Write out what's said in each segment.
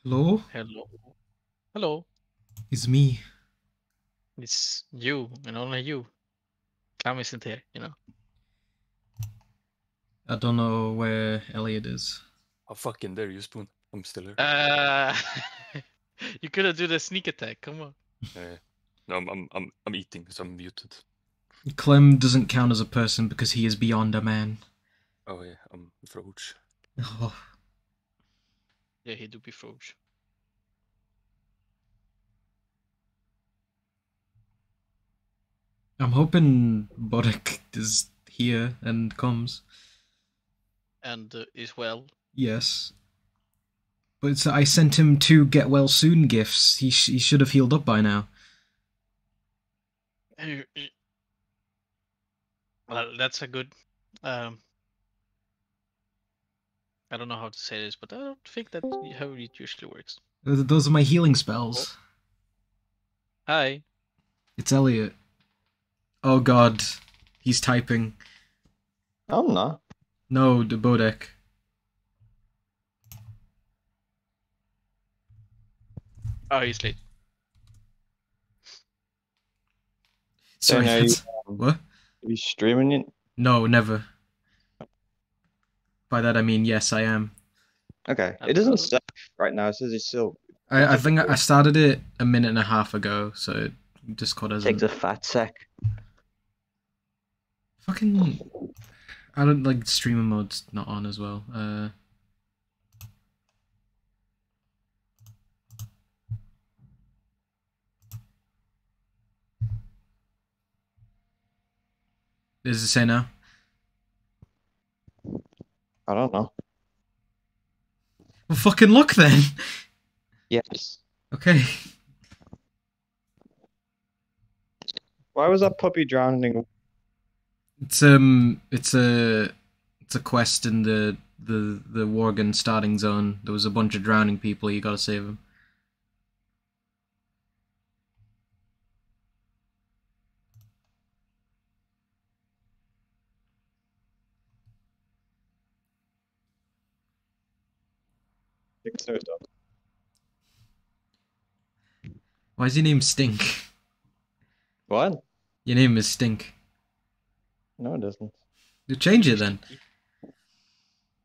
Hello? Hello. Hello. It's me. It's you and only you. Cam isn't here. I don't know where Elliot is. Oh, fucking dare you, Spoon. I'm still here. Uh, you could have do the sneak attack. Come on. No, I'm eating, so I'm muted. Clem doesn't count as a person because he is beyond a man. Oh yeah, I'm Froge. Oh, Yeah, he do be froge. I'm hoping Bodek is here and comes. And is well. Yes. But I sent him 2 get-well-soon gifts. He should have healed up by now. Well, that's a good. I don't know how to say this, but I don't think that how it usually works. Those are my healing spells. Hi. It's Elliot. Oh god. He's typing. I'm not. No, the Bodek. Oh, he's late. Sorry, Are you, what? are you streaming it? No, never. By that I mean yes, I am. Okay. It doesn't say right now. It says it's still I think I started it a minute and a half ago, so Discord hasn't. takes a fat sec. Fucking, I don't like streamer mode's not on as well. Does it say now? I don't know. Well, fucking look then. Yes. Okay. Why was that puppy drowning? It's a quest in the Worgen starting zone. There was a bunch of drowning people. You gotta save them. Why is your name Stink? What? Your name is Stink. No, it doesn't. You change it then.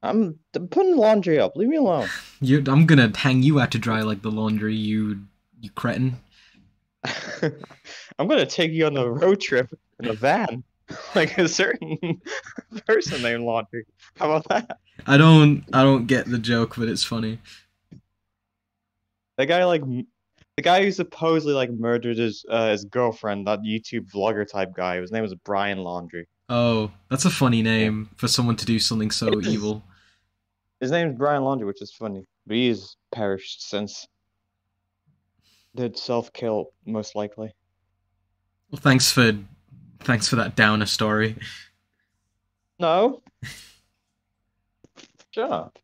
I'm putting laundry up. Leave me alone. I'm gonna hang you out to dry like the laundry, you cretin. I'm gonna take you on a road trip in a van, like a certain person named Laundry. How about that? I don't get the joke, but it's funny. The guy who supposedly murdered his girlfriend, that YouTube vlogger type guy. His name was Brian Laundry. Oh, that's a funny name for someone to do something so evil. His name's Brian Laundry, which is funny, but he's perished since. Did self-kill most likely. Well, thanks for that downer story. No. Shut up.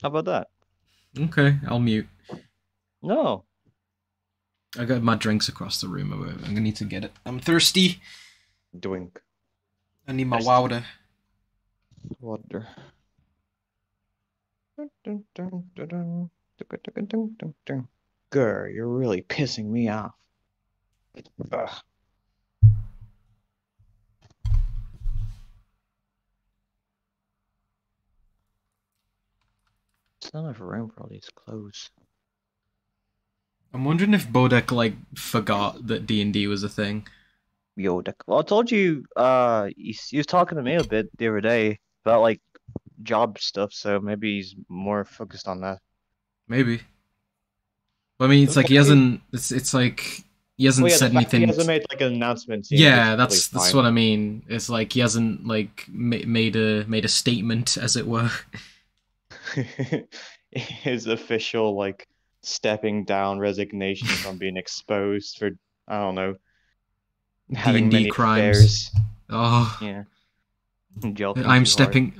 How about that? Okay, I'll mute. No. I got my drinks across the room. I'm gonna need to get it. I'm thirsty. Doink. I need my water. Water. Grr, you're really pissing me off. Ugh. It's not enough room for all these clothes. I'm wondering if Bodek forgot that D&D was a thing. Yoda. Well, I told you, he was talking to me a bit the other day about job stuff, so maybe he's more focused on that. Maybe. But, I mean, it's like he hasn't. It's like he hasn't said anything. He hasn't made an announcement. Yeah, that's what I mean. It's like he hasn't made a statement, as it were. His official stepping down resignation from being exposed for, I don't know, having D&D many crimes. affairs. Oh yeah. I'm stepping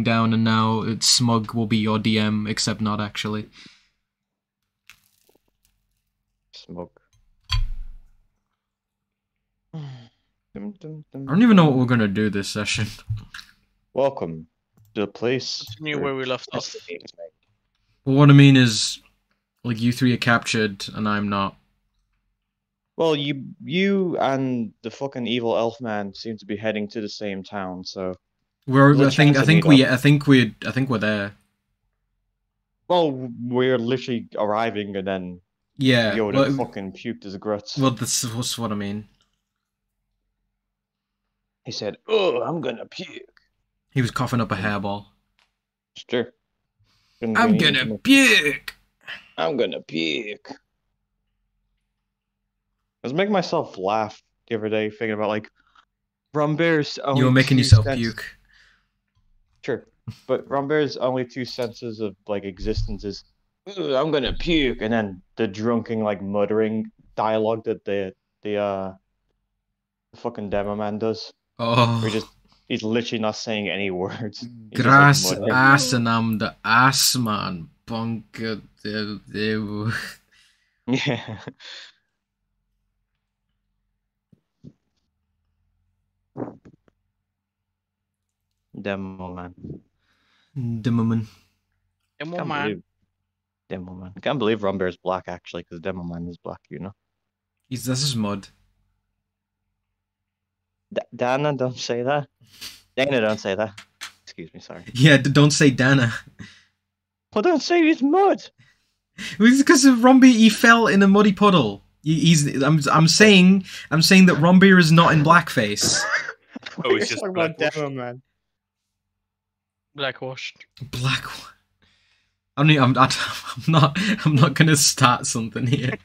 down, and now Smug will be your DM, except not actually. Smoke. I don't even know what we're gonna do this session. Welcome the place. Continue where we left off. Well, what I mean is, like, you three are captured and I'm not. Well, you and the fucking evil elf man seem to be heading to the same town, so. We're. There's a chance to meet I think we're there. Well, we're literally arriving, and then Yeah. Yoda fucking puked his guts. Well, that's what I mean. He said, "Oh, I'm gonna puke." He was coughing up a hairball. Sure. I'm gonna puke. I'm gonna puke. I was making myself laugh the other day, thinking about like Rumbear's only. You were making yourself puke. Sure, but Rumbear's only 2 senses of like existence is, "Ooh, I'm gonna puke," and then the drunken like muttering dialogue that the fucking demo man does. Oh. Where he's literally not saying any words. He's Grass just, like, muttering. ass and I'm the ass man. Bunker. Yeah. Demo man. Dimmerman. Demo Can't man. believe Demo man. Can't believe Rumbear's black actually, because Demo man is black, you know. This is mud. Dana, don't say that. Dana, don't say that. Excuse me, sorry. Yeah, don't say Dana. Well, don't say it's mud. It's because of Rombi. He fell in a muddy puddle. I'm saying that Rombi is not in blackface. Oh, it's just talking about blackwashed. Demo man. Blackwashed. Black. I'm not gonna start something here.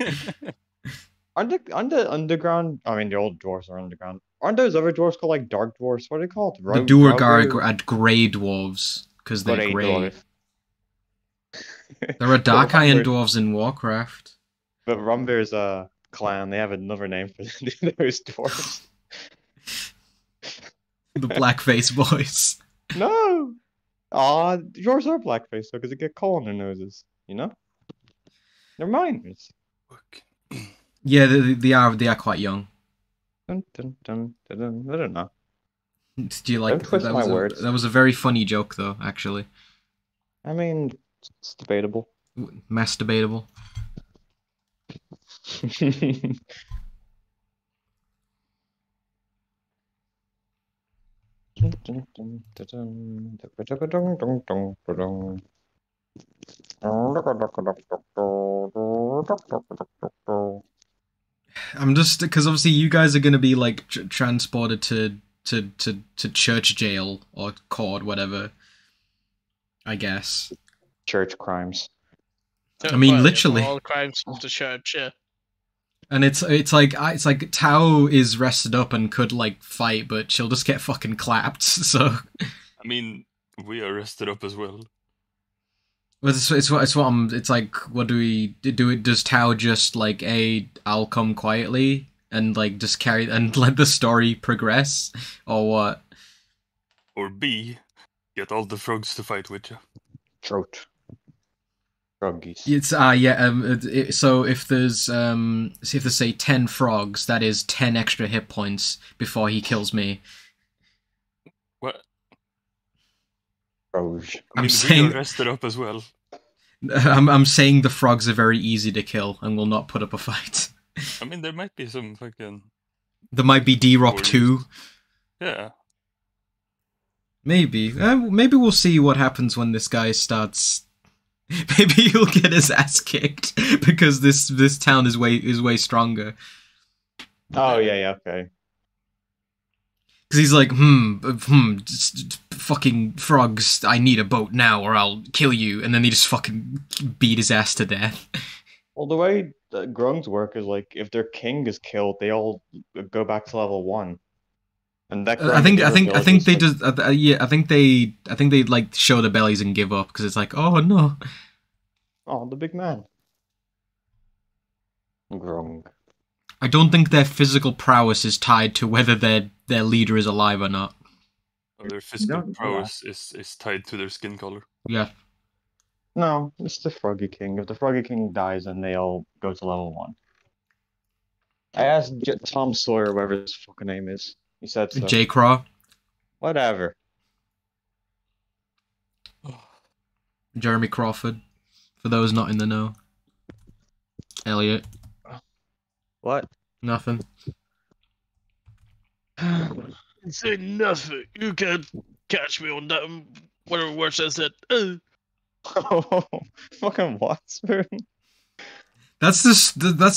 Aren't the underground? I mean, the old dwarves are underground. Aren't those other dwarves called like dark dwarves? What are they called? The Duergar are grey dwarves because they're grey. There are dark iron dwarves in Warcraft. But Rumbear's clan, they have another name for those dwarves. The blackface boys. No! Aw, dwarves are blackface though, because they get coal on their noses, you know? They're minors. Fuck. Yeah, they are quite young. Dun, dun, dun, dun, dun. I don't know. Do you like Don't twist my words. That was a very funny joke though, actually. I mean, it's debatable. Masturbatable. I'm just because obviously you guys are gonna be like transported to church jail or court, whatever. I guess. Church crimes. I mean, literally. All crimes of the church, yeah. And it's like Tao is rested up and could like fight, but she'll just get fucking clapped. So. I mean, we are rested up as well. Well, it's like, what do we do? It does Tao just like I'll come quietly and like just carry and let the story progress, or what? Or B, get all the frogs to fight with you. Throat. Froggies. It's so if there's say 10 frogs, that is 10 extra hit points before he kills me. What? Frogs. I mean, we are rested up as well. I'm saying the frogs are very easy to kill and will not put up a fight. I mean, there might be some fucking. There might be D-Rock 2. Yeah. Maybe. Maybe we'll see what happens when this guy starts. Maybe he'll get his ass kicked because this town is way stronger. Oh yeah, okay. Because he's like, fucking frogs, I need a boat now or I'll kill you. And then they just fucking beat his ass to death. Well, the way that grunts work is like, if their king is killed, they all go back to level 1. And that I think they just I think they like show their bellies and give up because it's like, oh no. Oh, the big man. Grung. I don't think their physical prowess is tied to whether their leader is alive or not. Their physical prowess is tied to their skin color. Yeah. No, it's the Froggy King. If the Froggy King dies, then they all go to level 1. I asked Tom Sawyer, whatever his fucking name is. He said so. J. Craw. Whatever. Jeremy Crawford, for those not in the know. Elliot. What? Nothing. Say nothing. You can't catch me on that. Whatever word says that. Fucking what, Spoon? That's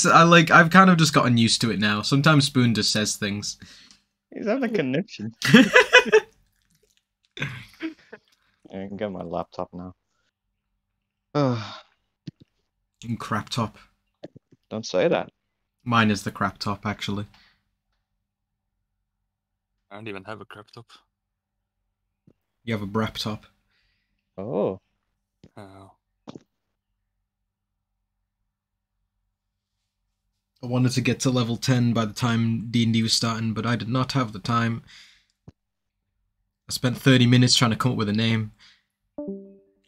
I've kind of just gotten used to it now. Sometimes Spoon just says things. He's having a conniption. I can get my laptop now. Crap top. Don't say that. Mine is the crap top, actually. I don't even have a crap top. You have a brap top. Oh. Oh. I wanted to get to level 10 by the time D&D was starting, but I did not have the time. I spent 30 minutes trying to come up with a name.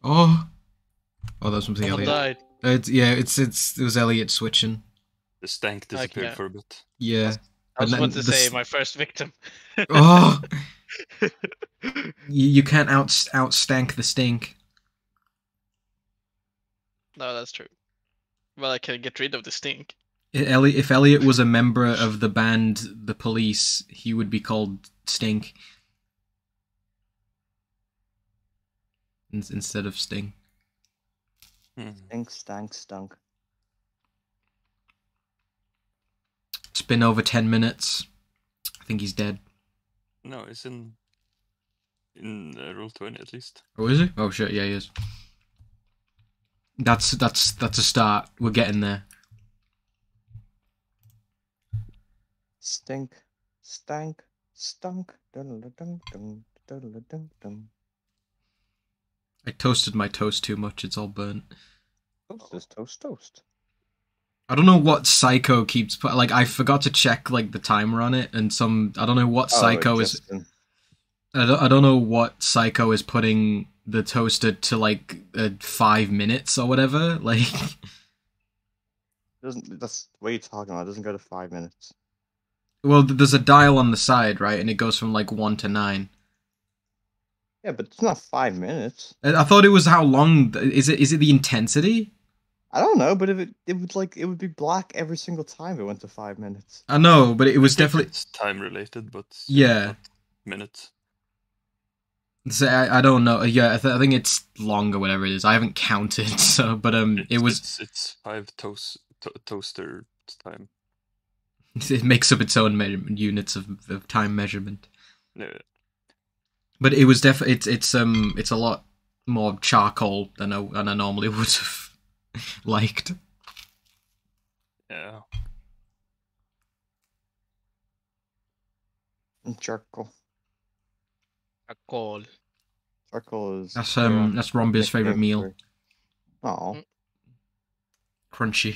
Oh, that was something Someone Elliot. died. It was Elliot switching. The stank disappeared yeah. for a bit. Yeah. I was But about then to say my first victim. Oh, you can't outstank the stink. No, that's true. Well, I can get rid of the stink. If Elliot was a member of the band The Police, he would be called Stink instead of Sting. Stunk. It's been over 10 minutes. I think he's dead. No, it's in Roll20 at least. Oh, is he? Oh shit, yeah, he is. That's a start. We're getting there. Stank. Stunk. I toasted my toast too much. It's all burnt. Toast. I don't know what Psycho keeps like. I forgot to check like the timer on it, and I don't know what Psycho is. I don't know what Psycho is putting the toaster to like 5 minutes or whatever. Like, that's what you're talking about. It doesn't go to 5 minutes. well, there's a dial on the side, right, and it goes from like 1 to 9. Yeah, but it's not 5 minutes. I thought it was how long. Is it the intensity? I don't know, but if it would be black every single time it went to 5 minutes. I know, but it was definitely It's time related, but yeah. not minutes. So I don't know. Yeah, I think it's long or whatever it is. I haven't counted. So, but it's 5 toaster time. It makes up its own units of time measurement. No. But it was definitely it's a lot more charcoal than I normally would have liked. Yeah. Charcoal. Charcoal is That's Rombier's favorite meal. Oh. Crunchy.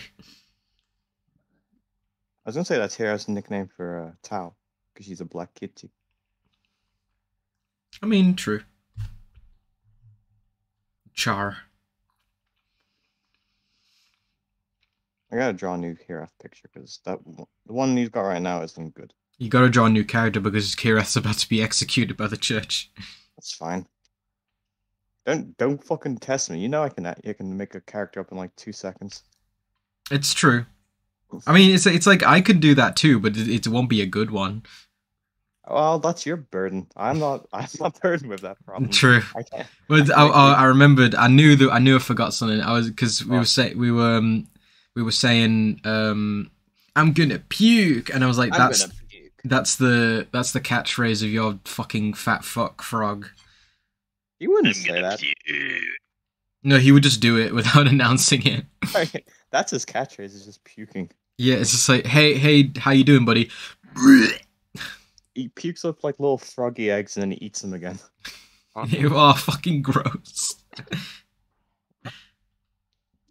I was gonna say that's Hera's nickname for Tao, because she's a black kitty. I mean, true. Char. I gotta draw a new Hera picture because the one he's got right now isn't good. You gotta draw a new character because Kirath's about to be executed by the church. That's fine. Don't fucking test me. You know I can make a character up in like 2 seconds. It's true. I mean, it's like I could do that too, but it won't be a good one. Well, that's your burden. I'm not burdened with that problem. True. I can't. But I remembered. I knew I forgot something. I was because we were saying I'm gonna puke, and I was like, that's the catchphrase of your fucking fat fuck frog. You wouldn't say that. No, he would just do it without announcing it. That's his catchphrase. Is just puking. Yeah, it's just like, hey, how you doing, buddy? He pukes up like little froggy eggs and then he eats them again. You are fucking gross.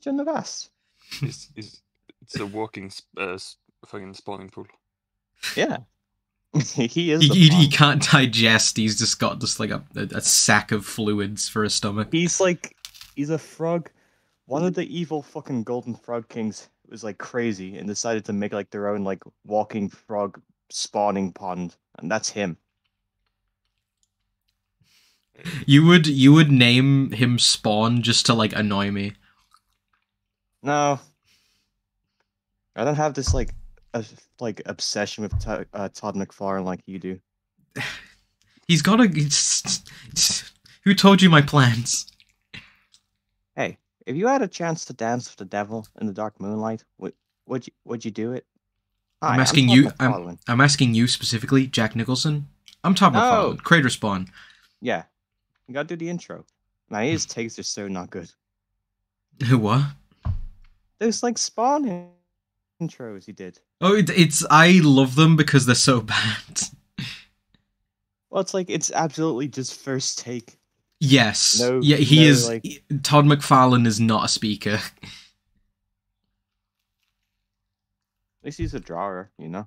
Shouldn't have asked. It's a walking fucking spawning pool. Yeah. He is. He can't digest. He's just got like a sack of fluids for his stomach. He's a frog. One of the evil fucking golden frog kings was like crazy and decided to make like their own like walking frog spawning pond, and that's him. You would name him Spawn just to like annoy me. No, I don't have this like obsession with Todd McFarlane like you do. He's got a. Who told you my plans? Hey, if you had a chance to dance with the devil in the dark moonlight, would you do it? Hi, I'm asking Todd you. McFarlane. I'm asking you specifically, Jack Nicholson. I'm Todd No. McFarlane, creator Spawn. Yeah, you gotta do the intro. Man, his takes are so not good. What? There's like Spawn intros he did. Oh, it's. I love them because they're so bad. Well, it's absolutely just first take. Yes. No- Yeah, he no, is. like- Todd McFarlane is not a speaker. At least he's a drawer, you know.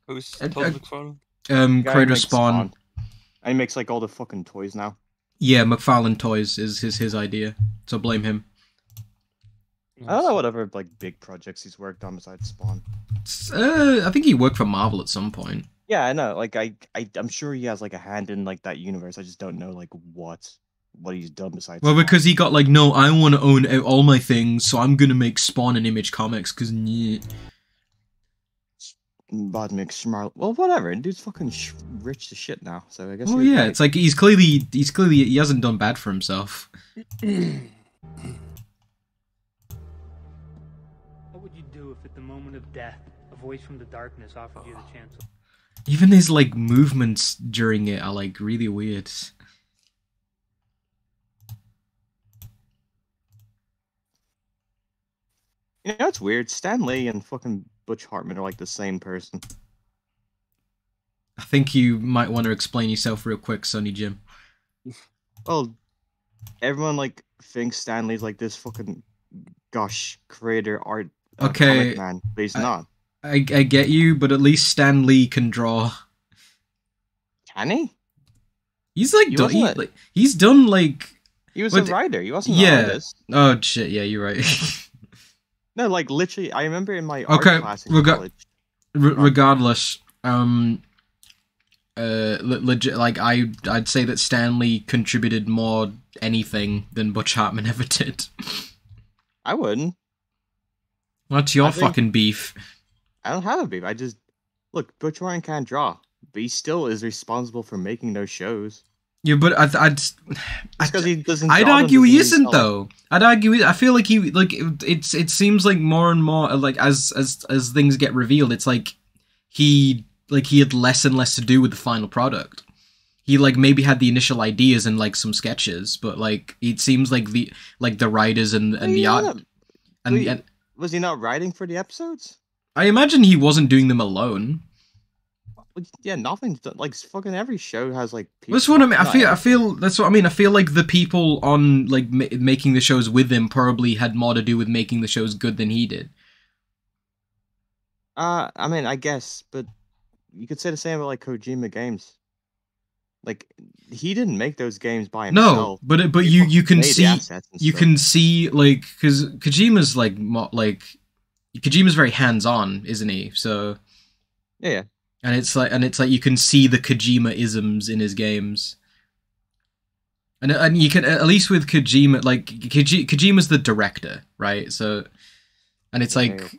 Who's Uh, Todd uh, McFarlane? Guy who Creator makes Spawn. And he makes like all the fucking toys now. Yeah, McFarlane Toys is his idea, so blame him. I don't know what other like big projects he's worked on besides Spawn. I think he worked for Marvel at some point. Yeah, I know. Like I'm sure he has like a hand in like that universe. I just don't know like what he's done besides. Well, Spawn. because he got like, no, I want to own all my things, so I'm gonna make Spawn and Image Comics. Because Bad makes smart. Well, whatever. Dude's fucking rich as shit now. So I guess. well, he was yeah, right. it's like he's clearly he hasn't done bad for himself. What would you do if at the moment of death, a voice from the darkness offered you the chance of... Even his like movements during it are like really weird. You know, it's weird. Stan Lee and fucking Butch Hartman are like the same person. I think you might want to explain yourself real quick, Sonny Jim. Well, everyone like thinks Stan Lee's like this fucking gosh creator art Okay, comic man, but he's not. I get you, but at least Stan Lee can draw. Can he? He's like, He done, wasn't a- like he's done like. He was But- a writer. He wasn't yeah. an artist. Oh shit! Yeah, you're right. No, like literally, I remember in my art Okay, class in we got- college. Regardless, legit, like I'd say that Stan Lee contributed more anything than Butch Hartman ever did. I wouldn't. What's your I think- fucking beef? I don't have a beef. I just look. Butch Hartman can't draw, but he still is responsible for making those shows. Yeah, but I'd Because he doesn't. I'd draw them, argue he doesn't isn't mean he's though. I'd argue. I feel like he like it seems like more and more like as things get revealed, it's like he had less and less to do with the final product. He like maybe had the initial ideas and like some sketches, but like it seems like the writers and the Yeah, art and, Wait. and Was he not writing for the episodes? I imagine he wasn't doing them alone. Well, yeah, nothing's done. Like fucking every show has like. That's what I mean. not I feel that's what I mean. I feel like the people on like making the shows with him probably had more to do with making the shows good than he did. I mean, I guess, but you could say the same about like Kojima games. Like he didn't make those games by himself. No, but He you fucking can made the see assets and you stuff. can see like because Kojima's like Kojima's very hands on, isn't he? So Yeah. and it's like you can see the Kojima isms in his games. And you can at least with Kojima, like Kojima's the director, right? So, and it's like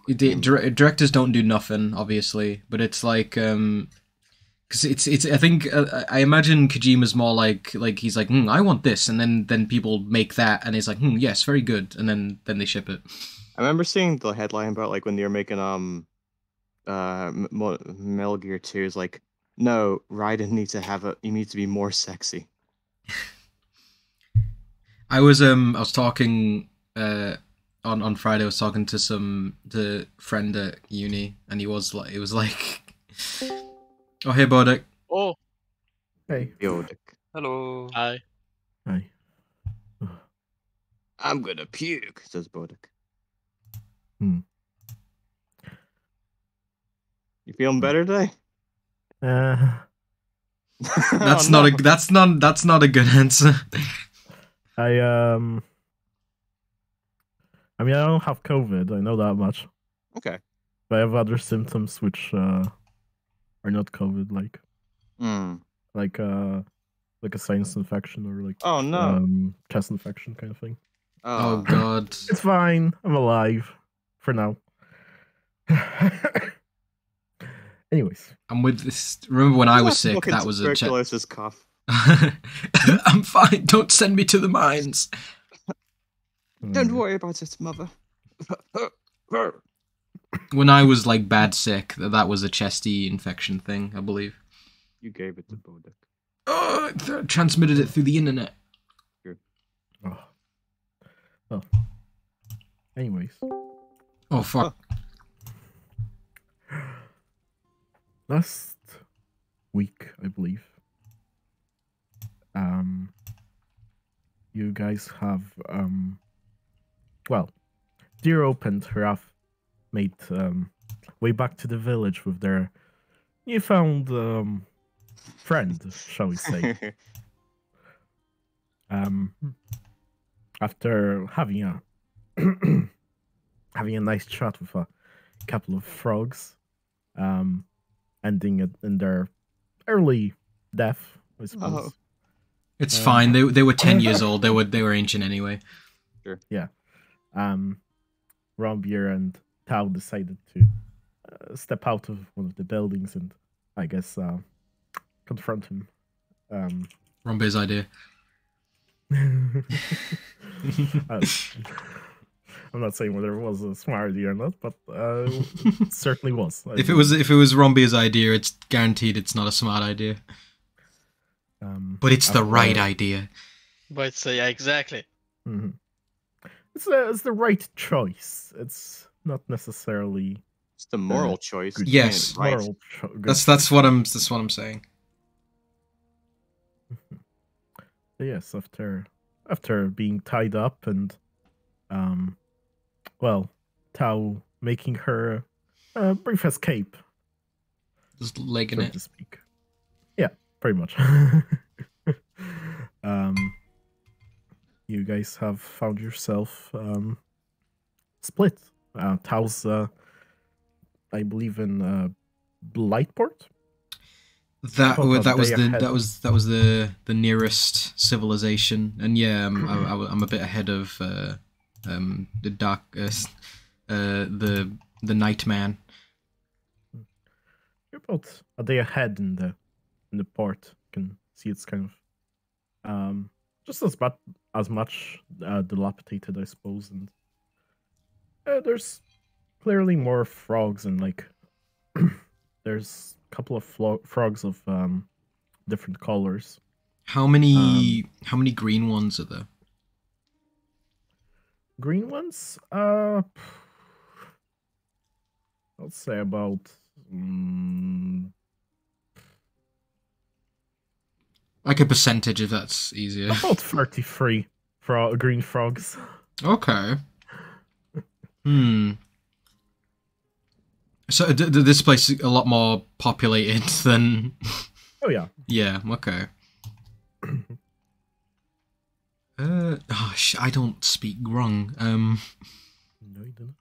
directors don't do nothing, obviously, but it's like because it's I think I imagine Kojima's more like he's like I want this, and then people make that, and it's like yes, very good, and then they ship it. I remember seeing the headline about like when they were making Metal Gear 2 is like, no, Raiden needs to be more sexy. I was talking on Friday. I was talking to the friend at uni, and it was like, oh hey Bodek. Oh, Hey. Yo, Dick. Hello. hi. Hi. I'm gonna puke, says Bodek. Hmm. You feeling better today? That's Oh, not no. that's not a good answer. I mean, I don't have COVID. I know that much. Okay. But I have other symptoms which are not COVID, like like a sinus infection or like Oh no. chest infection kind of thing. Oh god. It's fine. I'm alive for now. Anyways, I'm with this. Remember when I was That's sick? fucking That was a check. tuberculosis cough. I'm fine. Don't send me to the mines. Don't worry about it, mother. When I was like bad sick, that was a chesty infection thing, I believe. You gave it to Bodek. Oh, transmitted it through the internet. Oh. Oh. Anyways, Oh fuck. last week, I believe, you guys have well, Dear Ope and Hraf made way back to the village with their newfound friend, shall we say. After having a having a nice chat with a couple of frogs, ending it in their early death, I suppose. Oh. It's fine. They were 10 years old. They were ancient anyway. Yeah. Rapier and Tao decided to step out of one of the buildings and, I guess, confront him. Rombe's idea. I'm not saying whether it was a smart idea or not, but it certainly was. If it was Rombe's idea, it's guaranteed it's not a smart idea. But it's the right idea. But yeah, exactly. Mhm. It's the right choice. It's not necessarily It's the moral choice. good. Yes. Right. Moral good That's what I'm saying. But yes, after being tied up and well, Tao making her brief escape, Just legging so it. to speak. Yeah, pretty much. You guys have found yourself split. Tao's, I believe, in Blightport. That Oh, God, that was day the ahead. that was the nearest civilization, and yeah, I'm a bit ahead of the dark the Nightman. You're about a day ahead in the port. You can see it's kind of just as much dilapidated, I suppose, and there's clearly more frogs and like there's a couple of frogs of different colors. How many green ones are there? Green ones, I'll say about Like a percentage, if that's easier. about 33 green frogs. Okay. So this place is a lot more populated than. Oh yeah. Yeah. Okay. I don't speak Grung. No, you didn't.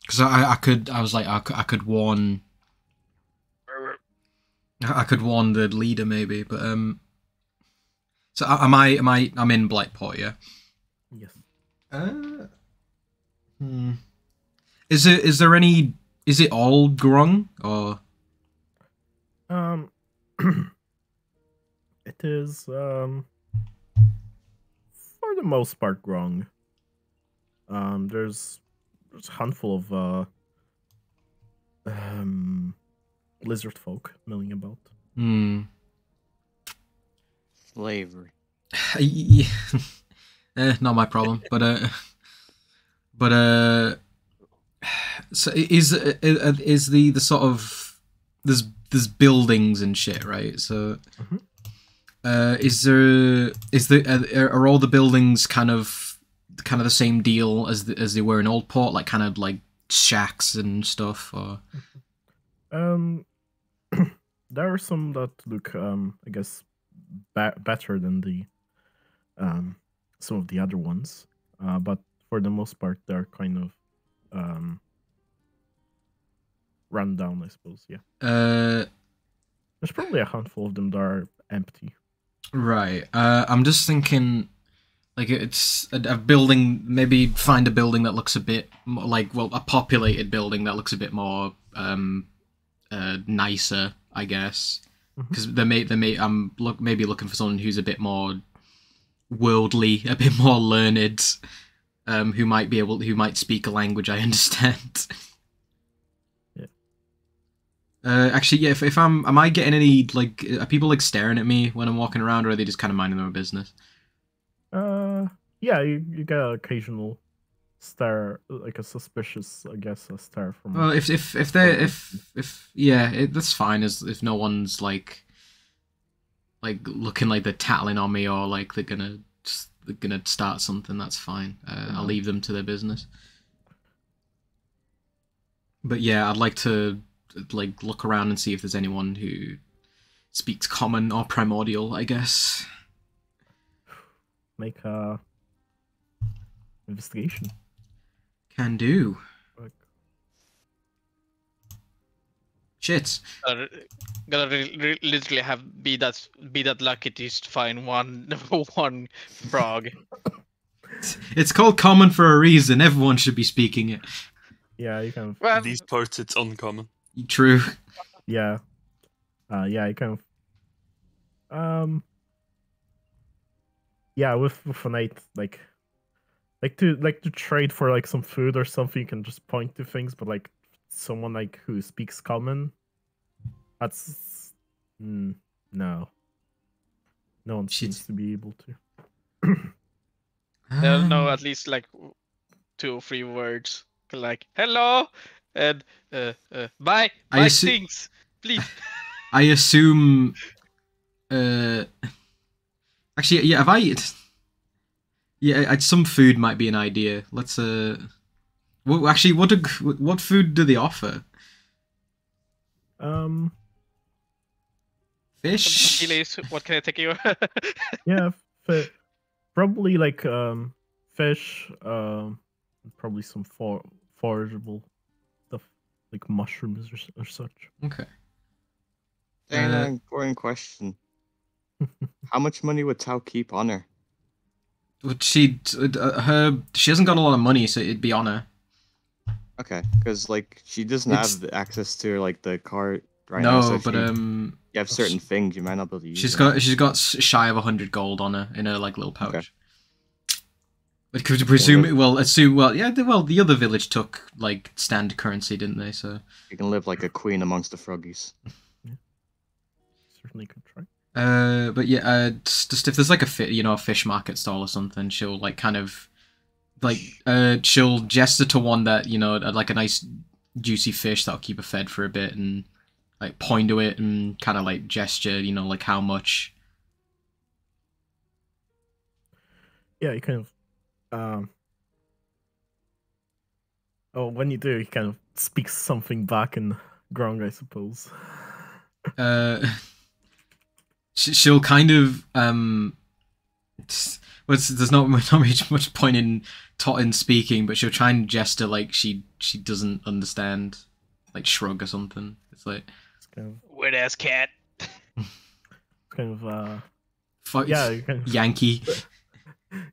Because I could warn. I could warn the leader maybe, but So I'm in Blightport, yeah. Yes. Is there any? Is it all Grung or? It is for the most part wrong. There's a handful of lizard folk milling about. Slavery. Yeah. Not my problem, but so is the sort of there's buildings and shit, right? So are all the buildings kind of the same deal as they were in Old Port, like kind of like shacks and stuff, or there are some that look I guess better than the some of the other ones, but for the most part they're kind of run down, I suppose. Yeah, there's probably a handful of them that are empty, Right. I'm just thinking, like, it's a building. Maybe find a building that looks a bit more like, well, a populated building that looks a bit more nicer, I guess. Because maybe looking for someone who's a bit more worldly, a bit more learned, who might speak a language I understand. Actually, yeah. If am I getting any, like, are people like staring at me when I'm walking around, or are they just kind of minding their own business? Yeah, you get an occasional stare, like a suspicious, I guess, a stare from. Well, if that's fine. As if no one's like looking like they're tattling on me, or like they're gonna start something, that's fine. I'll leave them to their business. But yeah, I'd like to like look around and see if there's anyone who speaks common or primordial, I guess. Make a investigation. Can do. Like, Shit. Gotta literally be that lucky to just find one frog. It's called common for a reason. Everyone should be speaking it. yeah, you kind of. Well, These parts, it's uncommon. True. Yeah. Yeah, you kind of. Yeah, with a night like to trade for like some food or something, you can just point to things, but like someone like who speaks common, that's no. No one seems to be able to. they'll know at least like 2 or 3 words, like hello and bye things, please. I assume. Actually, yeah. Some food might be an idea. Let's actually, what food do they offer? Fish. Achilles, what can I take you? Yeah, probably like fish, probably some forageable stuff like mushrooms or such. Okay. Important question. How much money would Tao keep on her? She hasn't got a lot of money, so it'd be on her. Okay, because like she doesn't have the access to like the cart right No, now. So but you have certain things you might not be able to use. she's them. got shy of 100 gold on her in her like little pouch. Okay. But could you presume? The other village took like standard currency, didn't they? So You can live like a queen amongst the froggies. Certainly could try. but yeah, just if there's like a fish market stall or something, she'll like kind of like she'll gesture to one that like a nice juicy fish that'll keep her fed for a bit, and like point to it and kind of like gesture, like how much. Yeah, you kind of. When you do, he kind of speaks something back in Grong, I suppose. She'll kind of there's not much point in speaking, but she'll try and gesture like she doesn't understand, like shrug or something. It's like It's kind of Weird ass cat. yeah, kind of, Yankee.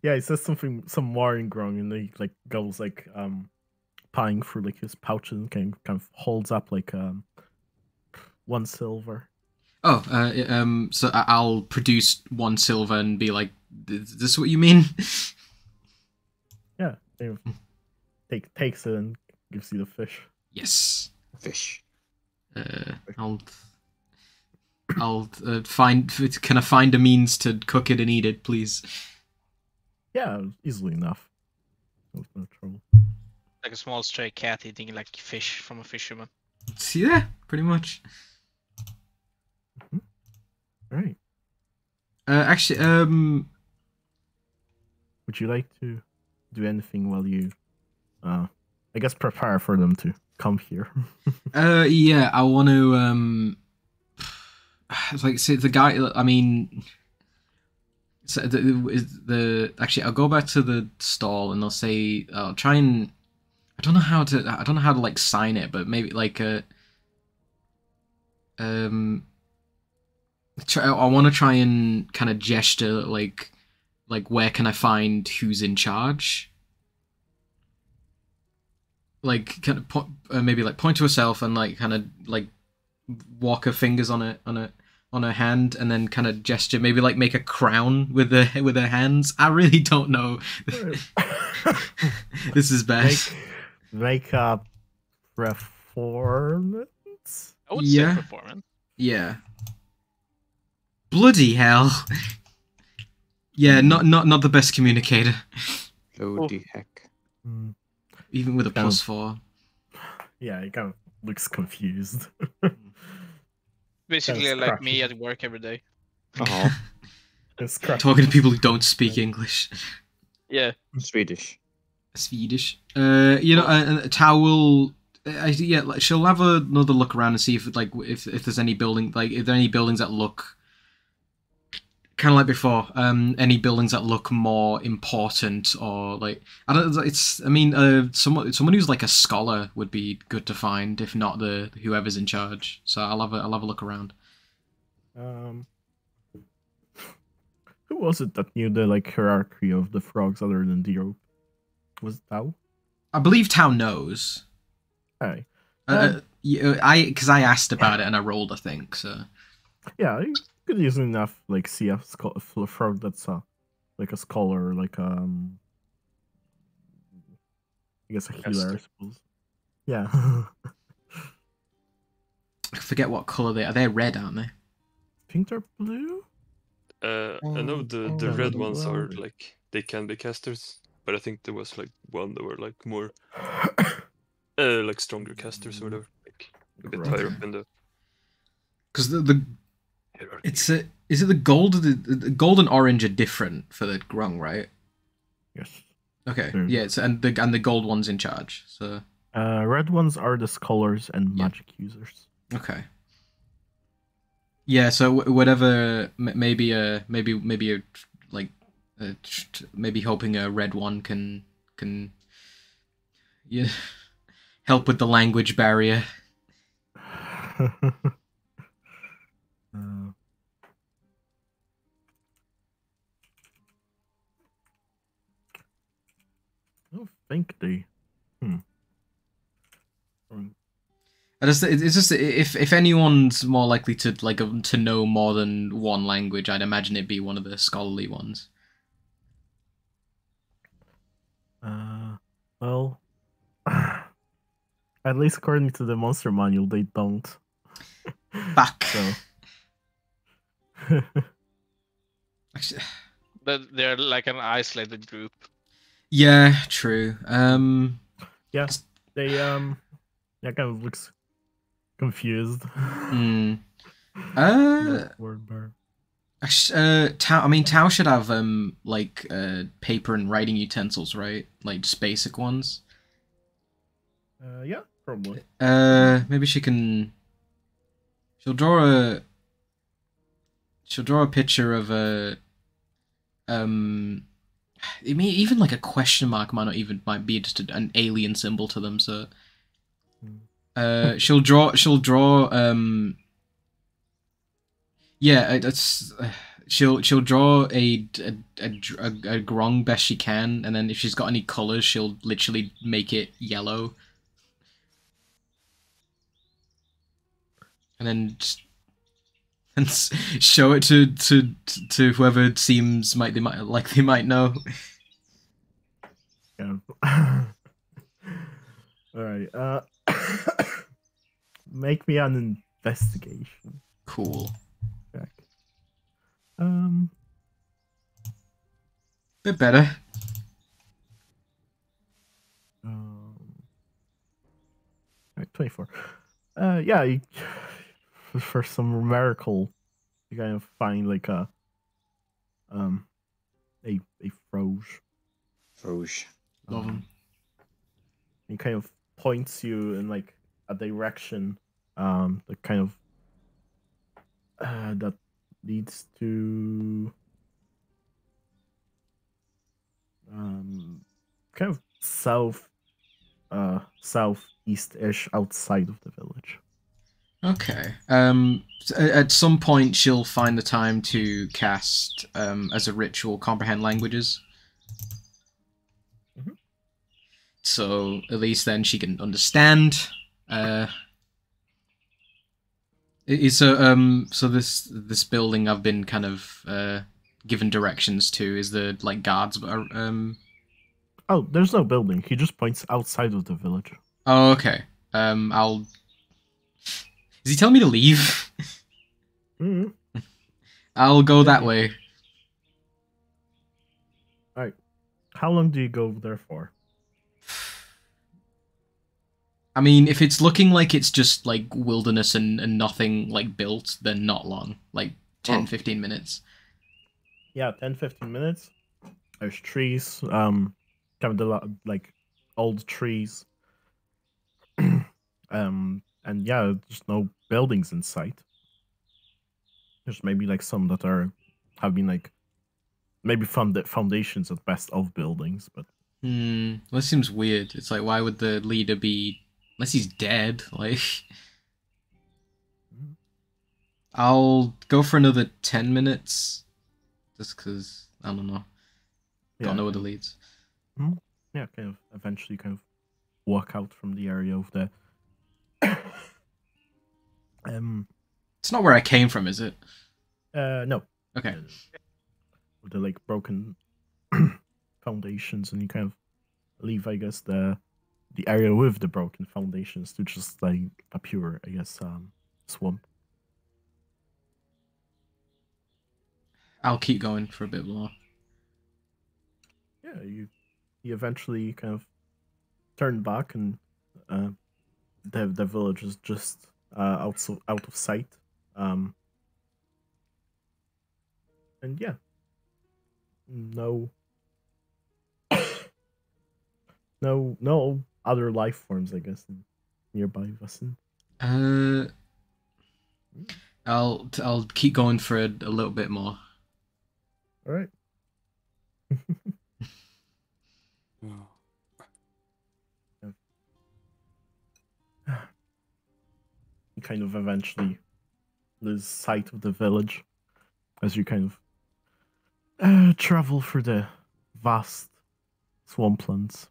Yeah, he says some more in Grong, and he like goes like pawing through like his pouches and kind of holds up like 1 silver. Oh, so I'll produce 1 silver and be like, "Is this what you mean?" Yeah, kind of takes it and gives you the fish. Yes. Fish. I'll find. Can I find a means to cook it and eat it, please? Yeah, easily enough. No trouble. Like a small stray cat eating like fish from a fisherman. Yeah, pretty much. Right. Actually, Would you like to do anything while you, I guess, prepare for them to come here? yeah, I want to, like, say the guy. I mean, so actually, I'll go back to the stall and I'll say, I'll try and. I don't know how to like sign it, but maybe like I want to try and kind of gesture like where can I find who's in charge? Like kind of maybe like point to herself and like kind of like walk her fingers on her hand and then kind of gesture, maybe like make a crown with her hands. I really don't know. This is best. Make a performance. I would say performance. Yeah. Bloody hell. Yeah, not the best communicator. Bloody heck. Even with a +4. Yeah, he kind of looks confused. Basically like me at work every day. Oh. Talking to people who don't speak English. Yeah. Swedish. Tao will. She'll have another look around and see if there's any building, like if there are any buildings that look kind of like before, any buildings that look more important or like someone who's like a scholar would be good to find, if not whoever's in charge. So I'll have a look around. Who was it that knew the like hierarchy of the frogs other than the rope? Was it Tao? I believe Tao knows. Hey. Because I asked about it and I rolled, I think, so. Yeah, you could easily enough like see a frog that's like a scholar, like I guess a healer, I suppose. Yeah. I forget what color they are. They're red, aren't they? I think they're blue. I know the red ones are like they can be casters, but I think there was like one that were like more like stronger casters or whatever, like a bit higher up in the. Because is it the gold? The gold and orange are different for the grung, right? Yes. Okay. Yeah. And the gold one's in charge. So. Red ones are the scholars and magic users. Okay. Yeah. So whatever, maybe like maybe hoping a red one can help with the language barrier. I don't think they. It's just if anyone's more likely to to know more than one language, I'd imagine it'd be one of the scholarly ones. Well, at least according to the monster manual, they don't. Back. So. Actually, they're like an isolated group. Yeah, true. Yeah, they that kind of looks confused. Tao should have paper and writing utensils, right? Like just basic ones. Yeah, probably. Maybe she can. She'll draw a picture of a. I mean, even like a question mark might be just an alien symbol to them. So. She'll draw. Yeah, that's. She'll draw a grung best she can, and then if she's got any colors, she'll literally make it yellow, and then show it to whoever it seems they might know. Yeah. All right. Make me an investigation. Cool. Check. Bit better. Right, 24. Yeah, for some miracle, you kind of find like a froge. Froge. Love him. He kind of points you in like a direction, that kind of that leads to kind of southeast-ish outside of the village. Okay. At some point, she'll find the time to cast, as a ritual, comprehend languages. Mm-hmm. So at least then she can understand. So this building I've been kind of given directions to is the like guards. Oh, there's no building. He just points outside of the village. Oh, okay. I'll. Is he telling me to leave? Mm-hmm. I'll go that way. Alright. How long do you go there for? I mean, if it's looking like it's just like wilderness and nothing like built, then not long. Like 10-15 minutes. Yeah, 10-15 minutes. There's trees, kind of like old trees. And yeah, there's no buildings in sight. There's maybe like some that have been like maybe foundations at best of buildings, but Well, that seems weird. It's like, why would the leader be, unless he's dead? Like, I'll go for another 10 minutes, just because I don't know. Don't know where the leads. Yeah, kind of eventually kind of walk out from the area of the. It's not where I came from, is it? No. Okay. With the like broken foundations, and you kind of leave, I guess, the area with the broken foundations to just like a pure, I guess, swamp. I'll keep going for a bit more. Yeah, you eventually kind of turn back, and the village is just out of sight. And yeah, no other life forms, I guess, nearby Vassen. I'll keep going for a little bit more. All right. You kind of eventually lose sight of the village as you kind of travel through the vast swamplands.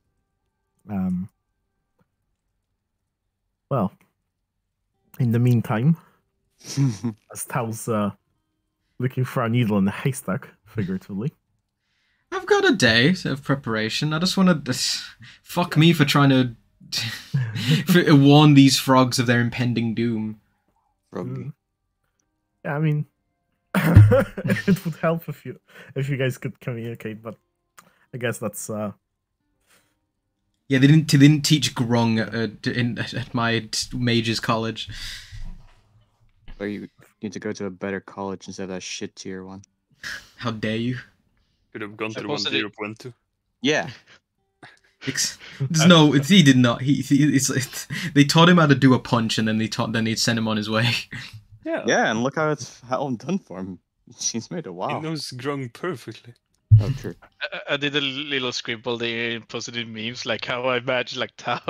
Well, in the meantime, as Tao's looking for a needle in a haystack, figuratively. I've got a day of preparation. I just want to fuck me for trying to warn these frogs of their impending doom. Froggy. Yeah, I mean, it would help if you guys could communicate, but I guess that's Yeah, they didn't teach Grung at my mage's college. Or you need to go to a better college instead of that shit tier one. How dare you? Could have gone to the one Europe went to. Yeah. No, he did not. They taught him how to do a punch, and then they sent him on his way. Yeah, and look how I'm done for him. She's made a wow. He knows Grung perfectly. Oh, true. I did a little scribble there and posted in memes, like how I imagine like Tao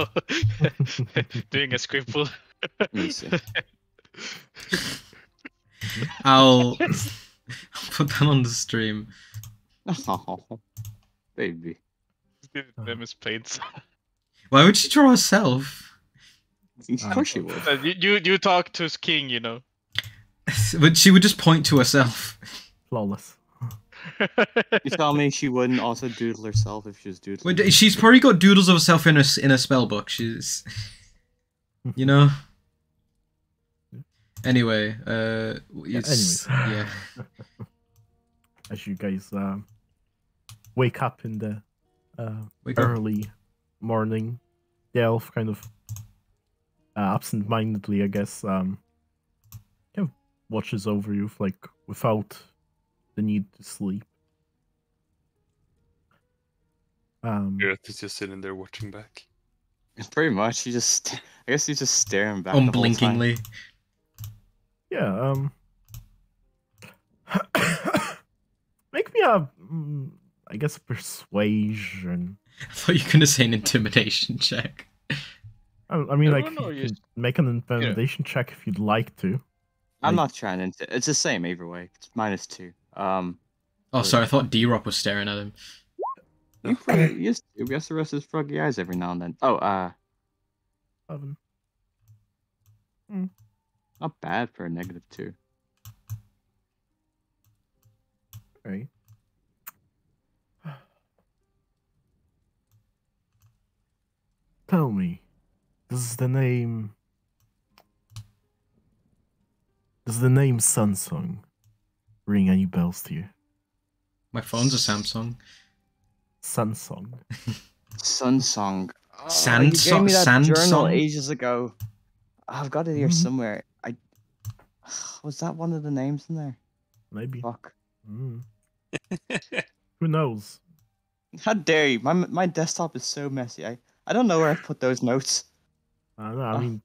doing a scribble. Let me see. I'll put that on the stream. Oh, baby. Nemesis paints. Why would she draw herself? Of course she would. You talk to King, you know. But she would just point to herself. flawless. You tell me she wouldn't also doodle herself if she was doodling. Wait, she's probably got doodles of herself in a spell book. She's, you know. Anyway, it's yeah. As you guys wake up in the early morning, the elf kind of absent-mindedly, I guess, kind of watches over you, like without the need to sleep. Earth is just sitting there watching back. Pretty much, I guess he's just staring back. Unblinkingly. Yeah. Make me a, I guess, a persuasion. I thought you were gonna say an intimidation check. I mean, I like, don't know, you can make an intimidation check if you'd like to. I'm Like- not trying to. It's the same either way. It's -2. Oh, sorry, I thought D-Rock was staring at him. He has to rest his froggy eyes every now and then. Oh, 7. not bad for a -2. Right. Tell me, does the name Sunsung ring any bells to you? My phone's a Samsung. Sunsung. Sunsung. Sand You gave me that journal song? ages ago. I've got it here somewhere. Was that one of the names in there? Maybe. Fuck. Mm. Who knows? How dare you? My desktop is so messy. I don't know where I put those notes. I don't know, I mean,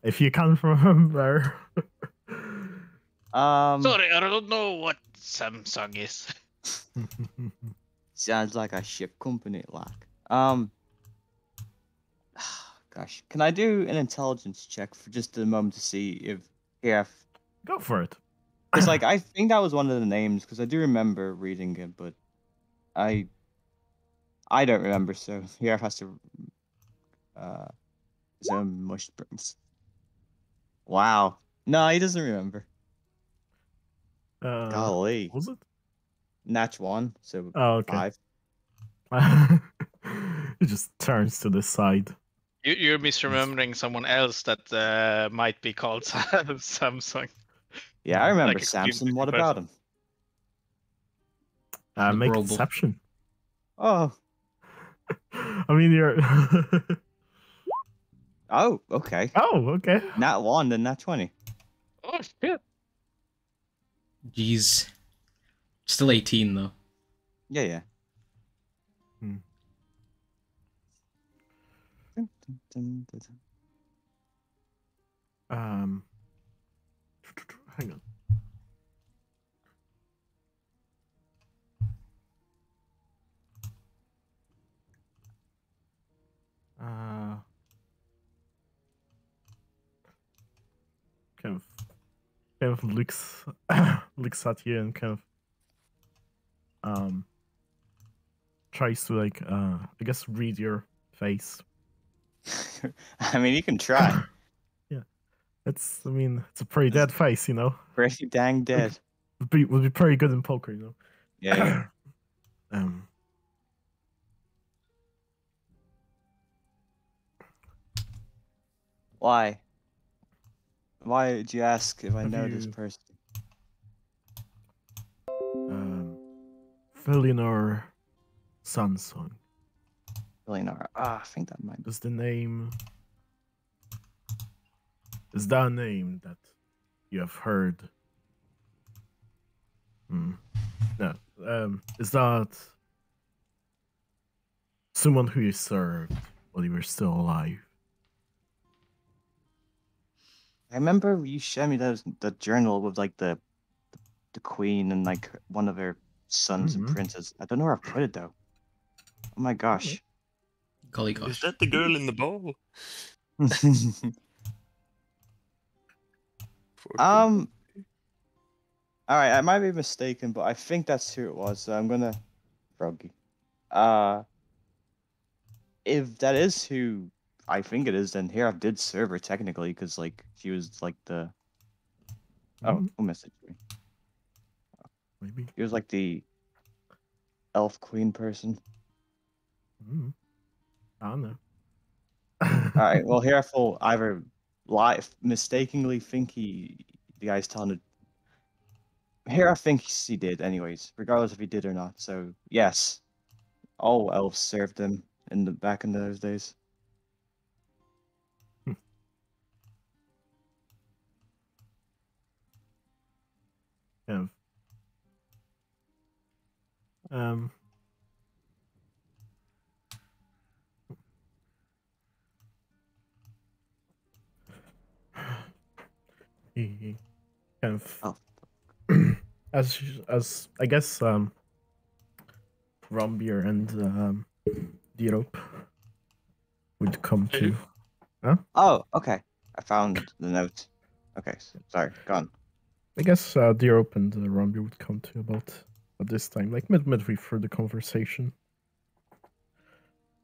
if you can't remember. Sorry, I don't know what Samsung is. Sounds like a ship company, like. Gosh, can I do an intelligence check for just a moment to see if Go for it. because like I think that was one of the names because I do remember reading it, but I don't remember. So here has to some mushrooms. Wow, no, he doesn't remember. Golly, Was it? Natch 1, so Oh, okay. 5. It just turns to the side. You're misremembering someone else that might be called Samsung. Yeah, I remember Like a Samson. What person. about him? Make Adorable. deception. Oh, I mean, you're. oh, okay. Oh, okay. Nat 1, then Nat 20. Oh shit! Jeez. Still 18 though. Yeah, yeah. Hang on. Kind of looks looks at you and kind of tries to like I guess read your face. I mean, you can try. Yeah, I mean it's a pretty dead face, you know. Pretty dang dead. Would be pretty good in poker, you know. Yeah. Why? Why did you ask if I Have know this you- person? Eleanor Sunsung. Eleanor. I think that might be. Is that a name that you have heard? No. Is that someone who you served while you were still alive? I remember you showed me the journal with like the queen and like one of her sons and princes. I don't know where I put it though. Oh my gosh. Golly Is gosh. that the girl in the ball? All right, I might be mistaken, but I think that's who it was. So I'm gonna froggy. If that is who I think it is, then here I did serve her technically, because like she was like the. Oh, who messaged me? Maybe. He was like the elf queen person. I don't know. All right, well here I will either mistakenly think the guy's telling it. Here I think he did, anyways, regardless if he did or not. So yes, all elves served him back in those days. Yeah. He kind of as I guess Rapier and the rope would come to Huh? Oh, okay. I found the note. Okay, sorry, gone. I guess the open the Rambi would come to about at this time, like midway through the conversation.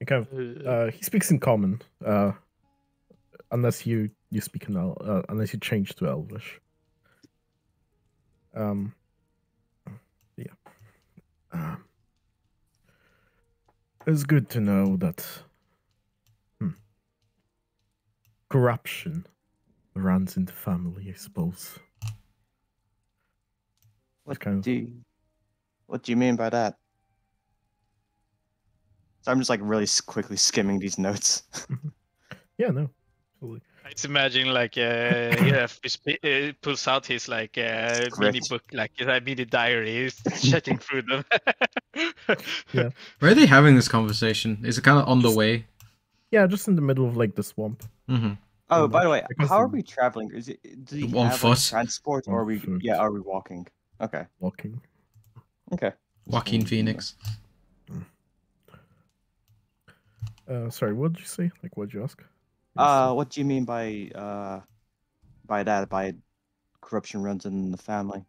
He speaks in common, unless you speak in unless you change to Elvish. Yeah. It's good to know that corruption runs in the family, I suppose. What do you mean by that? So I'm just like really quickly skimming these notes. Yeah, no, absolutely. I just imagine like he pulls out his like mini book, like a mini diary, he's checking through them. Yeah. Where are they having this conversation? Is it kind of on the way? Yeah, just in the middle of like the swamp. Mm-hmm. Oh, by the way, how are we traveling? Is it do you On have foot. like, transport, or On are we? foot. Yeah, are we walking? Okay. Walking. Okay. Joaquin Phoenix. Sorry, what did you say? Like, what did you ask? What do you mean by that? By corruption runs in the family?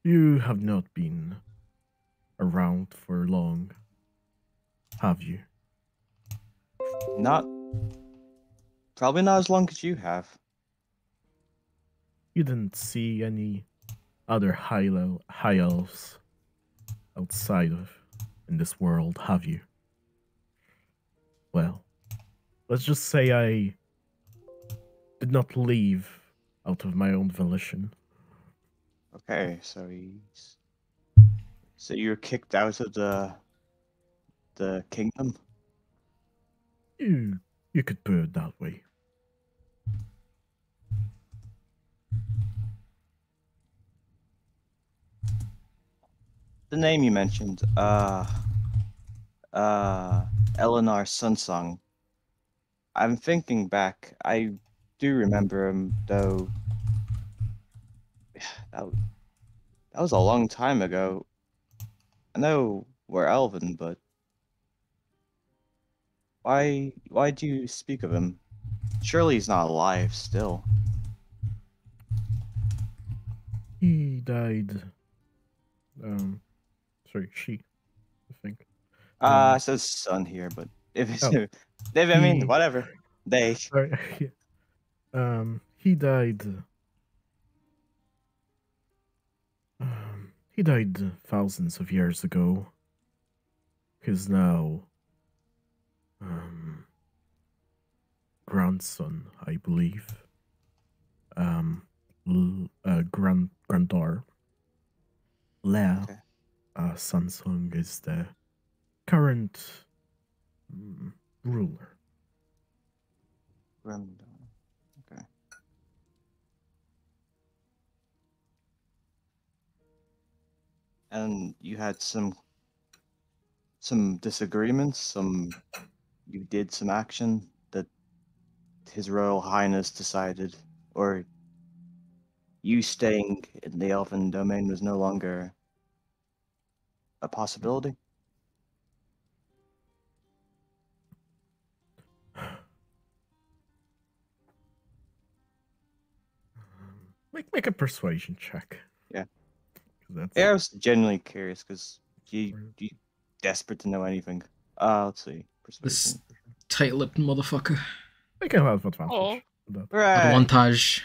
You have not been around for long, have you? Probably not as long as you have. You didn't see any other high elves outside of in this world, have you? Well, let's just say I did not leave out of my own volition. Okay, so you're kicked out of the kingdom? You could put it that way. The name you mentioned, Eleanor Sunsung. I'm thinking back. I do remember him, though. That was a long time ago. I know we're Elven, but why do you speak of him? Surely he's not alive still. He died. Sorry, she. I think. It says son here, but if it's, I mean, whatever. They. Sorry. He died. He died thousands of years ago. His now grandson, I believe, granddaughter, Leia Sunsung is the current ruler. Okay. And you had some disagreements, you did some action that His Royal Highness decided, or you staying in the Elven domain was no longer a possibility? Make a persuasion check. Yeah. That's I was genuinely curious because you desperate to know anything. Let's see. Persuasion. This tight-lipped motherfucker. I can have advantage. Oh. Right. Advantage.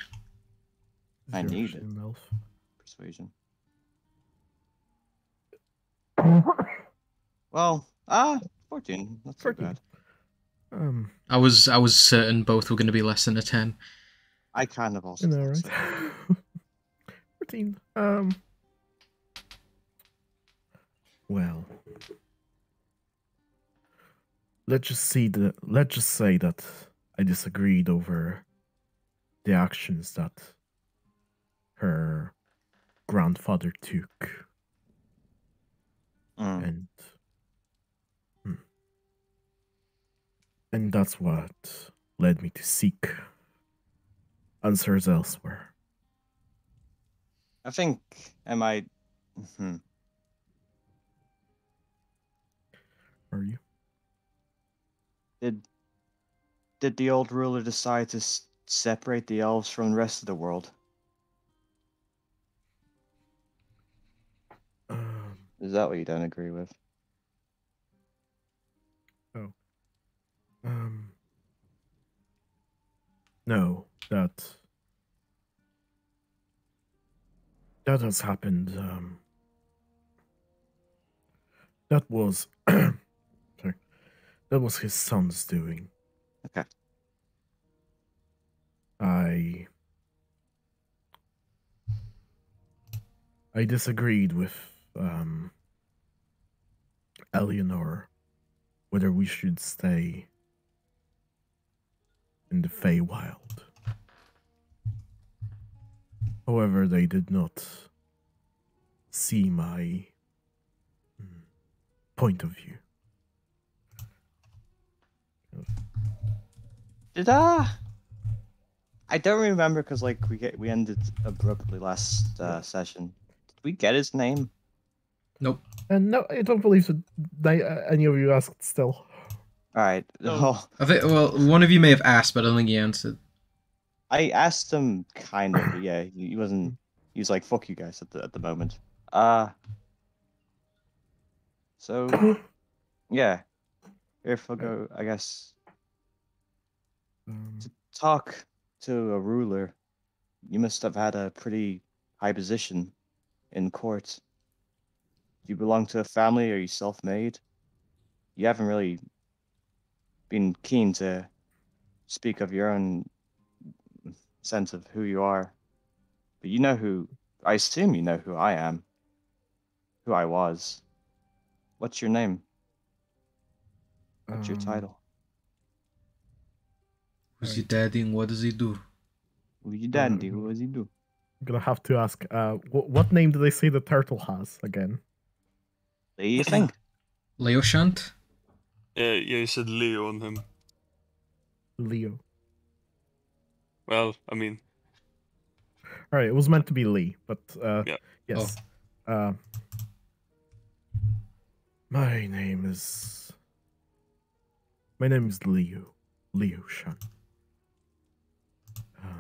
I need it. Persuasion. Well, 14. That's not bad. I was certain both were going to be less than a 10. I kind of also. You know, right? So. 14. Well, let's just say that I disagreed over the actions that her grandfather took, and that's what led me to seek answers elsewhere. I think I might. are you? Did the old ruler decide to separate the elves from the rest of the world? Is that what you don't agree with? Oh. No, that has happened. That was sorry. That was his son's doing. Okay. I disagreed with Eleanor whether we should stay in the Feywild. However, they did not see my point of view. I don't remember because like we ended abruptly last session. Did we get his name? Nope. And no, I don't believe any of you asked still. All right. No. I think one of you may have asked, but I don't think he answered. I asked him kind of, but yeah, he wasn't. He was like, "Fuck you guys" at the moment. So yeah, if I go, I guess to talk to a ruler, you must have had a pretty high position in court. Do you belong to a family? Are you self-made? You haven't really been keen to speak of your own sense of who you are. But you know who, I assume you know who I am, who I was. What's your name? What's your title? Who's your daddy and what does he do? Who's your daddy? What does he do? I'm gonna have to ask, what name do they say the turtle has again? What do you think? Leo Shant? Yeah, you said Leo on him. Leo. Well, I mean... Alright, it was meant to be Lee, but yeah. Yes. Oh. My name is Leo. Leo Shan.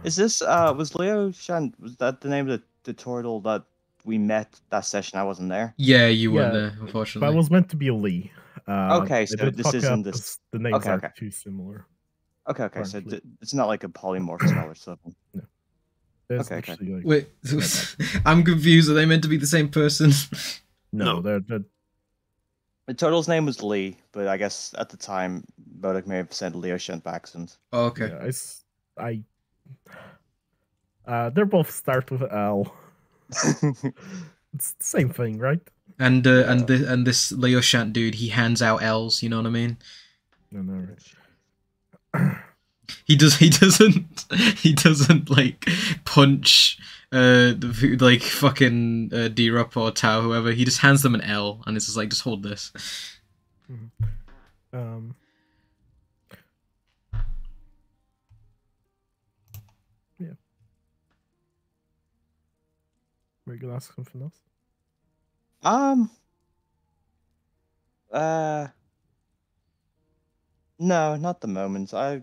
Is this was Leo Shan? Was that the name of the turtle that we met that session? I wasn't there. Yeah, you weren't there, unfortunately. But it was meant to be Lee. Okay, so this isn't this. The names are too similar. Okay, so it's not like a polymorph spell or something. No. Okay. Like, wait, I'm confused. Are they meant to be the same person? No, they're The turtle's name was Lee, but I guess at the time, Bodek may have said Leo Shan by accident. Oh, okay. Yeah, they're both start with L. It's the same thing, right? And this Leo Shant dude, he hands out L's. You know what I mean? No, right. He doesn't like punch like fucking D-Rup or Tau, whoever. He just hands them an L and it's just like, just hold this. Mm-hmm. Yeah. Were you gonna ask something else? No, not the moment. I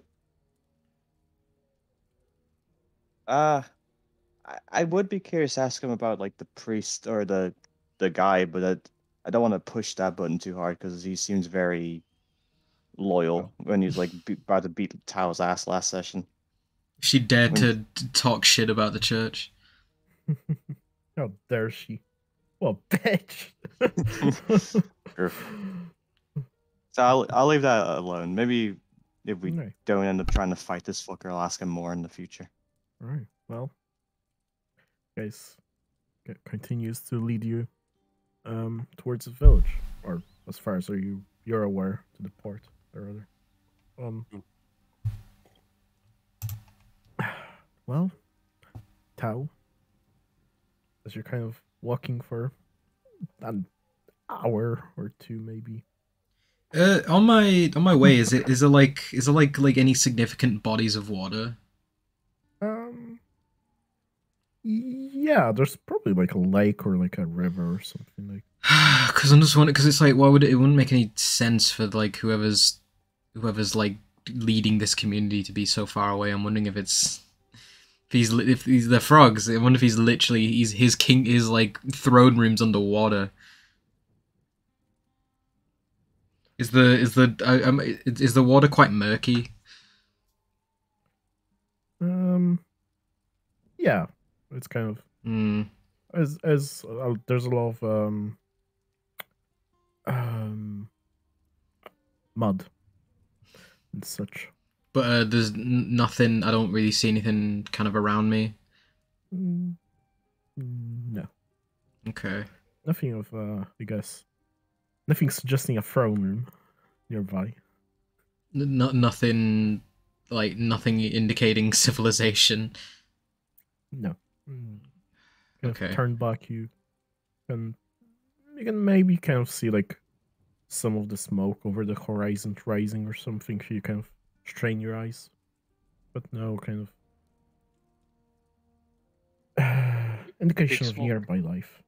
would be curious to ask him about like the priest or the guy, but I don't want to push that button too hard because he seems very loyal when he was like about to beat Tao's ass last session. She dared to talk shit about the church. How dare she? Well, bitch. Sure. So I'll leave that alone. Maybe if we don't end up trying to fight this fucker, I'll ask him more in the future. All right. Well, guys, continues to lead you towards the village, or as far as you're aware, to the port, or other. Well, Tao, as you're kind of walking for an hour or two, maybe. On my way, is there like any significant bodies of water? Yeah, there's probably like a lake or like a river or something like. Because I'm just wondering, because it's like, why would it wouldn't make any sense for like whoever's like leading this community to be so far away. I'm wondering if if he's the frogs. I wonder if he's literally his like throne room's underwater. Is the water quite murky? Yeah, it's kind of as there's a lot of mud and such. But there's nothing. I don't really see anything kind of around me. No. Okay. Nothing of I guess. Nothing suggesting a throne room nearby. Nothing indicating civilization. No. Okay. Turn back, you can maybe kind of see like some of the smoke over the horizon rising or something. So you kind of strain your eyes, but no kind of indication of nearby life.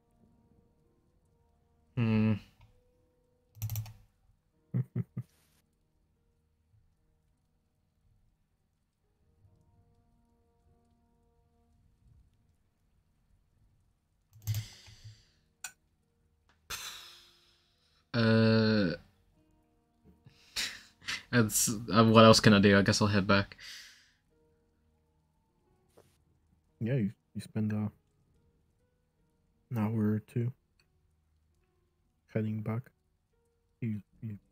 What else can I do? I guess I'll head back. Yeah, you spend an hour or two heading back.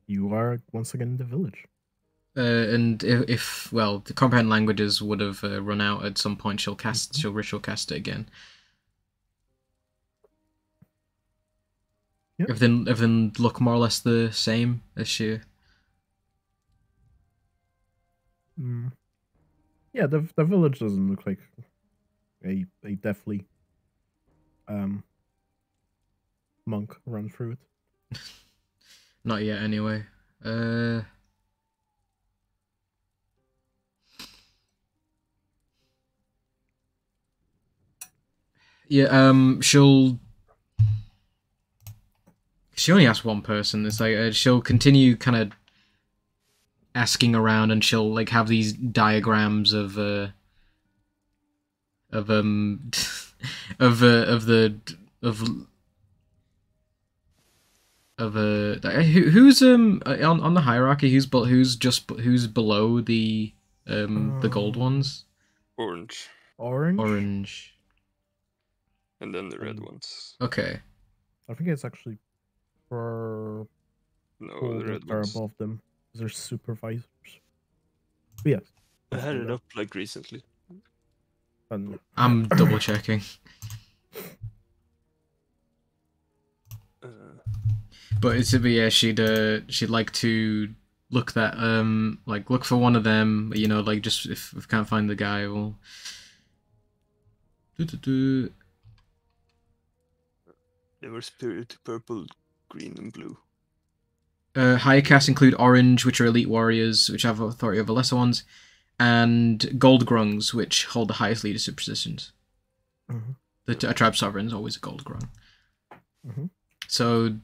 You are once again in the village. And if well, the comprehend languages would have run out at some point. She'll ritual cast it again. Yep. Everything look more or less the same as she. Yeah, the village doesn't look like a deathly monk run through it. Not yet, anyway. Yeah. She only asked one person. It's like she'll continue kind of asking around, and she'll like have these diagrams of who's on the hierarchy, who's below the gold ones? Orange. And then the red ones. Okay. I think it's actually for the red ones above them. They're supervisors. But yes. I had it up like recently. I'm double checking. But yeah, she'd like to look for one of them, you know, like just if we can't find the guy, we'll They were spirit purple, green, and blue. Higher castes include orange, which are elite warriors, which have authority over lesser ones, and gold grungs, which hold the highest leadership positions. A tribe sovereign is always a gold grung. So,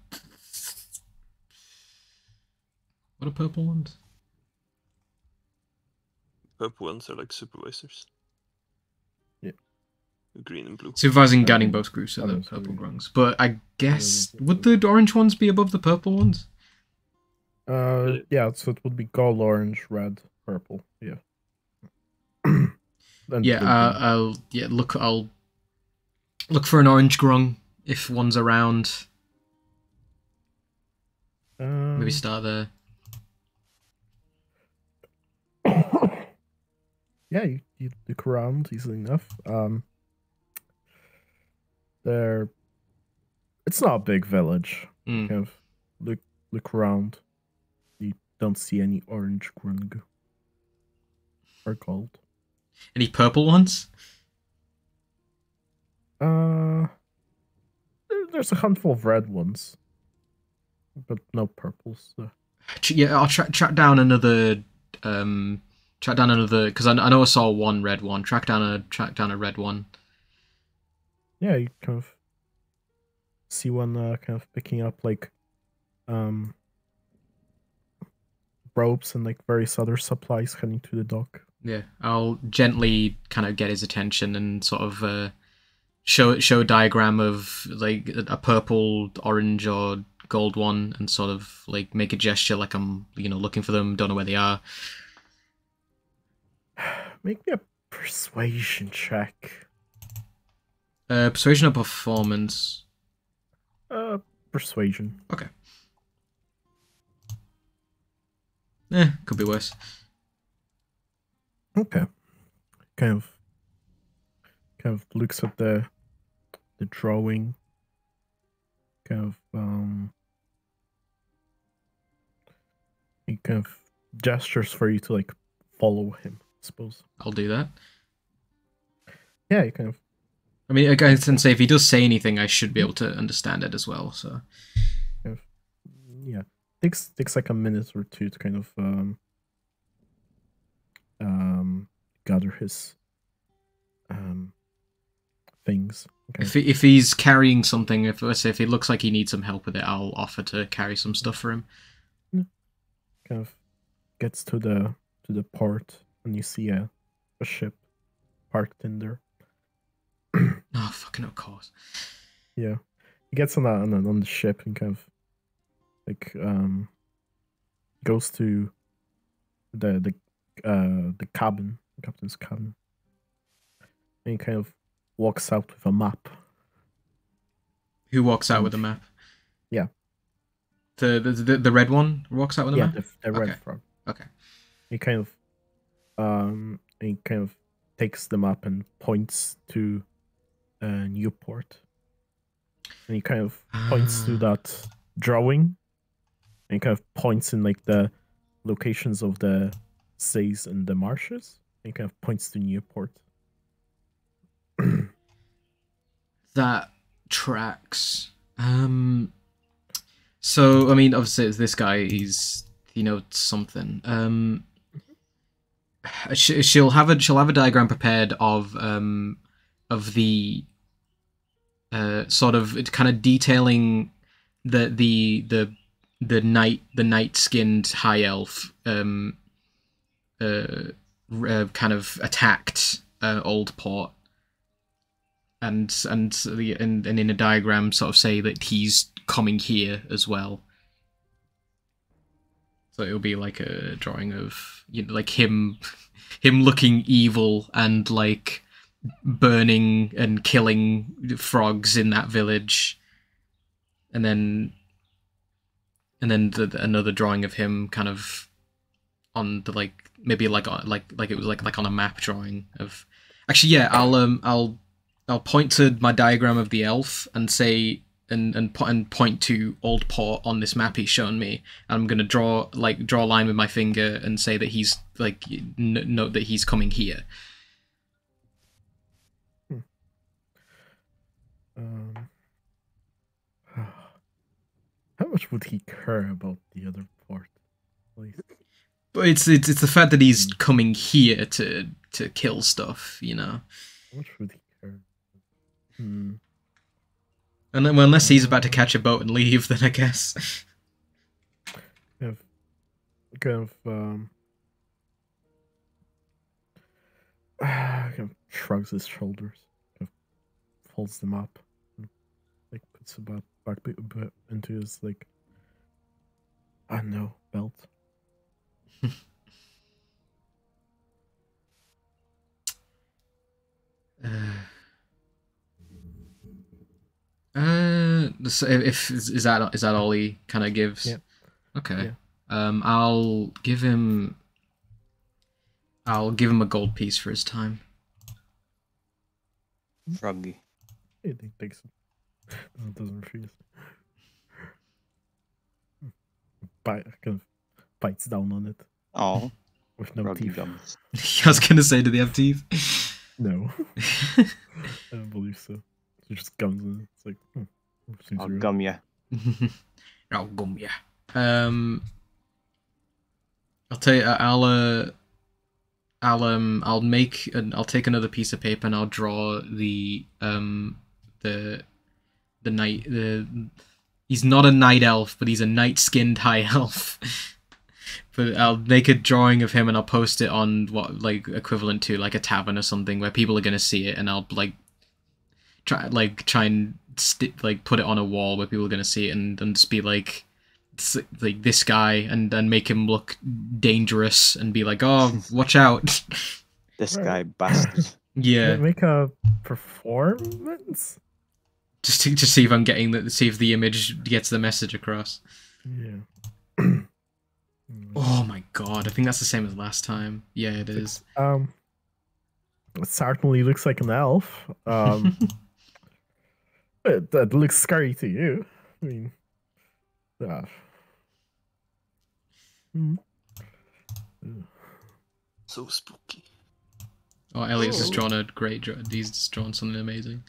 what are purple ones? Purple ones are like supervisors. Yeah. Green and blue. Supervising guiding both groups are the purple grungs. But I guess, would the orange ones be above the purple ones? Yeah, so it would be gold, orange, red, purple. Yeah. I'll look for an orange grung if one's around. Maybe start there. Yeah, you look around easily enough. It's not a big village. Kind of look around. You don't see any orange grung or gold. Any purple ones? There's a handful of red ones, but no purples. Yeah, I'll track down another. Because I know I saw one red one. Track down a red one. yeah, you kind of see one kind of picking up like ropes and like various other supplies heading to the dock. Yeah, I'll gently kind of get his attention and sort of show a diagram of like a purple, orange, or gold one, and sort of like make a gesture like I'm looking for them, don't know where they are. Make me a persuasion check. Persuasion or performance? Persuasion. Okay. Could be worse. Okay. Kind of looks at the drawing. Kind of he kind of gestures for you to like follow him, I suppose. I'll do that. Yeah, you kind of. I mean, I can say if he does say anything, I should be able to understand it as well. So. Kind of, yeah, takes like a minute or two to kind of gather his things. Okay. If he's carrying something, if it looks like he needs some help with it, I'll offer to carry some stuff for him. Kind of gets to the port, and you see a ship parked in there. Oh, fucking of course. Yeah, he gets on the ship and kind of like goes to the cabin, the captain's cabin, and he kind of walks out with a map. Who walks out with a map? Yeah. The red one walks out with a map? Yeah, the red frog. Okay. He kind of takes the map and points to Newport. And he kind of points to that drawing. And he kind of points in like the locations of the seas and the marshes. And he kind of points to Newport. That tracks. So I mean, obviously, it's this guy. He knows something. She'll have a diagram prepared of the sort of kind of detailing the night skinned high elf kind of attacked Old Port. And in a diagram sort of say that he's coming here as well. So it'll be like a drawing of like him looking evil and like burning and killing frogs in that village. And then another drawing of him kind of on the like maybe like it was like on a map drawing of. Actually, yeah, I'll point to my diagram of the elf and say and point to Old Port on this map he's shown me. And I'm gonna draw a line with my finger and say that he's like note that he's coming here. How much would he care about the other port? But it's the fact that he's coming here to kill stuff, How much would he care? And then, well, unless he's about to catch a boat and leave, then I guess. Kind of shrugs his shoulders, kind of folds them up, and, like puts them back into his like I don't know belt. So if is that all he kind of gives? Yeah. Okay. Yeah. I'll give him a gold piece for his time. Froggy. He takes it. Doesn't refuse. Kind of bites down on it. Oh. With no Froggy teeth. gums. I was gonna say, do they have teeth? No. I don't believe so. It just gums in it. It's like, I'll gum ya. I'll gum ya. I'll tell you. I'll take another piece of paper and I'll draw the the night he's not a night elf, but he's a night-skinned high elf. But I'll make a drawing of him and I'll post it on what like equivalent to like a tavern or something where people are gonna see it, and I'll like try and put it on a wall where people are gonna see it and just be like this guy and make him look dangerous and be like, oh, watch out. This guy bastard. Yeah. Make a performance. Just to see if I'm see if the image gets the message across. Yeah. Oh my god, I think that's the same as last time. Yeah, it is. It certainly looks like an elf. That looks scary to you. I mean, So spooky. Oh, Elliot's just drawn a great. He's just drawn something amazing.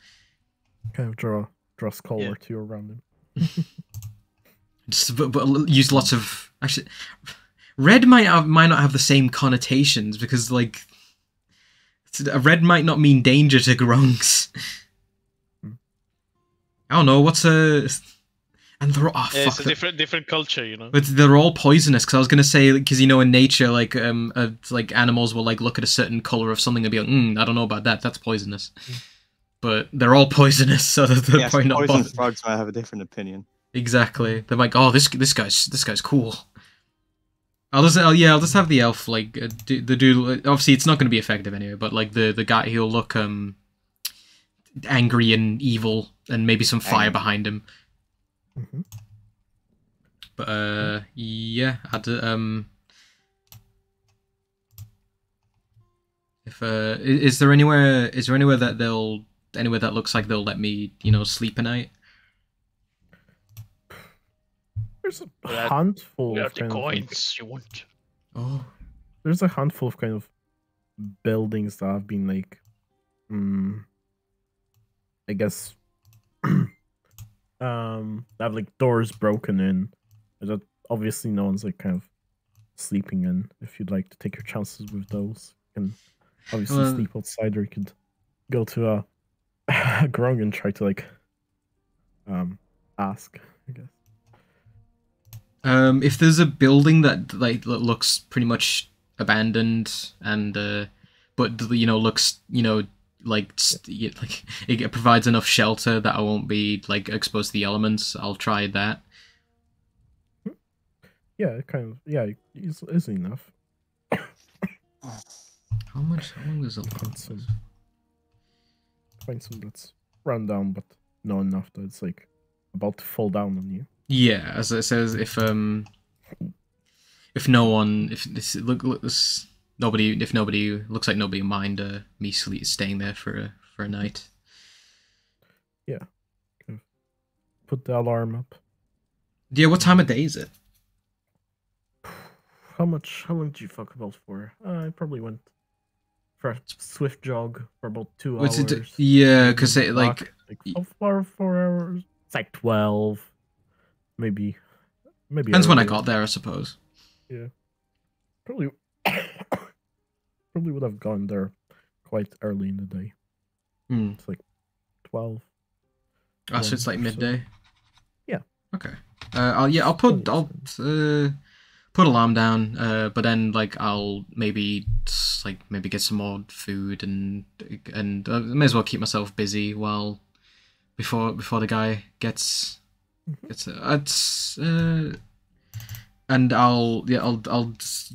Kind of draw a skull or two around him. Just, but use lots of actually. Red might not have the same connotations because like, red might not mean danger to grunks. I don't know what's a. And they're it's a different culture, you know. But they're all poisonous. Because I was gonna say, because you know, in nature, like like animals will like look at a certain color of something and be like, I don't know about that. That's poisonous. But they're all poisonous, so they're probably not. Poison frogs might have a different opinion. Exactly. They're like, oh, this guy's cool. I'll just have the elf like the dude. Obviously, it's not going to be effective anyway. But like the guy, he'll look angry and evil, and maybe some fire behind him. Mm-hmm. But yeah, I'd if is there anywhere that looks like they'll let me sleep a night? There's a handful of the coins you want. Oh, there's a handful of kind of buildings that have been like, I guess, that have like doors broken in. That obviously no one's like kind of sleeping in. If you'd like to take your chances with those, you can obviously sleep outside, or you could go to a grung and try to like ask, I guess. If there's a building that like looks pretty much abandoned and but looks like it provides enough shelter that I won't be like exposed to the elements, I'll try that. Yeah, kind of. Yeah, is enough. How long does it find some that's run down, but not enough that it's like about to fall down on you. Yeah, as it says, if nobody looks like nobody mind me staying there for a night. Yeah, put the alarm up. Yeah, what time of day is it? How long did you fuck about for? I probably went for a swift jog for about 2 hours. Yeah, because it like 4 hours. It's like 12. Maybe. Depends when I got there, I suppose. Yeah. Probably would have gone there quite early in the day. It's like 12. Oh, so it's like midday. So. Yeah. Okay. I'll put alarm down. But then like I'll maybe get some more food and may as well keep myself busy before the guy gets. And I'll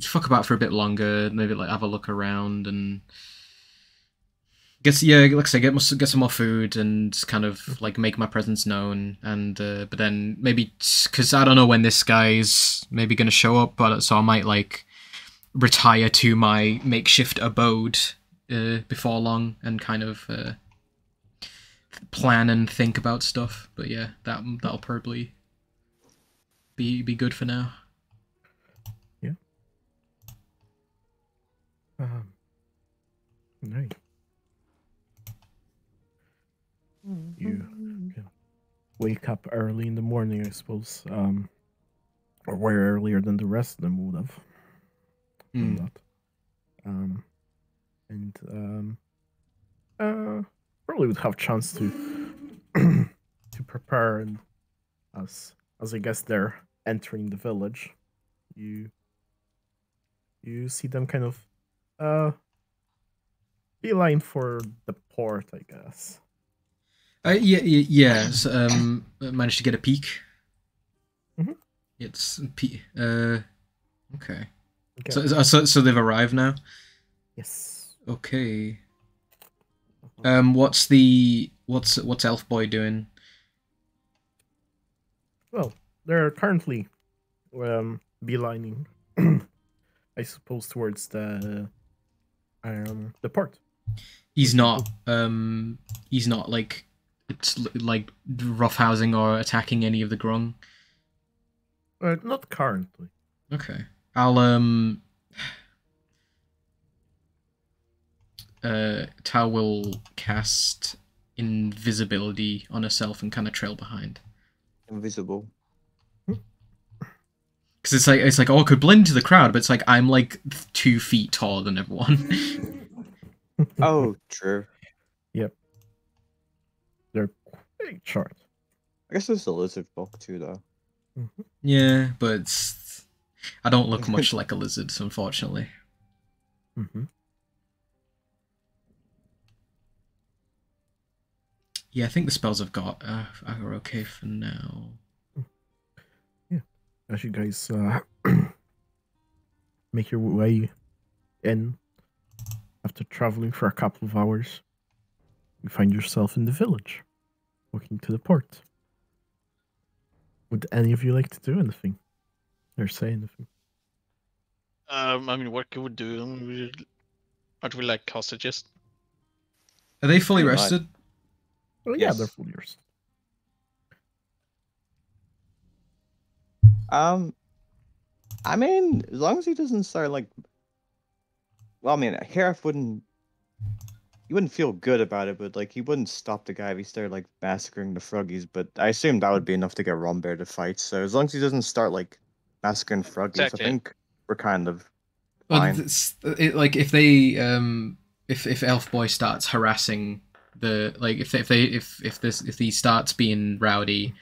fuck about for a bit longer. Maybe like have a look around and like I say, get some more food and kind of like make my presence known. And but then maybe because I don't know when this guy's maybe gonna show up, so I might like retire to my makeshift abode before long and kind of plan and think about stuff. But yeah, that'll probably be good for now. Yeah. Nice. You wake up early in the morning, I suppose, or way earlier than the rest of them would have. Probably would have chance to prepare, and as I guess they're entering the village, you see them kind of beeline for the port, I guess. Yeah. So, managed to get a peek. Mm-hmm. It's okay. So they've arrived now. Yes. Okay. What's Elf Boy doing? Well, they're currently beelining, I suppose, towards the port. He's not like it's like roughhousing or attacking any of the grung. Not currently. Okay. I'll Tao will cast invisibility on herself and kind of trail behind. Invisible. Because it's like, oh, I could blend into the crowd, but it's like I'm like 2 feet taller than everyone. Oh, true. Yep. They're quite short. I guess there's a lizard folk too, though. Mm-hmm. Yeah, but I don't look much like a lizard, unfortunately. Mm-hmm. Yeah, I think the spells I've got are okay for now. Yeah, as you guys make your way in after traveling for a couple of hours, you find yourself in the village, walking to the port. Would any of you like to do anything or say anything? I mean, what could we do? Aren't we like hostages? Are they fully Pretty much. rested? Oh yeah, Yes. they're fully rested. I mean, as long as he doesn't start like, well, I mean, Harif wouldn't. You wouldn't feel good about it, but like he wouldn't stop the guy if he started like massacring the froggies. But I assume that would be enough to get Rumbear to fight. So as long as he doesn't start like massacring froggies, Exactly. I think we're kind of Well, fine. like if they if Elf Boy starts harassing the like if he starts being rowdy,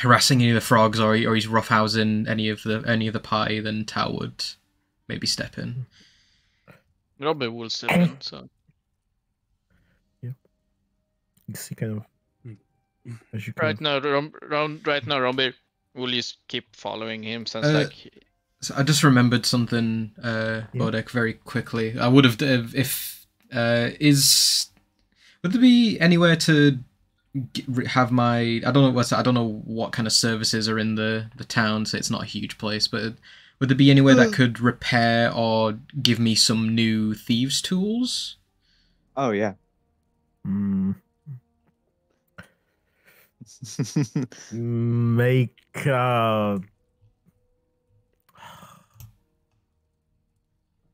harassing any of the frogs, or he's roughhousing any of the party, then Tao would maybe step in. Robbie will step in, so. You see kind of as you Right now, Robbie will just keep following him since like. So I just remembered something, Bodek, very quickly. I would have if would there be anywhere to have my I don't know what kind of services are in the town, so it's not a huge place, but would there be anywhere that could repair or give me some new thieves tools? Oh yeah. Make no,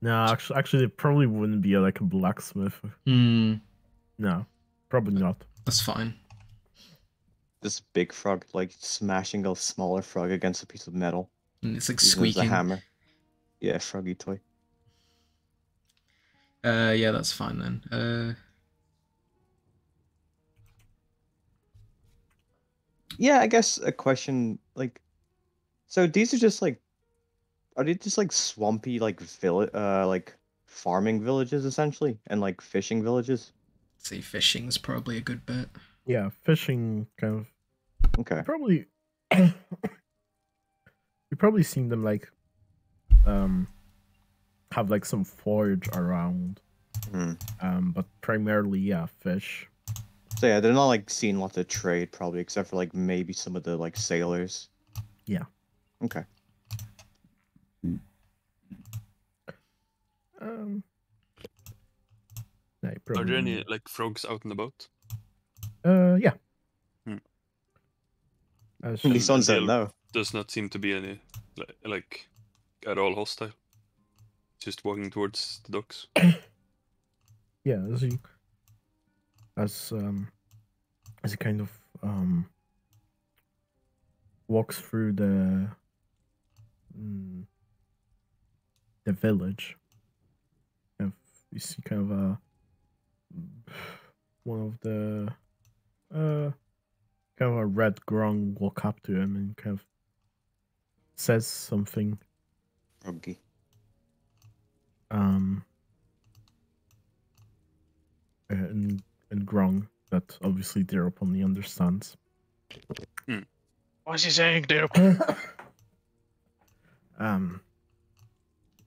actually, it probably wouldn't be like a blacksmith. No, probably not. That's fine. This big frog like smashing a smaller frog against a piece of metal. And it's like Using it as a squeaking. hammer. Yeah, froggy toy. Yeah, that's fine then. Yeah, I guess a question like, so these are just like, are they just like swampy like like farming villages essentially, and like fishing villages? I'd say fishing's probably a good bet. Yeah, fishing kind of. Okay. Probably. You probably seen them like, have like some forage around. But primarily, yeah, fish. So yeah, they're not like seeing lots of trade probably, except for like maybe some of the like sailors. Yeah. Okay. Yeah, Are there any like frogs out in the boat? Yeah. These ones don't know. Does not seem to be any like at all hostile. Just walking towards the docks. Yeah, as he kind of walks through the village, and you see kind of one of the kind of a red grung walk up to him and kind of says something. Okay. In grung that obviously thereupon he understands. What's he saying there? I'll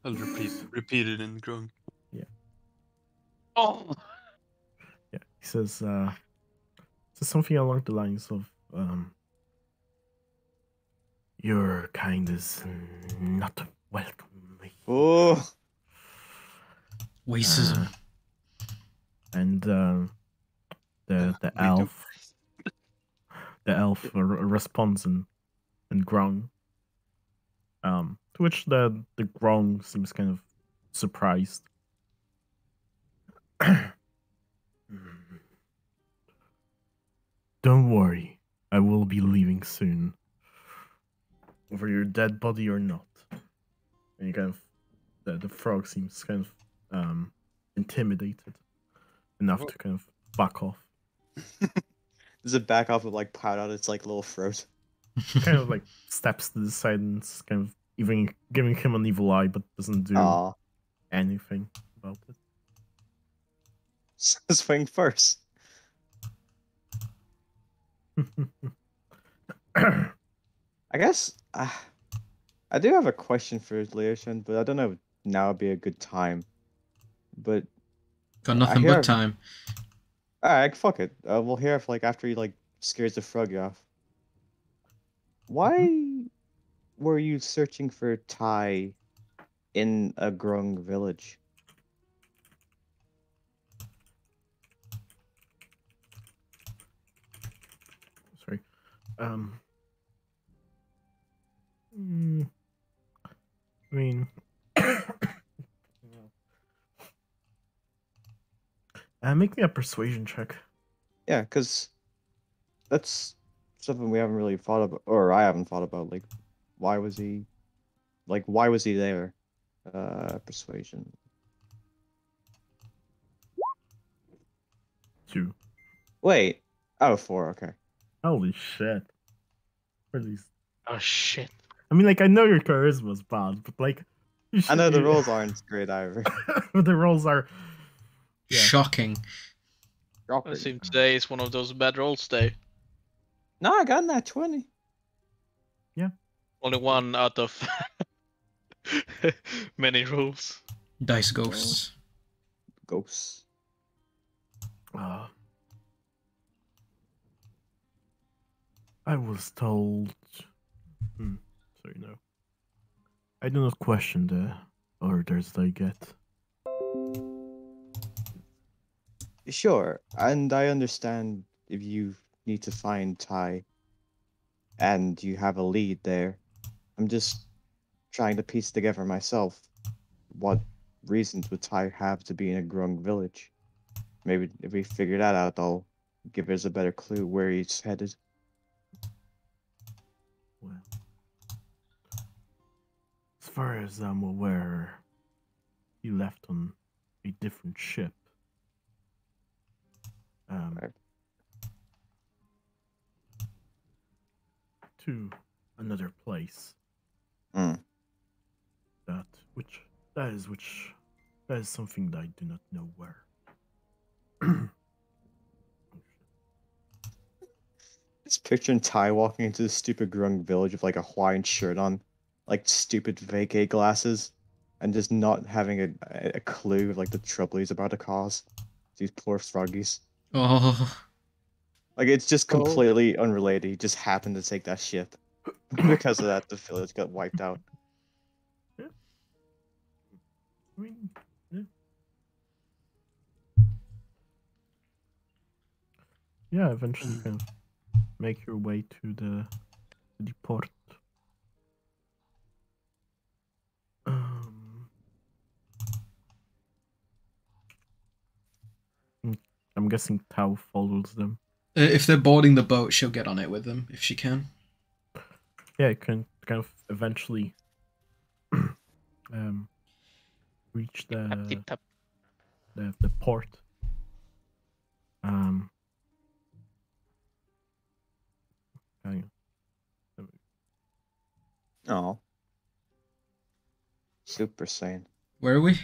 repeat it in Grung. Yeah. Oh. Yeah. He says something along the lines of your kind is not welcome. Oh. Racism. And the elf responds in grung. To which the grung seems kind of surprised. Don't worry, I will be leaving soon. Whether you're dead body or not. And you kind of the frog seems kind of intimidated enough to kind of back off. Does it back off with like pout out its like little throat? Kind of like steps to the side and is kind of even giving him an evil eye, but doesn't do anything about it. Swing first. I guess I do have a question for Leoshan, but I don't know if now would be a good time. But got nothing but time. Alright, fuck it. We'll hear if like after he like scares the frog off. Why were you searching for Tai in a Grung village? Sorry. I mean, make me a persuasion check. Yeah, because that's something we haven't really thought about, or I haven't thought about. Like, why was he there? Persuasion. 2. Wait. Oh, 4. Okay. Holy shit. What are these? Oh shit. I mean, like, I know your charisma's bad, but like, I know the rolls aren't great either. But the rolls are shocking. I seem today is one of those bad rolls day. No, I got that 20. Yeah. Only one out of many rolls. Dice ghosts. Ghosts. I was told. Sorry, no. I do not question the orders I get. Sure, and I understand if you need to find Tai and you have a lead there. I'm just trying to piece together myself what reasons would Tai have to be in a Grung village. Maybe if we figure that out, I'll give us a better clue where he's headed. Well, as far as I'm aware, he left on a different ship. Right. To another place. Mm. That is something that I do not know where. Just picturing Tai walking into the stupid Grung village with like a Hawaiian shirt on, like stupid vacay glasses, and just not having a clue of like the trouble he's about to cause. These poor froggies. Oh. Like it's just completely unrelated. He just happened to take that ship. Because of that, the village got wiped out. Yeah. I mean, yeah. Yeah, eventually you can make your way to the port. I'm guessing Tao follows them. If they're boarding the boat, she'll get on it with them if she can. Yeah, you can kind of eventually reach the port. Oh. Super Saiyan. Where are we?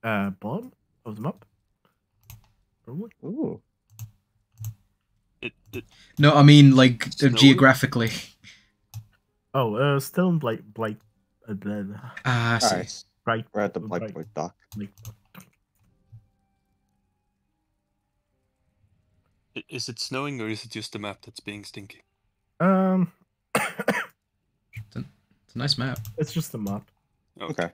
Bottom of the map. Probably. Ooh. It No, I mean like Snowing? geographically. Oh, still in Blight. Then Ah, I see. Alright. right. We're at the Black Boy dock. is it snowing or is it just the map that's being stinky? It's It's a nice map. just a map. Okay.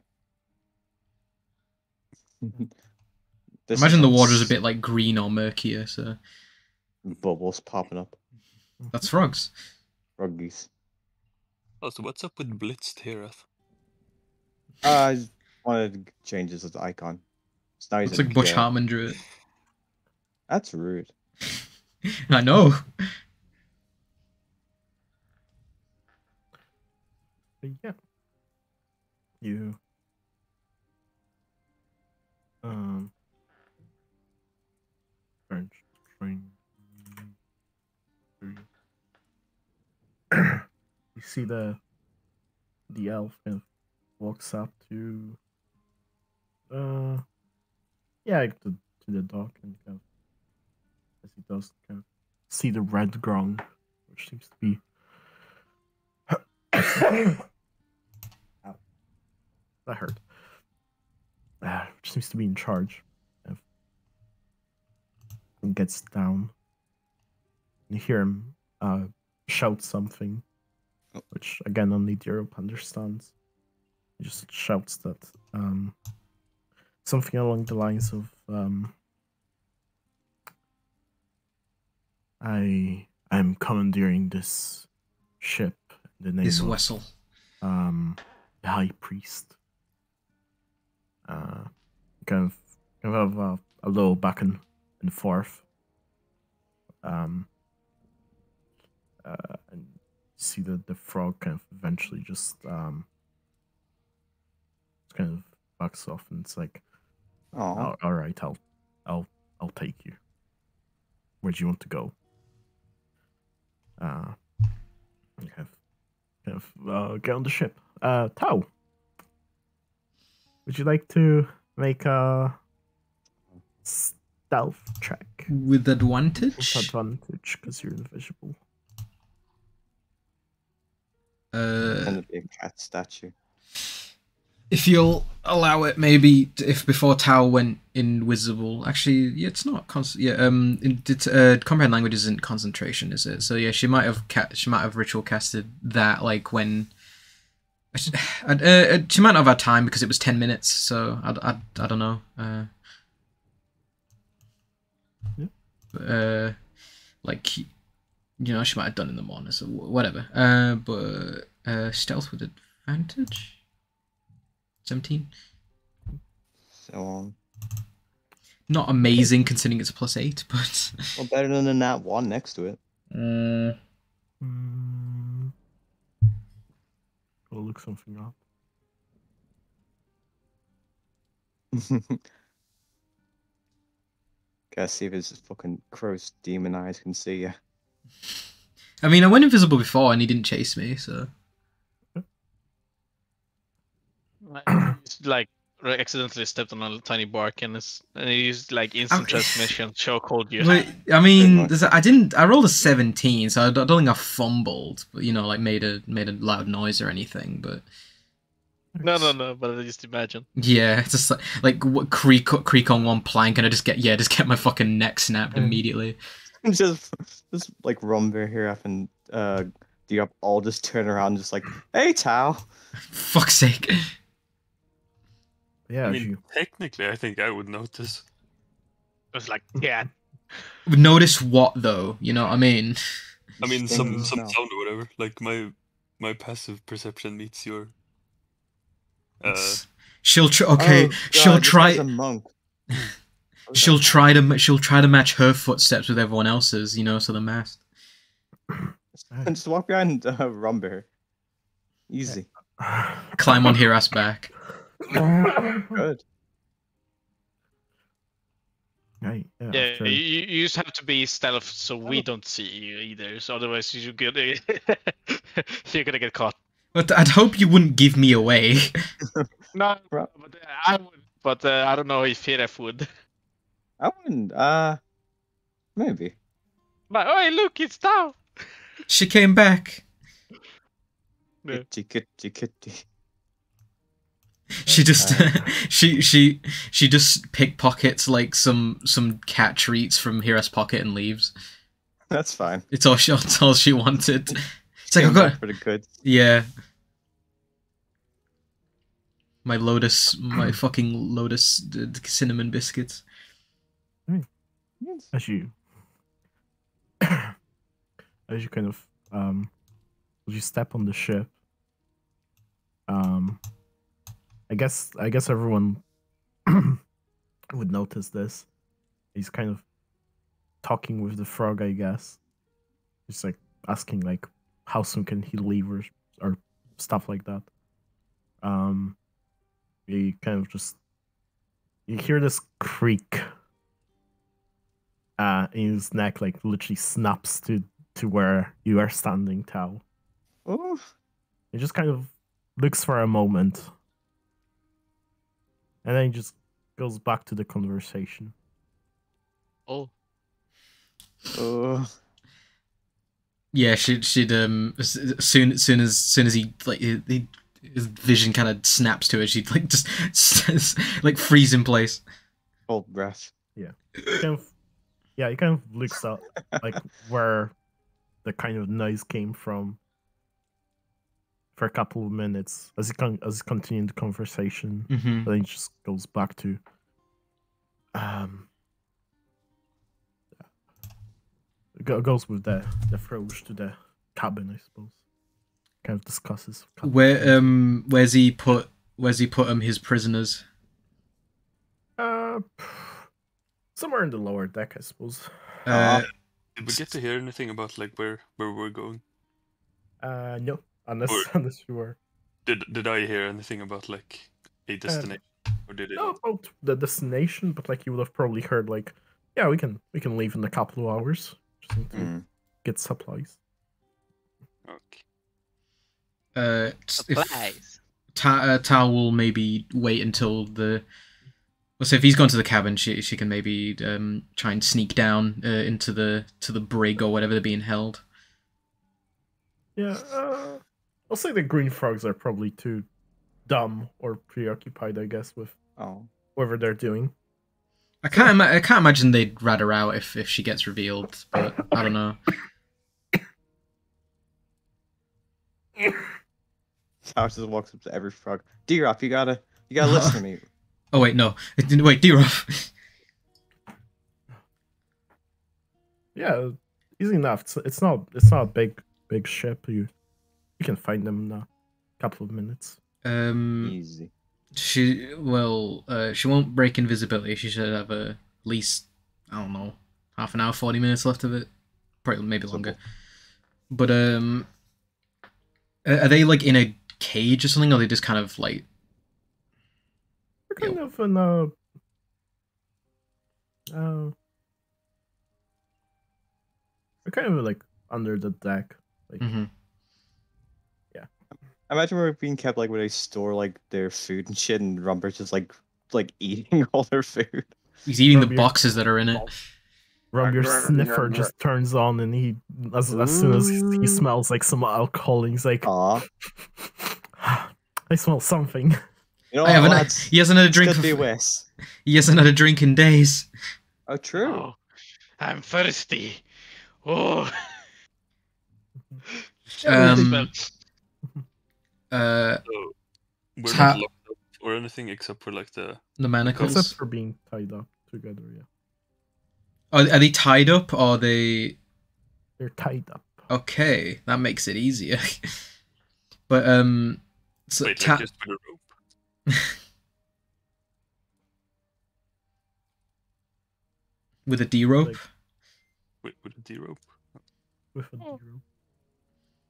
Imagine the water's a bit like green or murkier, so bubbles popping up. that's frogs. Froggies. Oh, so what's up with Blitzed here? I just wanted to change his icon. So now he's Looks a like Butch PO. Hartman drew it. That's rude. I know. But yeah. You. French train. You see the elf kind of walks up to yeah, to the dock and kind of, as he does, kind of see the red ground, which seems to be Ow. That hurt. Which seems to be in charge. And gets down. You hear him shout something, which again only Europe understands. He just shouts that something along the lines of I'm commandeering this ship in the name This of vessel. the high priest. Kind of have a little back and forth. And see that the frog kind of eventually just kind of backs off, and it's like, Oh. all right, I'll take you. Where do you want to go? Get on the ship. Tao, would you like to make a stealth check? With advantage? With advantage, because you're invisible. And a big cat statue. If you'll allow it, maybe if before Tao went invisible. Actually, yeah, it's not constant. Yeah, comprehend language isn't concentration, is it? So yeah, she might have ritual casted that like when. She might not have had time because it was 10 minutes. So I don't know. Like, you know, she might have done in the morning, so whatever. But stealth with advantage. 17. So not amazing considering it's a +8, but well, better than that one next to it. I'll look something up. Gotta see if his fucking crow's demon eyes can see you. I mean, I went invisible before and he didn't chase me, so. Like accidentally stepped on a tiny bark and he used like instant transmission chokehold you. But, I mean, I rolled a 17, so I don't think I fumbled, but you know, like made a loud noise or anything. But no, but I just imagine. Yeah, it's just like creak on one plank, and I just get my fucking neck snapped immediately. just like Rumber here up and do you all just turn around just like, hey Tao. Fuck's sake. Yeah, I mean, technically, I think I would notice. It was like, yeah. Notice what though? You know what I mean? I mean, some sound or whatever. Like my passive perception meets your. She'll try. Oh, she'll God, try. a monk. She'll try to match her footsteps with everyone else's. You know, so the mask. Just walk behind Rumber. Easy. Climb on Hira's back. Good. Right, Yeah, you just have to be stealth so we don't see you either. So otherwise you're gonna get caught. But I'd hope you wouldn't give me away. No, but I would. But I don't know if Hiref would. I wouldn't. Maybe. But oh, look, it's down. She came back. Yeah. Kitty. She just she just pickpockets like some cat treats from Hira's pocket and leaves. That's fine. It's all she wanted. It's like I've got pretty good. Yeah. My fucking Lotus cinnamon biscuits. As you kind of as you step on the ship, I guess everyone would notice this. He's kind of talking with the frog, I guess. He's like asking like how soon can he leave or stuff like that. You kind of just you hear this creak in his neck, like literally snaps to where you are standing, Tao. Oh. He just kind of looks for a moment, and then he just goes back to the conversation. Oh. Yeah, she'd as soon as he like his vision kind of snaps to it, she'd like just like freeze in place. Hold breath. Yeah. He kind of looks up like where the kind of noise came from for a couple of minutes as he continued the conversation. Mm-hmm. Then he just goes back to goes with the approach to the cabin, I suppose. Kind of discusses where's he put his prisoners? Somewhere in the lower deck, I suppose. Did we get to hear anything about like where we're going? No, unless you were. Did I hear anything about like a destination, or did it? Not about the destination, but like you would have probably heard like, yeah, we can leave in a couple of hours. Just need to get supplies. Okay. Supplies. Tao will maybe wait until so if he's gone to the cabin, she can maybe try and sneak down into the brig or whatever they're being held. Yeah, I'll say the green frogs are probably too dumb or preoccupied, I guess, with whatever they're doing. I can't imagine they'd rat her out if she gets revealed, but I don't know. Tao just walks up to every frog. D-Rop, you gotta listen to me. Oh wait, no. Wait, D-Rop. Yeah, easy enough. It's not a big ship. You can find them in a couple of minutes. Easy. She won't break invisibility. She should have at least, I don't know, half an hour, 40 minutes left of it. Probably maybe longer. But are they like in a cage or something, or are they just kind of like they're kind of in they're kind of like under the deck. Like yeah. I imagine we're being kept like where they store like their food and shit, and Rumber's just like eating all their food. He's eating the boxes that are in it. Your sniffer just turns on, and he as soon as he smells like some alcohol, he's like, "Aw, I smell something." You know, he hasn't had a drink. He hasn't had a drink in days. Oh, true. Oh, I'm thirsty. Oh. So we're not locked up or anything except for like the manacles. Except for being tied up together, yeah. Are they tied up, or are they? They're tied up. Okay, that makes it easier. But so wait, like just with a rope. With a D rope. With a D rope. With a D rope.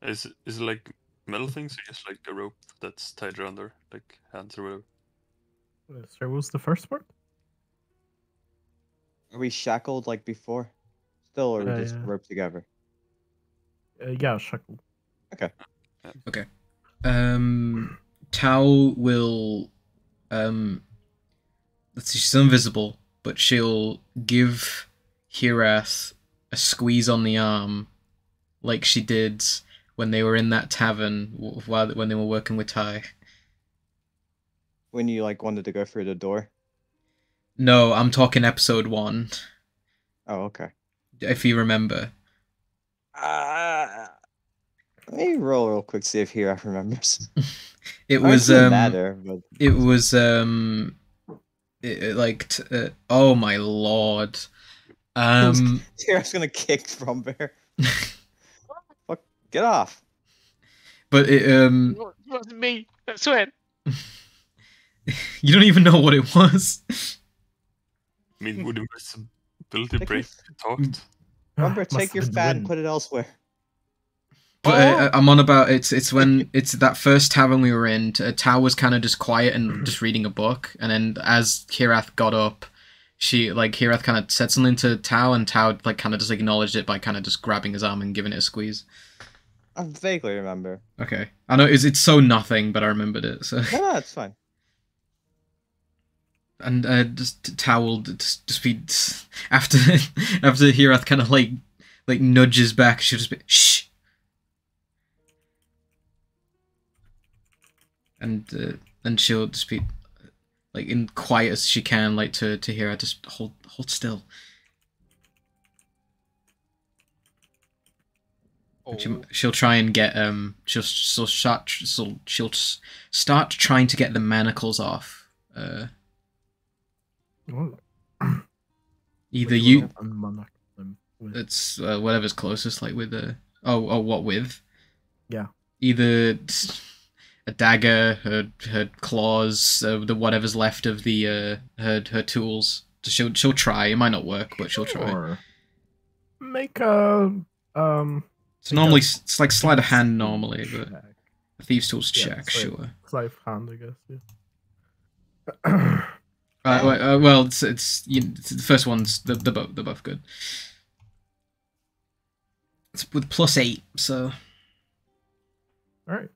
Is it like metal things, or just like a rope that's tied around their like hands or whatever? Sorry, what was the first part? Are we shackled like before? Still, or are we just roped together? Yeah, shackled. Okay. Okay. Tao will let's see, she's invisible, but she'll give Hirath a squeeze on the arm, like she did when they were in that tavern when they were working with Ty. When you like wanted to go through the door. No, I'm talking episode 1. Oh, okay. If you remember. Let me roll real quick, see if Hirath remembers. It was matter, but... It was oh my lord. Hirath's gonna kick Frombear. Fuck, get off. But it It wasn't me. I swear. You don't even know what it was. I mean, would invisibility break if you talked? Frombear, take your fat and put it elsewhere. But I'm on about it's when it's that first tavern we were in. Tao was kind of just quiet and just reading a book, and then as Hirath got up, Hirath kind of said something to Tao, and Tao like kind of just acknowledged it by kind of just grabbing his arm and giving it a squeeze. I vaguely remember. Okay, I know it's so nothing, but I remembered it. So no, it's fine. And just Tao will just be after Hirath kind of like nudges back. She'll just be shh. And she'll just be like in quiet as she can, like to hear her just hold still. Oh. She'll try and get she'll start trying to get the manacles off. Either you, it's whatever's closest, like with the what with? Yeah. Either a dagger, her claws, the whatever's left of the her tools. She'll try. It might not work, but she'll try. Or make a So normally it's like sleight of hand normally, but a thieves' tools check, sure. Sleight of hand, I guess. Yeah. Well, it's the first one's they're both good. It's with +8, so. All right.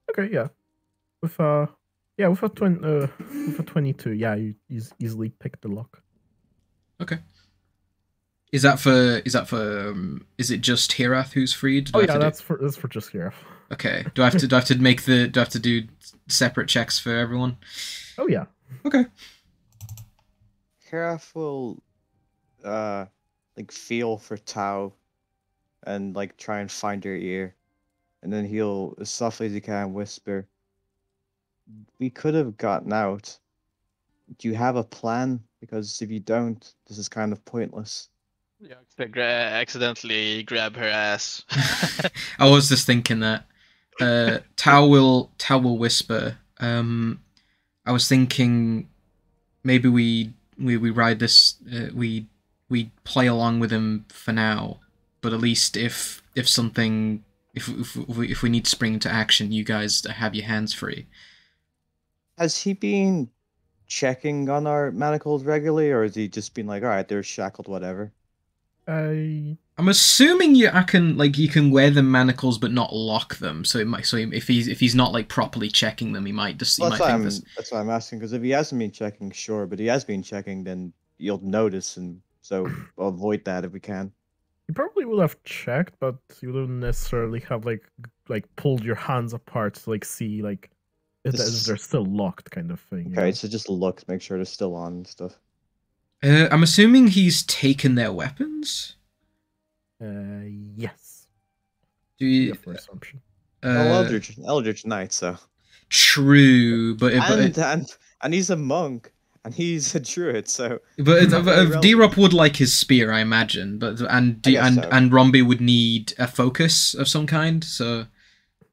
Okay, yeah. With a 22, yeah, you easily pick the lock. Okay. Is it just Hirath who's freed? That's for just Hirath. Okay. Do I have to do separate checks for everyone? Oh yeah. Okay. Hirath will feel for Tao and like try and find her ear, and then he'll as softly as he can whisper, "We could have gotten out. Do you have a plan? Because if you don't, this is kind of pointless." Yeah, accidentally grab her ass. I was just thinking that. Tao will whisper. I was thinking maybe we ride this. We play along with him for now, but at least if we need to spring into action, you guys have your hands free. Has he been checking on our manacles regularly, or has he just been like, all right, they're shackled, whatever? I'm assuming you can wear the manacles but not lock them. So if he's not like properly checking them, he might just. That's why I'm asking, because if he hasn't been checking, sure, but he has been checking, then you'll notice, and so avoid that if we can. You probably will have checked, but you don't necessarily have like pulled your hands apart to like see like if they're still locked, kind of thing. Okay, so just look, make sure they're still on and stuff. I'm assuming he's taken their weapons. Yes. Do you? For assumption. Eldritch Knight, so. True, but and he's a monk, and he's a druid, so. But D-Rop would like his spear, I imagine. But and Rombi would need a focus of some kind, so.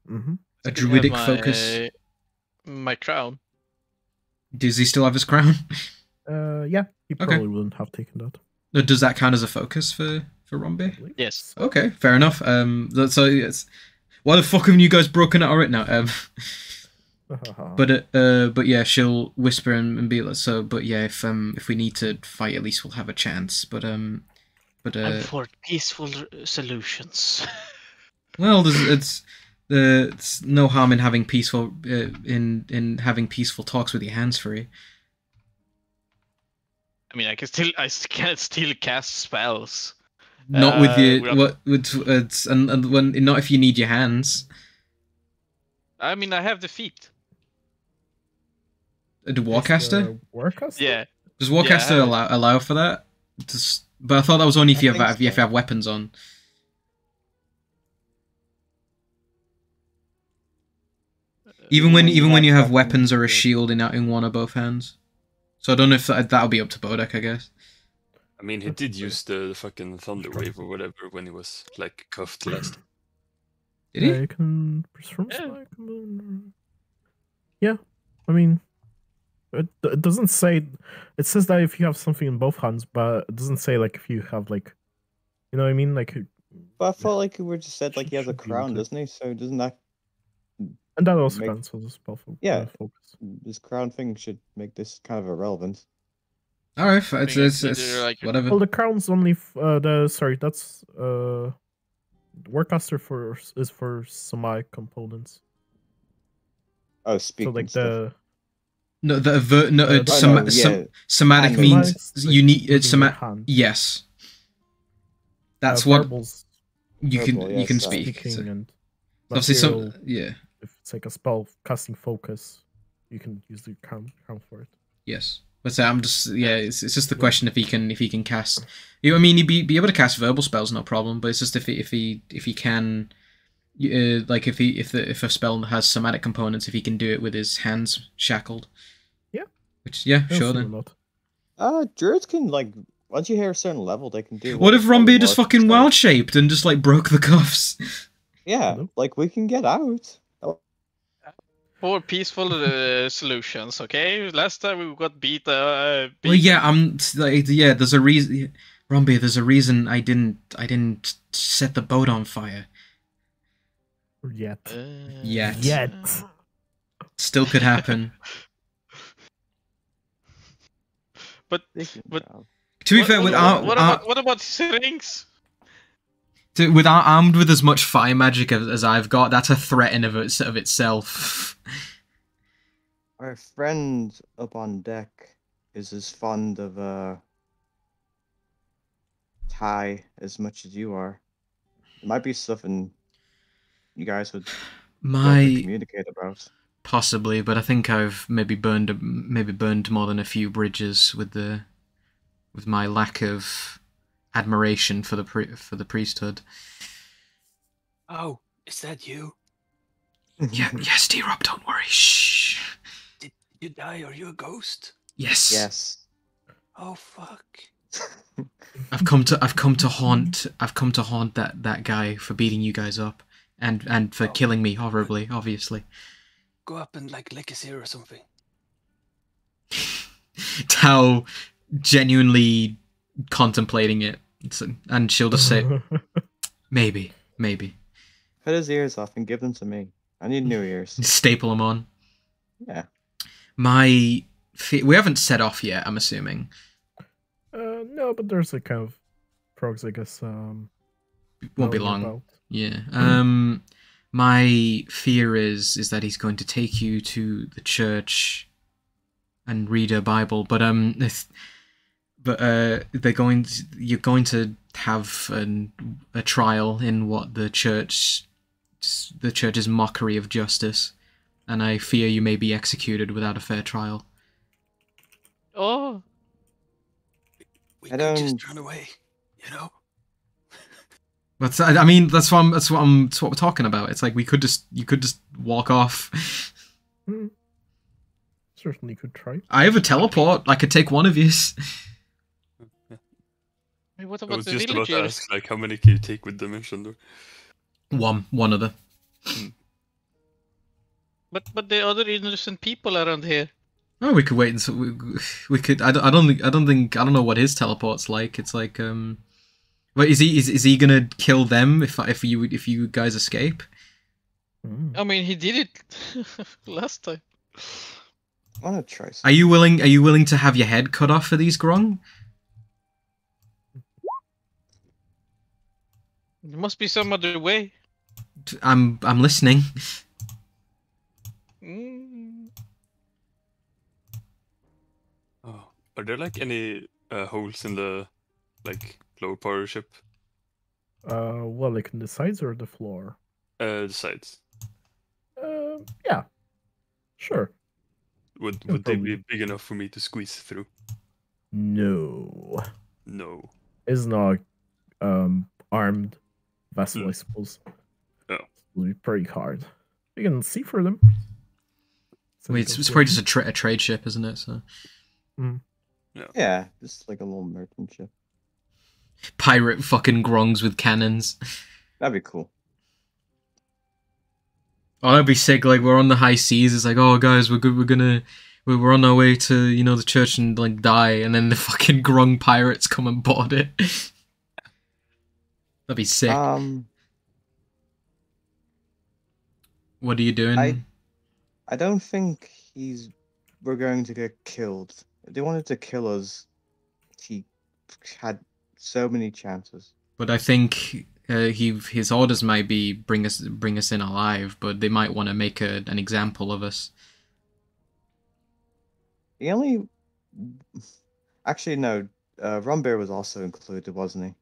Mm-hmm. A druidic focus. My crown. Does he still have his crown? Yeah, he probably wouldn't have taken that. Does that count as a focus for Rombi? Yes. Okay, fair enough. So yes. Why the fuck haven't you guys broken it already now? But yeah, she'll whisper and be like, so. But yeah, if we need to fight, at least we'll have a chance. I'm for peaceful solutions. Well, it's no harm in having peaceful in having peaceful talks with your hands free. I mean, I can still cast spells. Not with your and when not if you need your hands. I mean, I have the feet. The Warcaster? Warcaster? Yeah. Does Warcaster allow for that? But I thought that was only if you have weapons on. Even when you have weapons or a shield in one or both hands. So I don't know if that'll be up to Bodek, I guess. I mean, he did use the fucking thunder wave or whatever when he was like cuffed last. Did he? Yeah, you can perform Yeah, I mean, it doesn't say. It says that if you have something in both hands, but it doesn't say like if you have like, you know what I mean, like. But I felt like we just said like he has a crown, doesn't he? So doesn't that? And that also counts as a spell focus. Yeah, this crown thing should make this kind of irrelevant. All right, it's like, whatever. Well, the crown's only that's Warcaster is for semi components. Oh, speaking. So like stuff. somatic means you need yes. That's what verbals, you can speak. So. And obviously, if it's like a spell casting focus, you can use the crown for it. Yes. But I'm just it's just the question if he can cast. I mean, he'd be able to cast verbal spells, no problem. But it's just if he can, like if a spell has somatic components, if he can do it with his hands shackled. Yeah. Which sure then. Druids can like once you hit a certain level, they can do. What if Rapier just fucking wild shaped and just like broke the cuffs? Yeah, like we can get out. For peaceful solutions, okay? Last time we got beat. Well, yeah, there's a reason, Rapier. There's a reason I didn't set the boat on fire. Yet. Still could happen. but to be fair, what about his rings? Armed with as much fire magic as I've got, that's a threat in of itself. Our friend up on deck is as fond of Thai as much as you are. It might be something you guys would communicate about. Possibly, but I think I've maybe burned more than a few bridges with my lack of admiration for the priesthood. Oh, is that you? Yeah, yes, D-Rob, don't worry. Shh. Did you die? Are you a ghost? Yes. Yes. Oh fuck. I've come to haunt that guy for beating you guys up and for killing me horribly, obviously. Go up and like lick his ear or something. Tao genuinely contemplating it, and she'll just say, maybe. Cut his ears off and give them to me. I need new ears. Staple them on. Yeah. We haven't set off yet, I'm assuming. No, but there's a kind of frogs, I guess. Won't be long. About. Yeah. My fear is that he's going to take you to the church and read a Bible, but you're going to have a trial in what the church's mockery of justice, and I fear you may be executed without a fair trial. Oh, we could just run away, you know. But I mean, that's what we're talking about. It's like you could just walk off. Certainly could try. I have a teleport. I could take one of yous. Hey, what I about was the just villagers? about to ask, like, how many can you take with Dimension though? One other. But the other innocent people around here. Oh, we could wait until we could. I don't know what his teleport's like. It's like But is he gonna kill them if you guys escape? I mean, he did it last time. I want to try something. Are you willing to have your head cut off for these grung? There must be some other way. I'm listening. Oh, are there like any holes in the like lower power ship? Well, like in the sides or the floor? The sides. Yeah. Sure. Would Yeah, they probably. be big enough for me to squeeze through? No. No. It's not armed vessel, I suppose. Oh. It'll be pretty hard. You can see for them. Wait, it's probably just a trade ship, isn't it? So Yeah, just like a little merchant ship. pirate fucking grongs with cannons. That'd be cool. Oh, that'd be sick. Like we're on the high seas. It's like, oh guys, we're good. We're on our way to the church and like die, and then the fucking grung pirates come and board it. That'd be sick. What are you doing? I don't think we're going to get killed. If they wanted to kill us, he had so many chances. But I think his orders might be bring us in alive, but they might want to make an example of us. Actually no, Rumbear was also included, wasn't he?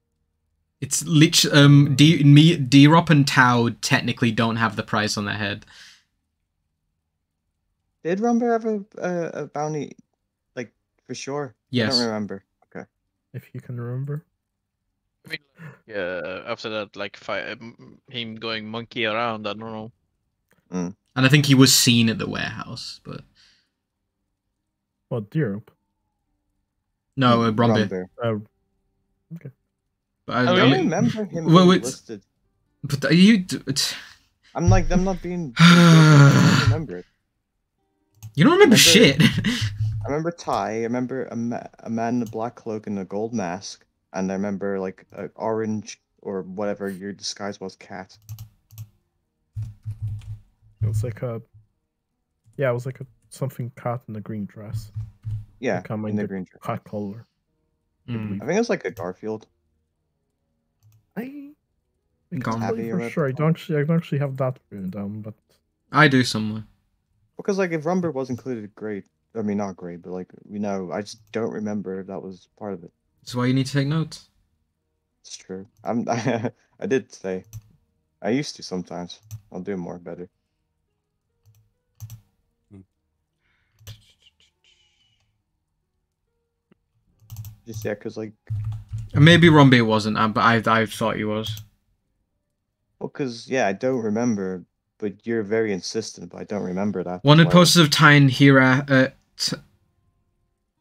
It's literally D-Rop and Tau technically don't have the price on their head. Did Rumbear have a bounty, like for sure? Yes. I don't remember. Okay. If you can remember. I mean, yeah. After that, like him going monkey around, I don't know. And I think he was seen at the warehouse, but What, Europe? no, Rumbear. Okay. But I remember him being listed. But are you? I'm not being. I remember it. You don't remember shit. I remember Ty. I remember a man in a black cloak and a gold mask, and I remember like an orange or whatever your disguise was, cat. It was like it was like something cat in a green dress. Yeah, in the green dress. Cat color. I think it was like a Garfield. I can't tell you for sure. I don't actually have that written down, but I do somewhere. Because like if Rumber was included, great. I mean, not great, but like I just don't remember if that was part of it. That's why you need to take notes. It's true. I did today. I used to sometimes. I'll do more better. Just because like maybe Rumbear wasn't, but I thought he was. Well, because I don't remember. But you're very insistent, but I don't remember that. Wanted posters of Tyne Herath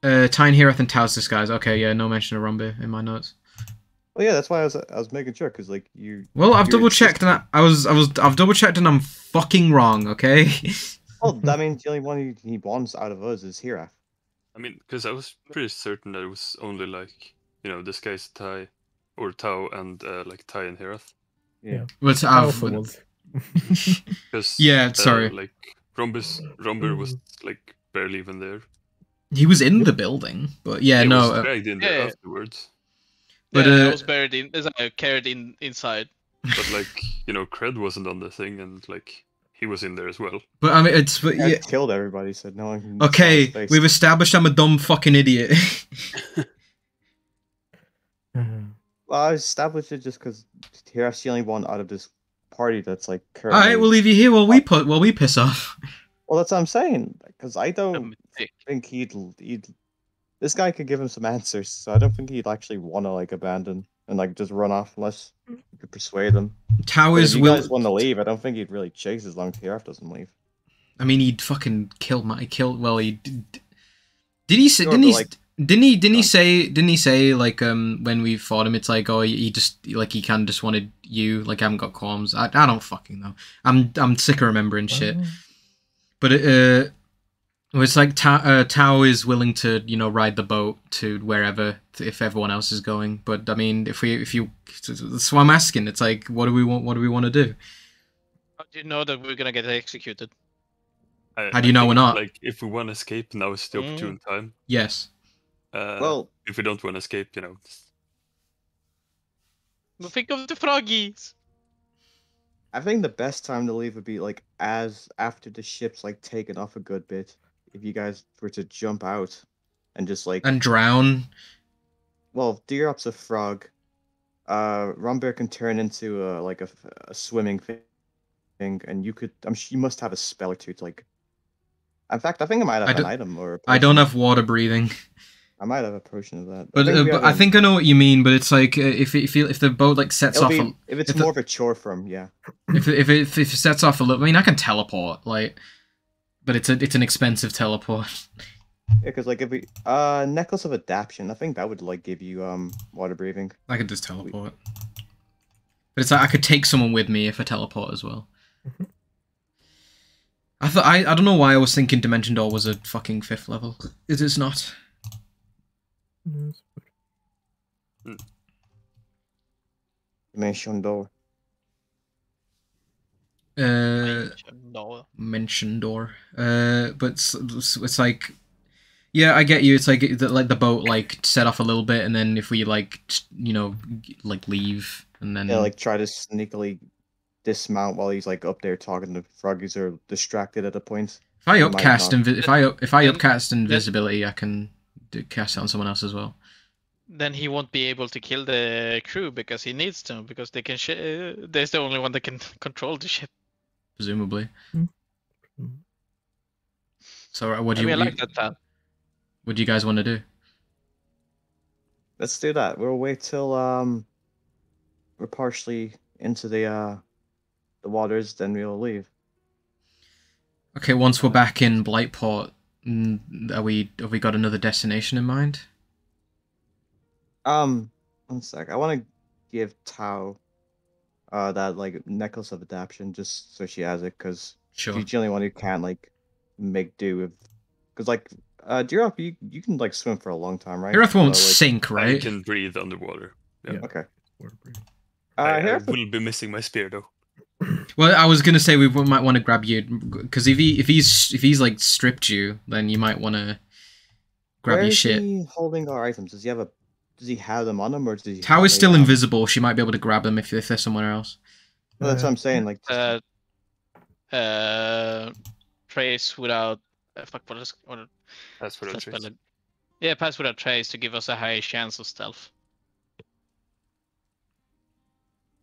and Tau's disguise. Okay, yeah, no mention of Rumbear in my notes. Well, yeah, that's why I was making sure, because like you. Well, I've double checked and I've double checked and I'm fucking wrong. Okay. Well, that means the only one he wants out of us is Herath. I mean, because I was pretty certain that it was only like disguise Ty or Tau and like Ty and Herath. Yeah. But because sorry. Like Rumber was like barely even there. He was in the building, but he was dragged in there afterwards. But I was buried carried inside. But like Cred wasn't on the thing, and like he was in there as well. But I mean, killed everybody. Said no one can. Okay, we've established I'm a dumb fucking idiot. Well, I established it just because Herath's the only one out of this party that's like currently... Alright, we'll leave you here while we piss off. Well, that's what I'm saying, because I don't think he'd this guy could give him some answers, so I don't think he'd actually want to like abandon and like just run off unless you could persuade him. Towers will. If you guys want to leave, I don't think he'd really chase as long as Herath doesn't leave. I mean, he'd fucking kill well, he did he say didn't he say like when we fought him, it's like, oh, he just like he kind of just wanted you, like I haven't got qualms. I don't fucking know. I'm sick of remembering shit. But it's like Tao is willing to ride the boat to wherever if everyone else is going. But I mean, if you that's what I'm asking. It's like, what do we want to do? You know that we're gonna get executed. How do you know we're not? Like, if we want to escape, now is the opportune time. Yes. Well, if we don't want to escape, But think of the froggies. I think the best time to leave would be like after the ship's like taken off a good bit. If you guys were to jump out and just like And drown. Well, Deerop's a frog. Rombear can turn into a swimming thing, and you could. You must have a spell or two to like. In fact, I think I might have an item or. I don't have water breathing. I might have a potion of that. But I think I know what you mean. But it's like if the boat like sets off. If it's more of a chore from, yeah. If it sets off a little, I mean, I can teleport, like, but it's an expensive teleport. Yeah, because like if we necklace of adaptation, I think that would like give you water breathing. I could just teleport. But it's like I could take someone with me if I teleport as well. I don't know why I was thinking Dimension Door was a fucking 5th level. It is not. Dimension Door. Mention Door. But it's like, yeah, I get you. It's like the boat like set off a little bit, and then if we like like leave and then like try to sneakily dismount while he's like up there talking to froggies or distracted at a point. If I upcast upcast invisibility, I can cast it on someone else as well. Then he won't be able to kill the crew because he needs to, because they can. There's the only one that can control the ship. Presumably. So what do I like that plan. What do you guys want to do? Let's do that. We'll wait till we're partially into the waters, then we'll leave. Okay, once we're back in Blightport, have we got another destination in mind? 1 sec. I want to give Tao that like necklace of adaptation just so she has it, because sure. she's the only one who can't like make do with, because like Dirok, you can like swim for a long time, right? Dirok won't sink, right? I can breathe underwater. Yeah. Okay. I will be missing my spear though. Well, I was gonna say we might want to grab you, because if he's like stripped you, then you might want to grab your shit. Where is he holding our items? Does he have them on him, or does he? Tao is still invisible. She might be able to grab them if they're somewhere else. Well, that's what I'm saying. Like, trace without pass without trace. Yeah, pass without trace to give us a high chance of stealth.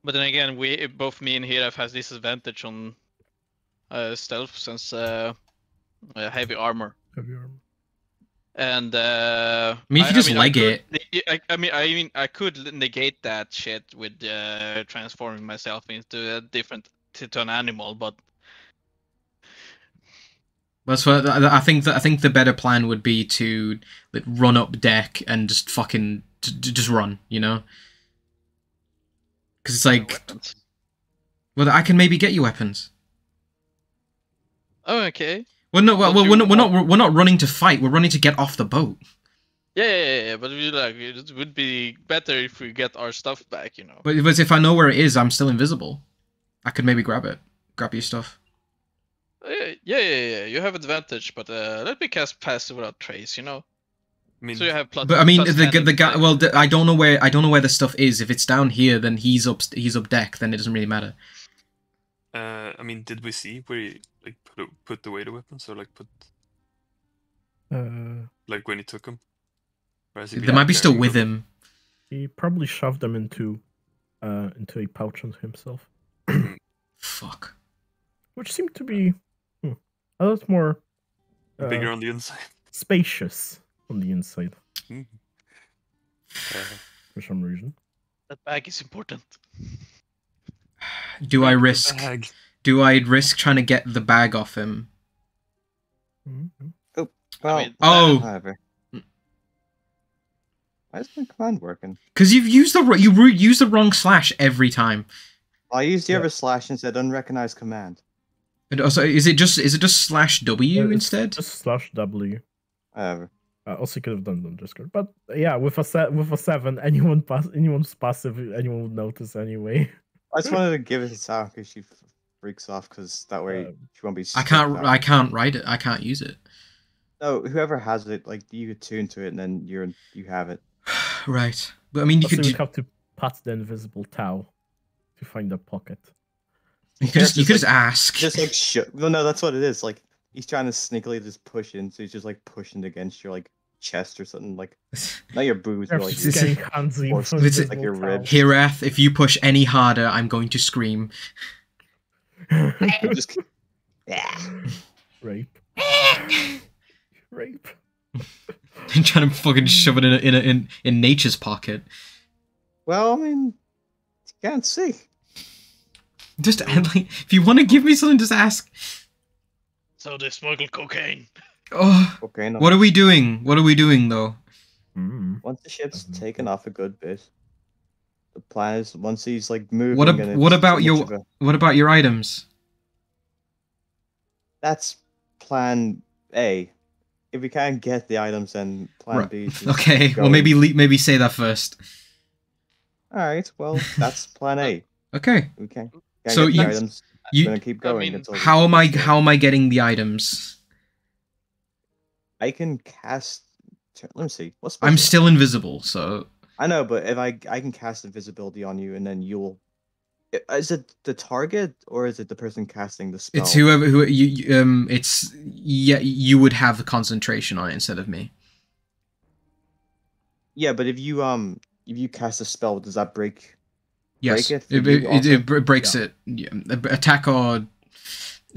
But then again, both me and Hiraf has disadvantage on stealth since heavy armor. And I mean, if you just leg it. I mean, I could negate that shit with transforming myself into to an animal, but that's what I think. I think the better plan would be to like, run up deck and just fucking just run, you know. Because it's like, well, I can maybe get you weapons. Oh, okay. Well, no, we're not running to fight. We're running to get off the boat. Yeah. But it would be better if we get our stuff back, you know. But if I know where it is, I'm still invisible. I could maybe grab your stuff. Yeah. You have advantage, but let me cast pass without trace, you know. I mean, so you have but I mean, the guy. Well, I don't know where the stuff is. If it's down here, then he's up deck. Then it doesn't really matter. I mean, did we see where he like put away the weapons, or like put like when he took them? They might be still with him. He probably shoved them into a pouch on himself. Fuck. Which seemed to be a lot more bigger on the inside, spacious on the inside. For some reason. That bag is important. Do I risk trying to get the bag off him? Mm-hmm. Oh, well, however. Why isn't my command working? Because you've used the wrong slash every time. I used the other slash and said unrecognized command. And also, is it just /W instead? Just /W. However. Also could have done on Discord, but yeah, with a 7, anyone's passive, anyone would notice anyway. I just wanted to give it a sound because freaks off because that way she won't be. I can't write it. I can't use it. No, whoever has it, like you attune to it, and then you have it. Right, but I mean, you Also, could you would have to pat the invisible Tau to find the pocket. you could just ask. Just like well, no, that's what it is. Like he's trying to sneakily just push in, so he's just like pushing against your like chest or something, like not your boobs, but like like your ribs. Hirath, if you push any harder, I'm going to scream. Just rape. Rape. I'm trying to fucking shove it in nature's pocket. Well, I mean, you can't see. Just like, if you want to give me something, just ask. So they smuggle cocaine. Oh, okay. No. What are we doing? What are we doing though? Once the ship's taken off a good bit, the plan is once he's like moving. What about your items? That's plan A. If we can't get the items, then plan B. Okay, well maybe say that first. All right. Well, that's plan A. Okay. We can't so get the items. We're gonna keep going until. How am I getting the items? I can cast. Let me see. What's I'm still invisible, so. I know, but if I can cast invisibility on you, and then you'll. Is it the target or is it the person casting the spell? It's whoever it's you would have the concentration on it instead of me. Yeah, but if you cast a spell, does that break? Yes, break it breaks it. Yeah. Attack or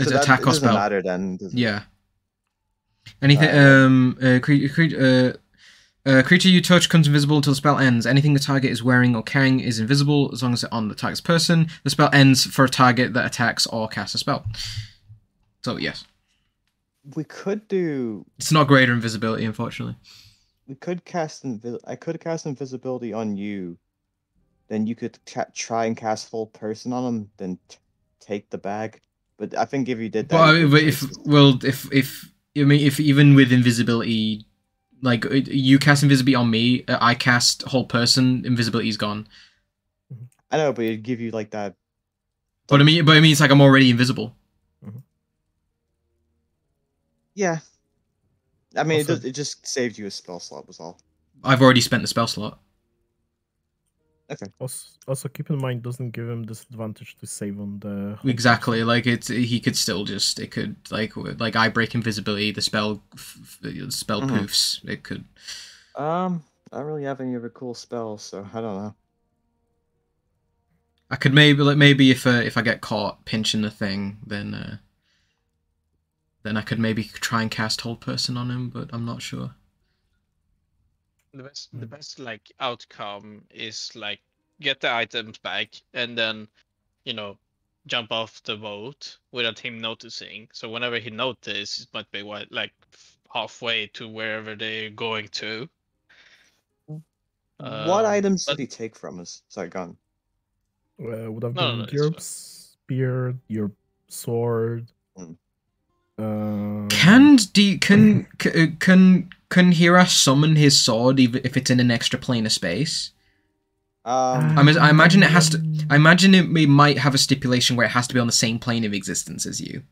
so attack or spell. Doesn't matter then. Yeah. Anything creature you touch becomes invisible until the spell ends. Anything the target is wearing or carrying is invisible as long as it's on the target's person. The spell ends for a target that attacks or casts a spell. So, yes. We could do... It's not greater invisibility, unfortunately. We could cast... I could cast invisibility on you. Then you could try and cast full person on him, then take the bag. But I think if you did that... if even with invisibility... Like, you cast invisibility on me, I cast whole person, invisibility's gone. I know, but it'd give you, like, that... But I mean, it's like I'm already invisible. Yeah. I mean, also, it just saves you a spell slot, was all. I've already spent the spell slot. Okay. Also, keep in mind, doesn't give him disadvantage to save on the... Exactly, like, he could still just... It could, like I break invisibility, the spell poofs, it could... I don't really have any other cool spells, so I don't know. I could maybe if I get caught pinching the thing, then I could maybe try and cast Hold Person on him, but I'm not sure. The best like outcome is like get the items back and then, jump off the boat without him noticing. So whenever he notices, it might be like halfway to wherever they're going to. What items did he take from us? Sorry, gone. Would have been your spear, your sword. Can Hira summon his sword even if it's in an extra plane of space? I imagine it has to. I imagine it might have a stipulation where it has to be on the same plane of existence as you.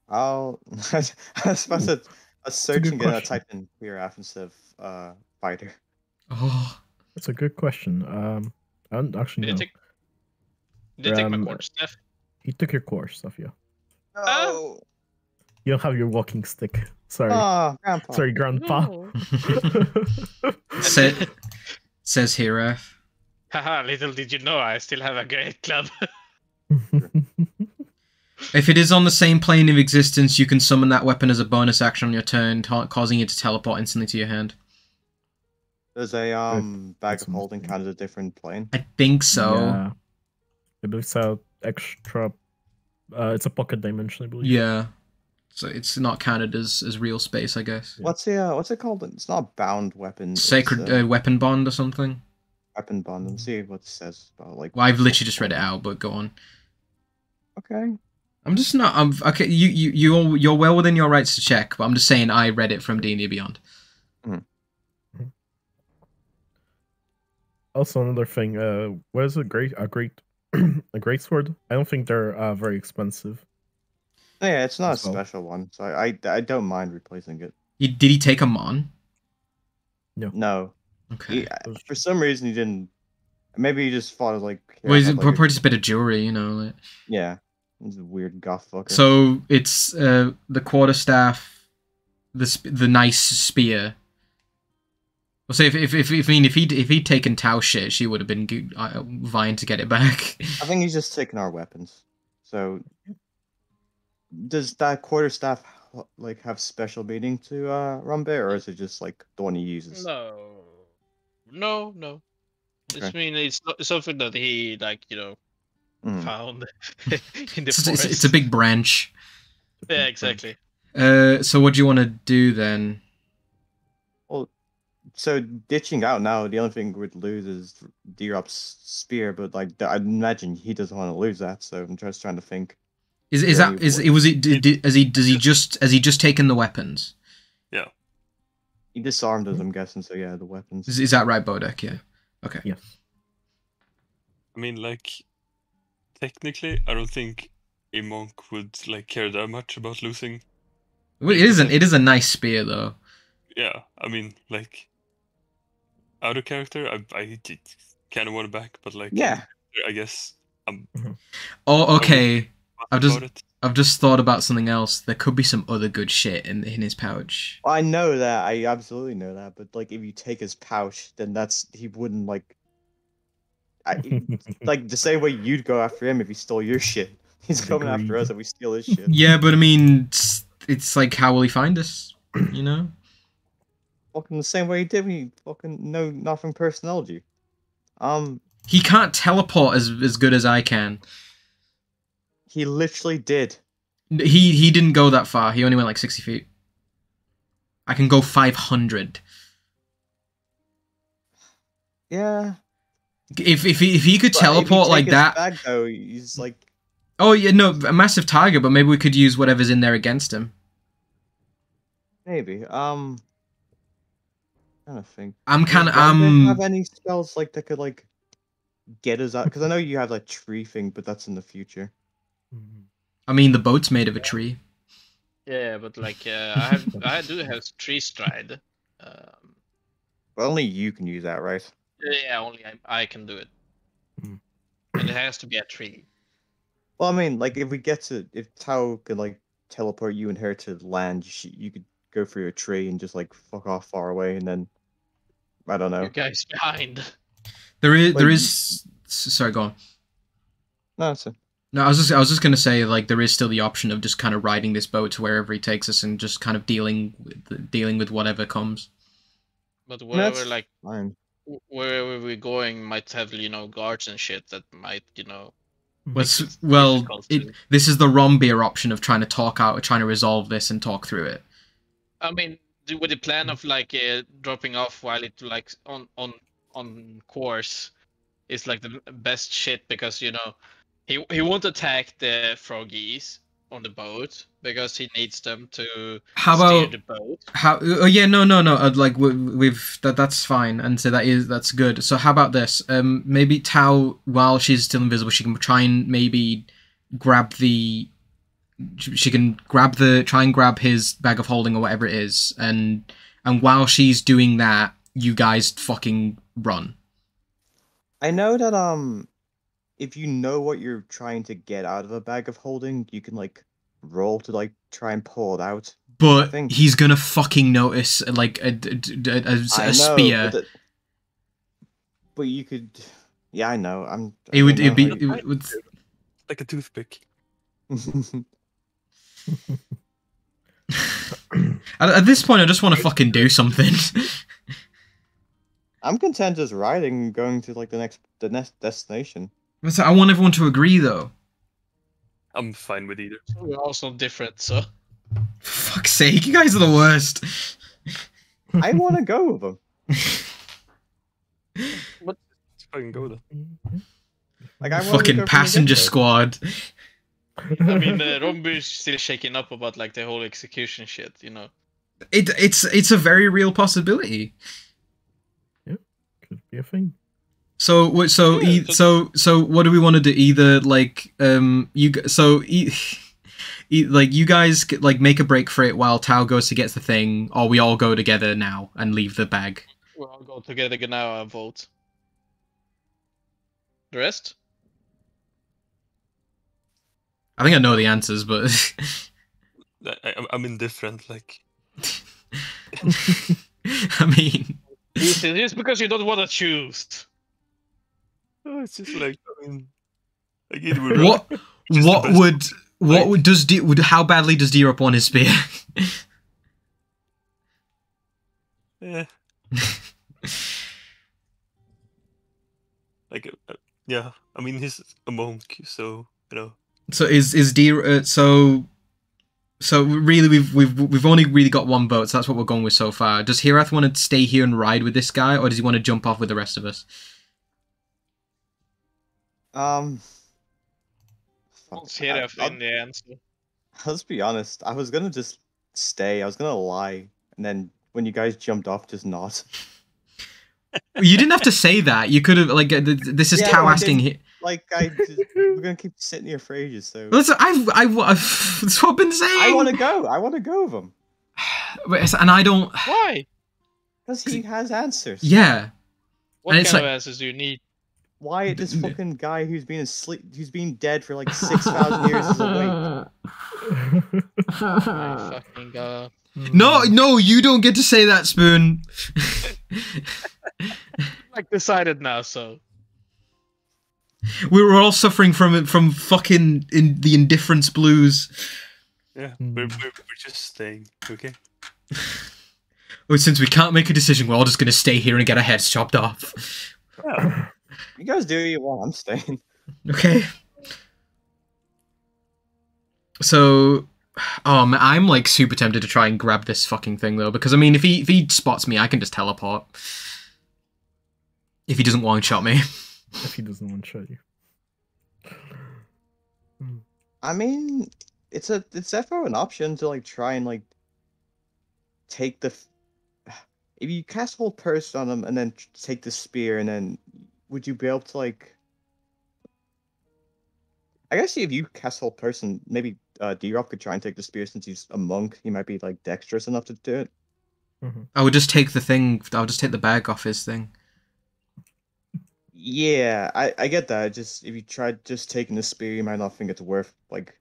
I was supposed to search and get a type in Hira instead of fighter. Oh, that's a good question. I don't actually know. Did you take my course stuff? He took your course stuff, yeah. Oh. You don't have your walking stick. Sorry. Oh, Grandpa. Sorry, Grandpa. No. Says Hira. Haha, little did you know I still have a great club. If it is on the same plane of existence, you can summon that weapon as a bonus action on your turn, causing it to teleport instantly to your hand. Does a bag of holding count as a different plane? I think so. Yeah. I believe so. Extra. It's a pocket dimension, I believe. Yeah. So it's not counted as real space, I guess. What's it called? It's not bound weapon. Sacred weapon bond or something. Weapon bond. Let's see what it says about like. Well, I've literally just read it out, but go on. Okay. I'm just not. Okay. You're well within your rights to check, but I'm just saying I read it from D&D Beyond. Also, another thing. Where's a great a greatsword. I don't think they're very expensive. Yeah, it's not a As well. special one, so I don't mind replacing it. Did he take a mon? No, Okay. for some reason he didn't. Maybe he just thought it was like. Here, Well, I he's have, like, probably just a bit of jewelry, you know. Like. Yeah, he's a weird goth fucker. So it's the quarterstaff, the nice spear. Well, say if he'd taken Tao shit, she would have been vying to get it back. I think he's just taking our weapons. So, does that quarterstaff like have special meaning to Rumbe, or is it just like the one he uses? No. It's it's something that he found in the forest. It's a big branch. Yeah, exactly. So what do you want to do then? Well, so ditching out now, the only thing we'd lose is D-Rob's spear, but like I imagine he doesn't want to lose that. So I'm just trying to think. Has he just taken the weapons? Yeah. He disarmed us, I'm guessing. So yeah, the weapons. Is that right, Bodek? Yeah. Okay. Yes. I mean, like, technically, I don't think a monk would like care that much about losing. Well, it is a nice spear though. Yeah, I mean, like, out of character, I kind of want it back, but like, Yeah. I guess I'm. Oh, okay. I've just thought about something else. There could be some other good shit in his pouch. I know that. I absolutely know that. But like, if you take his pouch, then he wouldn't like. Like the same way you'd go after him if he stole your shit. He's coming after us if we steal his shit. Yeah, but I mean, it's like, how will he find us? You know. Fucking the same way he did when he fucking know nothing personology. He can't teleport as good as I can. He literally did. He didn't go that far. He only went like 60 feet. I can go 500. Yeah. If he could teleport like that. Bag, though, he's like. Oh yeah, no, a massive target, but maybe we could use whatever's in there against him. Maybe. I'm trying to think. I'm kind of have any spells like that could like get us out? Because I know you have that tree thing, but that's in the future. I mean, the boat's made of a tree. Yeah, but like I do have tree stride. Well, only you can use that, right? Yeah, only I can do it. And it has to be a tree. Well, I mean, like if Tao could like teleport you and her to land, you could go through a tree and just like fuck off far away, and then I don't know. You guys behind. There is. Sorry, go on. No, it's No, I was just gonna say, like, there is still the option of just kind of riding this boat to wherever he takes us and just kind of dealing with whatever comes. But wherever fine. Wherever we're going might have guards and shit that might This is the Rapier option of trying to resolve this and talk through it. I mean, with the plan of dropping off while it on course is like the best shit, because he won't attack the froggies on the boat because he needs them to steer the boat. Like we've that's fine, and so that's good. So how about this? Maybe Tao, while she's still invisible, she can try and maybe grab try and grab his bag of holding or whatever it is, and while she's doing that, you guys fucking run. I know that if you know what you're trying to get out of a bag of holding, you can like roll to like try and pull it out. But he's gonna fucking notice like a spear. But you could, yeah, I know. It would be like a toothpick. At this point, I just want to fucking do something. I'm content just riding and going to like the next destination. I want everyone to agree, though. I'm fine with either. We're also different, so. For fuck's sake, you guys are the worst. I want to go with them. Let's fucking go then. Like, I fucking passenger squad. I mean, Rombu's still shaking up about like the whole execution shit, It's a very real possibility. Yeah, could be a thing. Yeah, so what do we want to do? Either like like you guys like make a break for it while Tao goes to get the thing, or we all go together now and leave the bag. we'll all go together now and vote. The rest? I think I know the answers, but I'm indifferent. Like, I mean, It's because you don't want to choose. oh, it's just like, I mean, like it would. what Which is the best. what would does how badly does D-Rop want his spear? Yeah. Like, yeah. I mean, he's a monk, so you know. So is D so really we've only really got one vote, so that's what we're going with so far. Does Hirath want to stay here and ride with this guy, or does he want to jump off with the rest of us? We'll Fuck, see it in the answer. let's be honest. I was gonna just stay. I was gonna lie, and then when you guys jumped off, just not. You didn't have to say that. You could have like this is Yeah, Tao no, I asking. didn't. Like we're gonna keep sitting here for ages. So Listen, that's what I've been saying. I want to go. I want to go with him And I don't. Why? because he has answers. Yeah. What And kind it's of like- answers do you need? Why this fucking guy who's been asleep, who's been dead for like 6,000 years is awake? My fucking god. No, you don't get to say that, Spoon. Like decided now, so. We were all suffering from fucking the indifference blues. Yeah, we're just staying. Okay. Well, since we can't make a decision, we're all just gonna stay here and get our heads chopped off. Yeah. You guys do what you want. I'm staying. Okay. So, man, I'm like super tempted to try and grab this fucking thing though, because I mean, if he spots me, I can just teleport. If he doesn't one shot me. If he doesn't want to show you. I mean, it's definitely an option to like try and like take the. If you cast Hold Person on him and then take the spear, and then would you be able to like? I guess if you cast Hold Person, maybe D-Rock could try and take the spear since he's a monk. He might be like dexterous enough to do it. I would just take the thing. I would just take the bag off his thing. Yeah, I get that. Just if you tried just taking the spear, you might not think it's worth like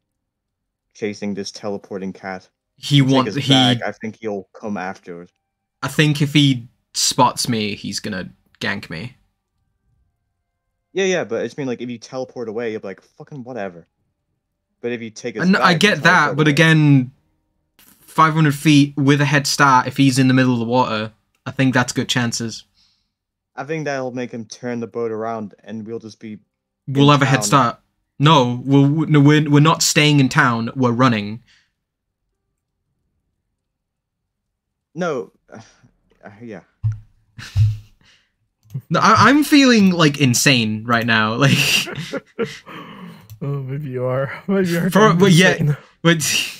chasing this teleporting cat. He Take wants his bag, I think he'll come afterwards. I think if he spots me, he's gonna gank me. Yeah, but I just mean like if you teleport away, you'll be like fucking whatever. But if you take his And I bag get and that, teleport but away- again, 500 feet with a head start. If he's in the middle of the water, I think that's good chances. I think that'll make him turn the boat around, and we'll just be. We'll have a head town. start. No, we're not staying in town. We're running. No, yeah. No, I'm feeling like insane right now. Like, Oh, maybe you are. Maybe you are. Well, yeah, insane. but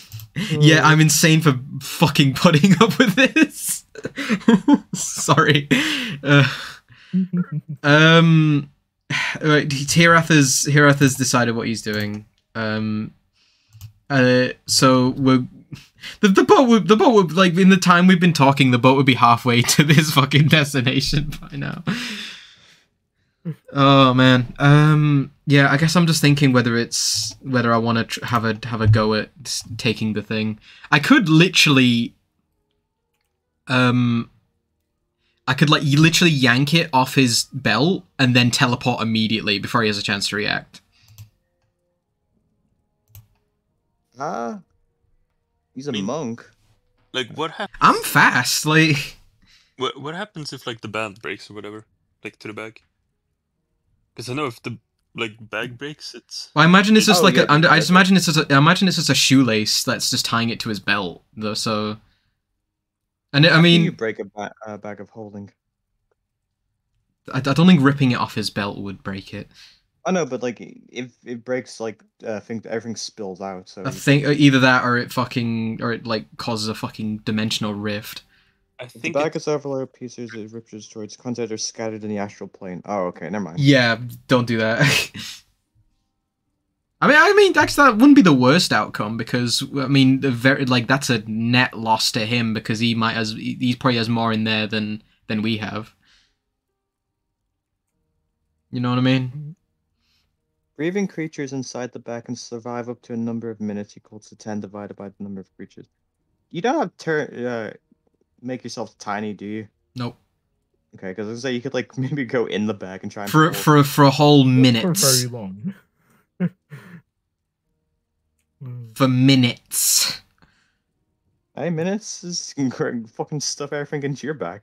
yeah, I'm insane for fucking putting up with this. Sorry. Right, Hirath has decided what he's doing. So we're the boat would like in the time we've been talking, the boat would be halfway to this fucking destination by now. Oh man. Yeah, I guess I'm just thinking whether I want to have a go at taking the thing. I could literally I could like literally yank it off his belt and then teleport immediately before he has a chance to react. He's a I mean- monk. Like, what happens? I'm fast, like What happens if like the band breaks or whatever, like to the bag? Because I know if the like bag breaks, it's I imagine it's just Oh, like yeah, I just yeah. imagine it's just I imagine it's just a shoelace that's just tying it to his belt though. So, and I How can you mean, break a bag of holding. I don't think ripping it off his belt would break it. I know, but like if it breaks, like I think everything spills out. So I think either that or it like causes a fucking dimensional rift. I If the think bag is overloaded, pieces of ruptured destroyed, contents are scattered in the astral plane. Oh, okay, never mind. Yeah, don't do that. I mean, actually, that wouldn't be the worst outcome because I mean, that's a net loss to him because he probably has more in there than we have. You know what I mean? Breathing creatures inside the bag can survive up to a number of minutes equal to 10 divided by the number of creatures. You don't have to make yourself tiny, do you? Nope. Okay, because I was say you could like maybe go in the bag and try and For a whole minute. For very long. For minutes. Hey, minutes is fucking stuff everything into your bag.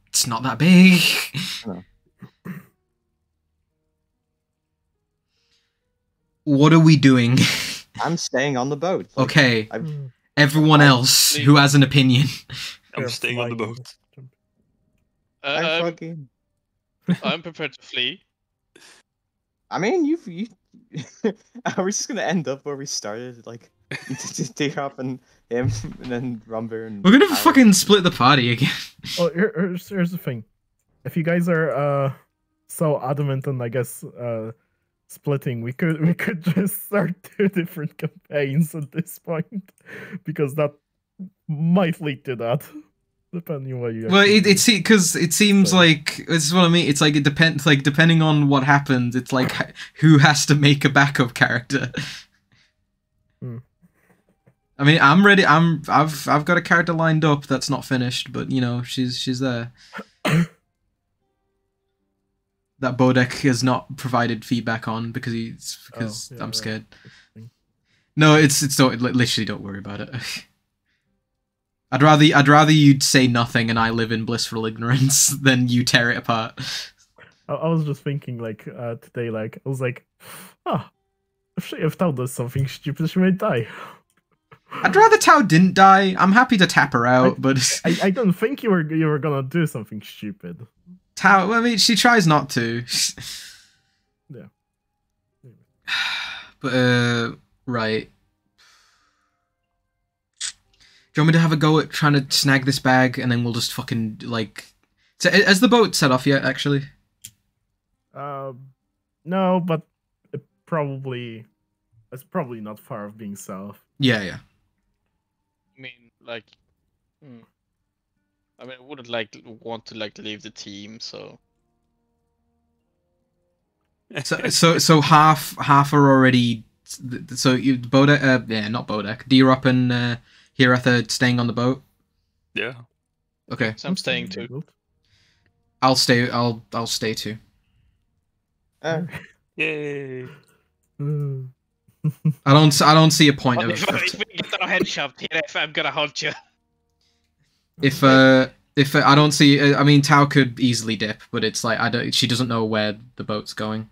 It's not that big. No. What are we doing? I'm staying on the boat. Like, Okay. I've- Everyone else who has an opinion. I'm staying on the boat. I'm fucking. I'm prepared to flee. I mean, you. Are we just gonna end up where we started, like D-Hop and him, and then Rumber and? We're gonna Alex? fucking split the party again. Well, here's the thing. If you guys are so adamant on, I guess, splitting, we could just start 2 different campaigns at this point, because that might lead to that, depending on what you. Well, because it seems like this is what I mean. It's like it depends. Like depending on what happens, it's like who has to make a backup character. I mean, I'm ready. I've got a character lined up that's not finished, but you know, she's there. That Bodek has not provided feedback on because I'm scared. No, literally don't worry about it. I'd rather you'd say nothing and I live in blissful ignorance than you tear it apart. I was just thinking, like, today, like, I was like, if Tao does something stupid, she may die. I'd rather Tao didn't die. I'm happy to tap her out, but I don't think you were gonna do something stupid. Tao, I mean, she tries not to. Yeah. But right. Do you want me to have a go at trying to snag this bag, and then we'll just fucking, like... So, has the boat set off yet, actually? No, but it's probably not far of being south. Yeah. I mean, like, I mean, I wouldn't want to leave the team, so. So half are already. So you Bodek, not Bodek. D-Rop and Hirath are staying on the boat. Yeah. Okay. So I'm staying too. I'll stay. I'll stay too. Yay. I don't see a point If we get our head shoved here, I'm gonna hold you. If I don't see, I mean, Tao could easily dip, but it's like she doesn't know where the boat's going.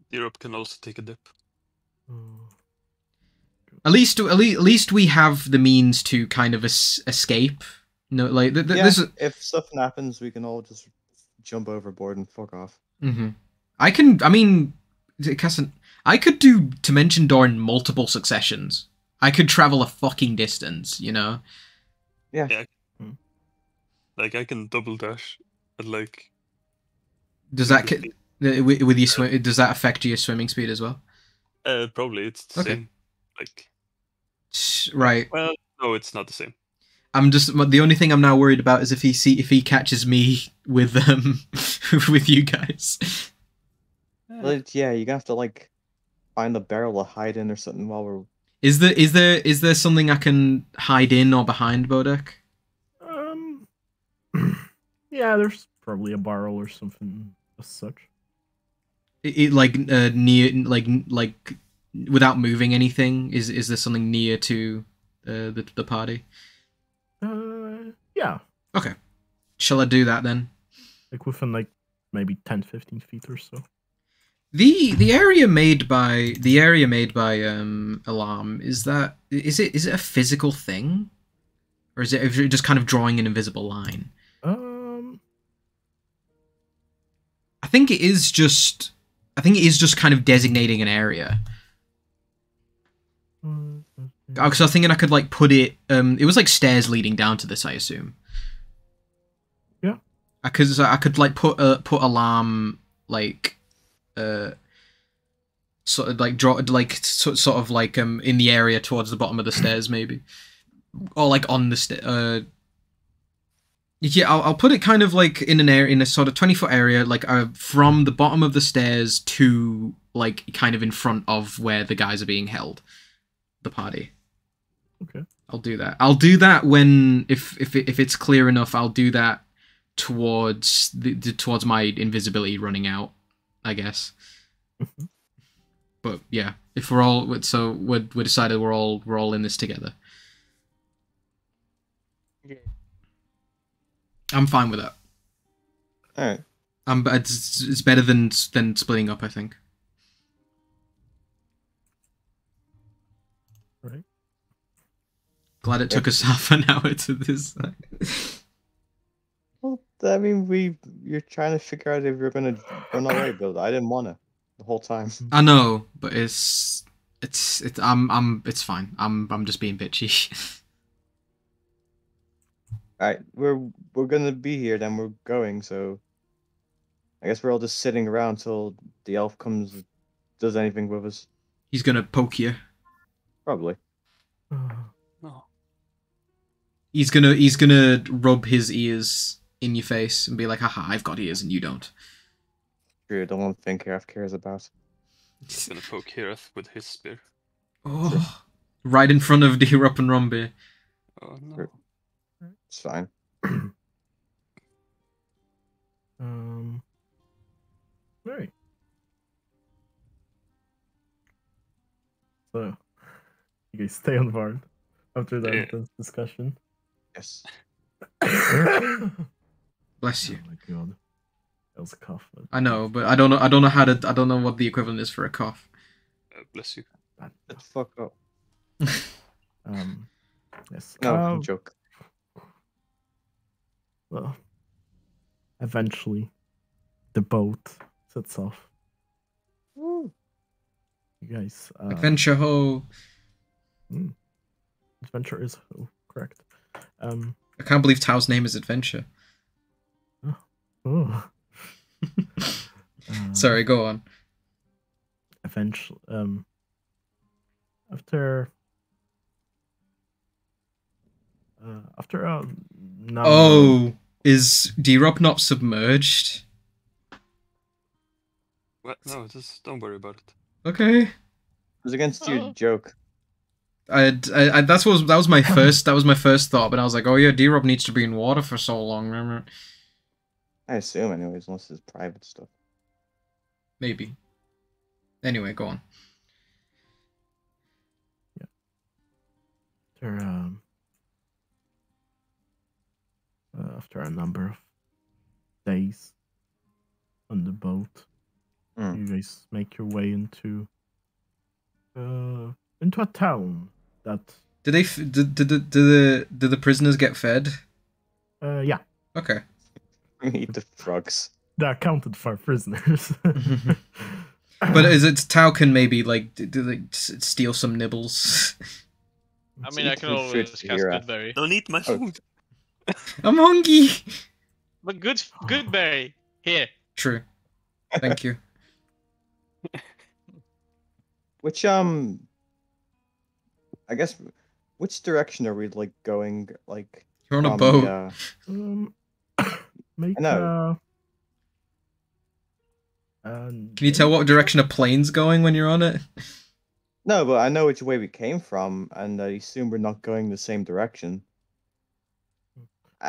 Europe can also take a dip. At least we have the means to kind of escape. No, like if something happens, we can all just jump overboard and fuck off. Mm-hmm. I mean, I could do Dimension Door in multiple successions. I could travel a fucking distance, you know? Yeah. Like, I can double dash and, like... Does that... With you swim, does that affect your swimming speed as well? Probably, it's the same. Like... Right. Well, no, it's not the same. The only thing I'm now worried about is if he catches me with with you guys. Well, yeah, you're gonna have to, like, find the barrel to hide in or something while we're... Is there something I can hide in or behind Bodek? Yeah, there's probably a barrel or something as such. Near, like without moving anything. Is there something near to the party? Yeah. Okay. Shall I do that then? Like within like maybe 10-15 feet or so. The area made by Alarm, is it a physical thing, or is it just kind of drawing an invisible line? I think it is just kind of designating an area. I was thinking I could like put it. It was like stairs leading down to this, I assume. Yeah. I could like put alarm like, sort of like draw like sort of like in the area towards the bottom of the stairs maybe, or like on the yeah, I'll put it kind of like in an area, in a sort of 20-foot area, like from the bottom of the stairs to like kind of in front of where the guys are being held, the party. Okay. I'll do that. I'll do that when if it's clear enough. I'll do that towards towards my invisibility running out, I guess. But yeah, if we're all we decided we're all in this together. Yeah. I'm fine with that. All right. It's better than splitting up, I think. Right. Glad it took us half an hour to this. Well, I mean, you're trying to figure out if you're gonna run away, but I didn't wanna the whole time. I know, but it's it's fine. I'm just being bitchy. All right, we're gonna be here, then we're going. So, I guess we're all just sitting around till the elf comes, does anything with us. He's gonna poke you. Probably. No. He's gonna rub his ears in your face and be like, haha, I've got ears and you don't. True, the one thing Kareth cares about. He's gonna poke Hireth with his spear. Oh, right in front of Dirup and Rombe. Oh no. Sure. It's fine. Right. So, you guys stay on guard after that intense discussion. Yes. Bless you. Oh my god, that was a cough. I know, but I don't know how to. I don't know what the equivalent is for a cough. Bless you. Shut the fuck up. Yes. No, joke. Well, eventually, the boat sets off. Woo. You guys. Adventure ho! Adventure is correct. I can't believe Tao's name is Adventure. Oh. Sorry, go on. Eventually, after a number. Oh, is Dirup not submerged? What? No, just don't worry about it. Okay. It was against your joke. That was my first thought, but I was like, oh yeah, D-Rob needs to be in water for so long, remember? I assume, anyways, unless it's private stuff. Maybe. Anyway, go on. Yeah. After a number of days on the boat, you guys make your way into a town that. Did the prisoners get fed? Yeah. Okay. Eat the frogs. They're accounted for prisoners. But is it Tao can maybe like steal some nibbles? I mean, I can always cast Goodberry. Don't eat my food. I'm hungry. But Goodberry here. True. Thank you. Which I guess which direction are we like going? Like you're on a boat. Make no. Can you tell what direction a plane's going when you're on it? No, but I know which way we came from, and I assume we're not going the same direction.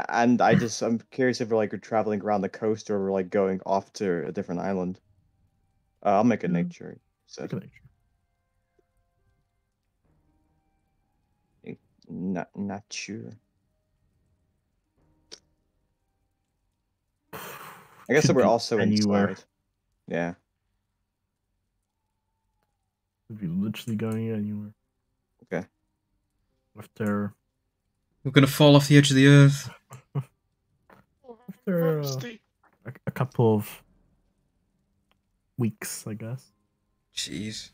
And I'm curious if we're traveling around the coast or we're like going off to a different island. I'll make a nature. So. Not sure. I guess that we're also anywhere. Inside. Yeah. Could be literally going anywhere. Okay. After. We're gonna fall off the edge of the earth. After a couple of weeks, I guess. Jeez.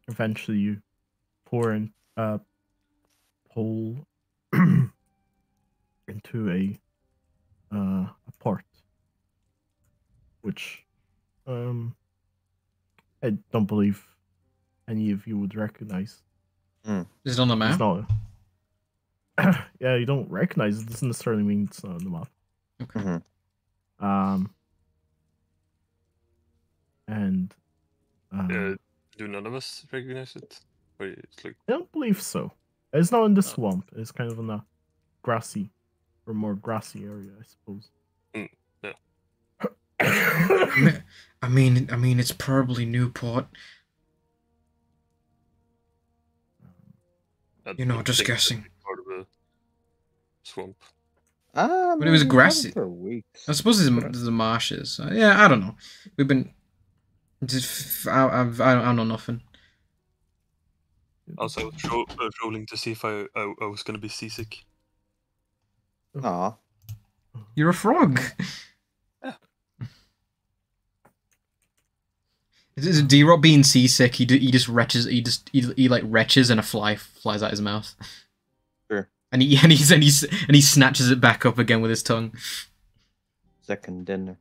Eventually, you pour and pull into a port, which I don't believe any of you would recognize. Is it on the It's map? not. Yeah, you don't recognize it. Doesn't necessarily mean it's not on the map. Okay. And Do none of us recognize it? Or it's like I don't believe so. It's not in the swamp. It's kind of in a grassy, or more grassy area, I suppose. yeah. I mean, it's probably Newport. You know, just guessing. Part of a swamp. But it was grassy. For weeks. I suppose there's the marshes. Yeah, I don't know. We've been. I don't know nothing. Also, I was rolling to see if I was gonna be seasick. Aw. You're a frog. Yeah. Is D-Rock being seasick? He just retches. He like retches and a fly flies out his mouth. Sure. And he snatches it back up again with his tongue. Second dinner.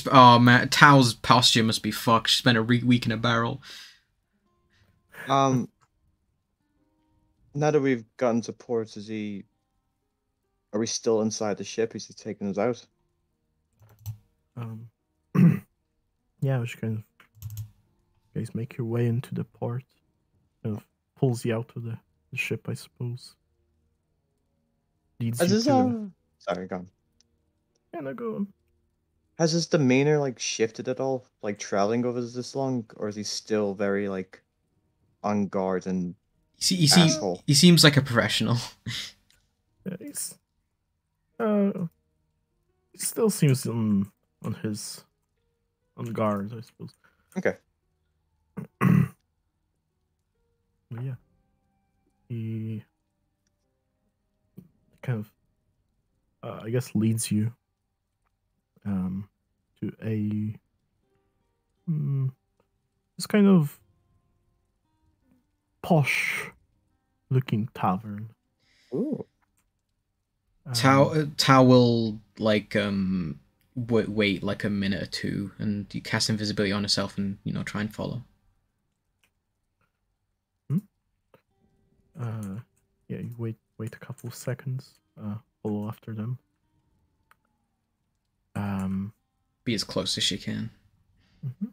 Oh man, Tao's posture must be fucked. She spent a week in a barrel. Now that we've gotten to port, are we still inside the ship? Is he taking us out? Yeah, which kind of you guys make your way into the port. Kind of pulls you out of the ship, I suppose. Leads Has you his, to sorry, go on. Yeah, no, go on. Has his demeanor like shifted at all? Like traveling over this long, or is he still very like on guard and asshole? He seems like a professional. Yeah, he still seems on guard, I suppose. Okay. Yeah. He kind of I guess leads you to a this kind of posh looking tavern. Ooh. Tao will like wait like a minute or two, and you cast invisibility on herself, and try and follow. Yeah, you wait a couple of seconds. Follow after them. Be as close as you can. Mm-hmm.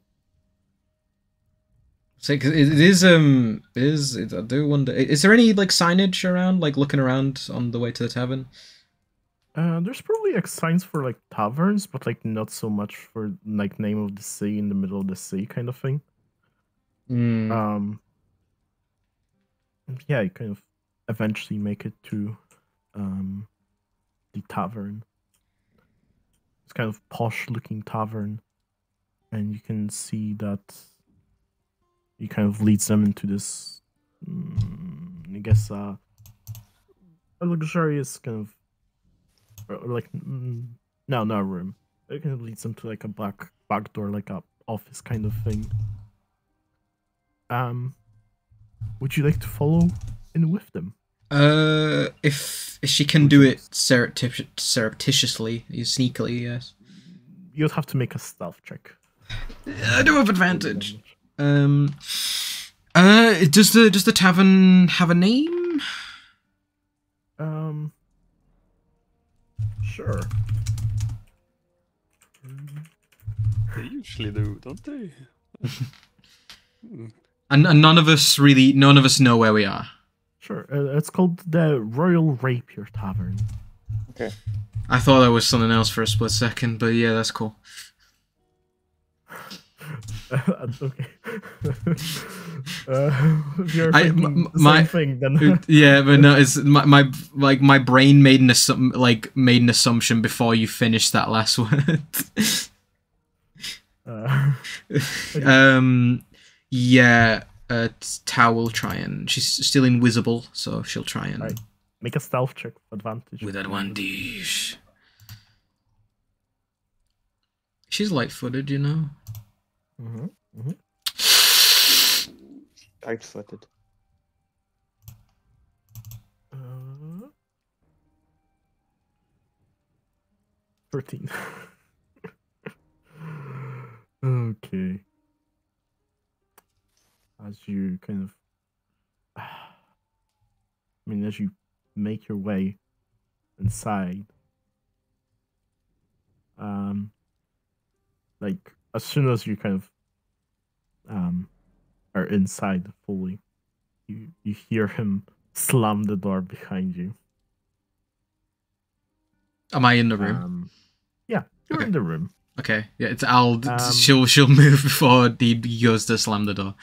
So, cause it is. I do wonder. Is there any like signage around, like looking around on the way to the tavern? There's probably like signs for like taverns, but like not so much for like name of the sea in the middle of the sea kind of thing. Yeah, you kind of eventually make it to the tavern. It's kind of posh looking tavern, and you can see that he kind of leads them into this I guess a luxurious kind of like no, not a room. It kind of leads them to like a back door, like a office kind of thing. Would you like to follow in with them? If she can do it surreptitiously, sneakily, yes. You'd have to make a stealth check. I do have advantage. Does the tavern have a name? Sure. They usually do, don't they? And none of us know where we are. Sure. It's called the Royal Rapier Tavern. Okay. I thought that was something else for a split second, but yeah, that's cool. Okay. If you're thinking the same thing, then yeah, but no, it's my brain made an assumption before you finished that last word. Yeah. Tao will try and she's still invisible, so she'll try and make a stealth check with advantage. With advantage. She's light-footed, you know. Tight-footed. 13. Okay. As you kind of, as you make your way inside, like as soon as you kind of are inside fully, you hear him slam the door behind you. Am I in the room? Yeah, you're in the room. Okay, yeah, it's Al. She'll move before he goes to slam the door.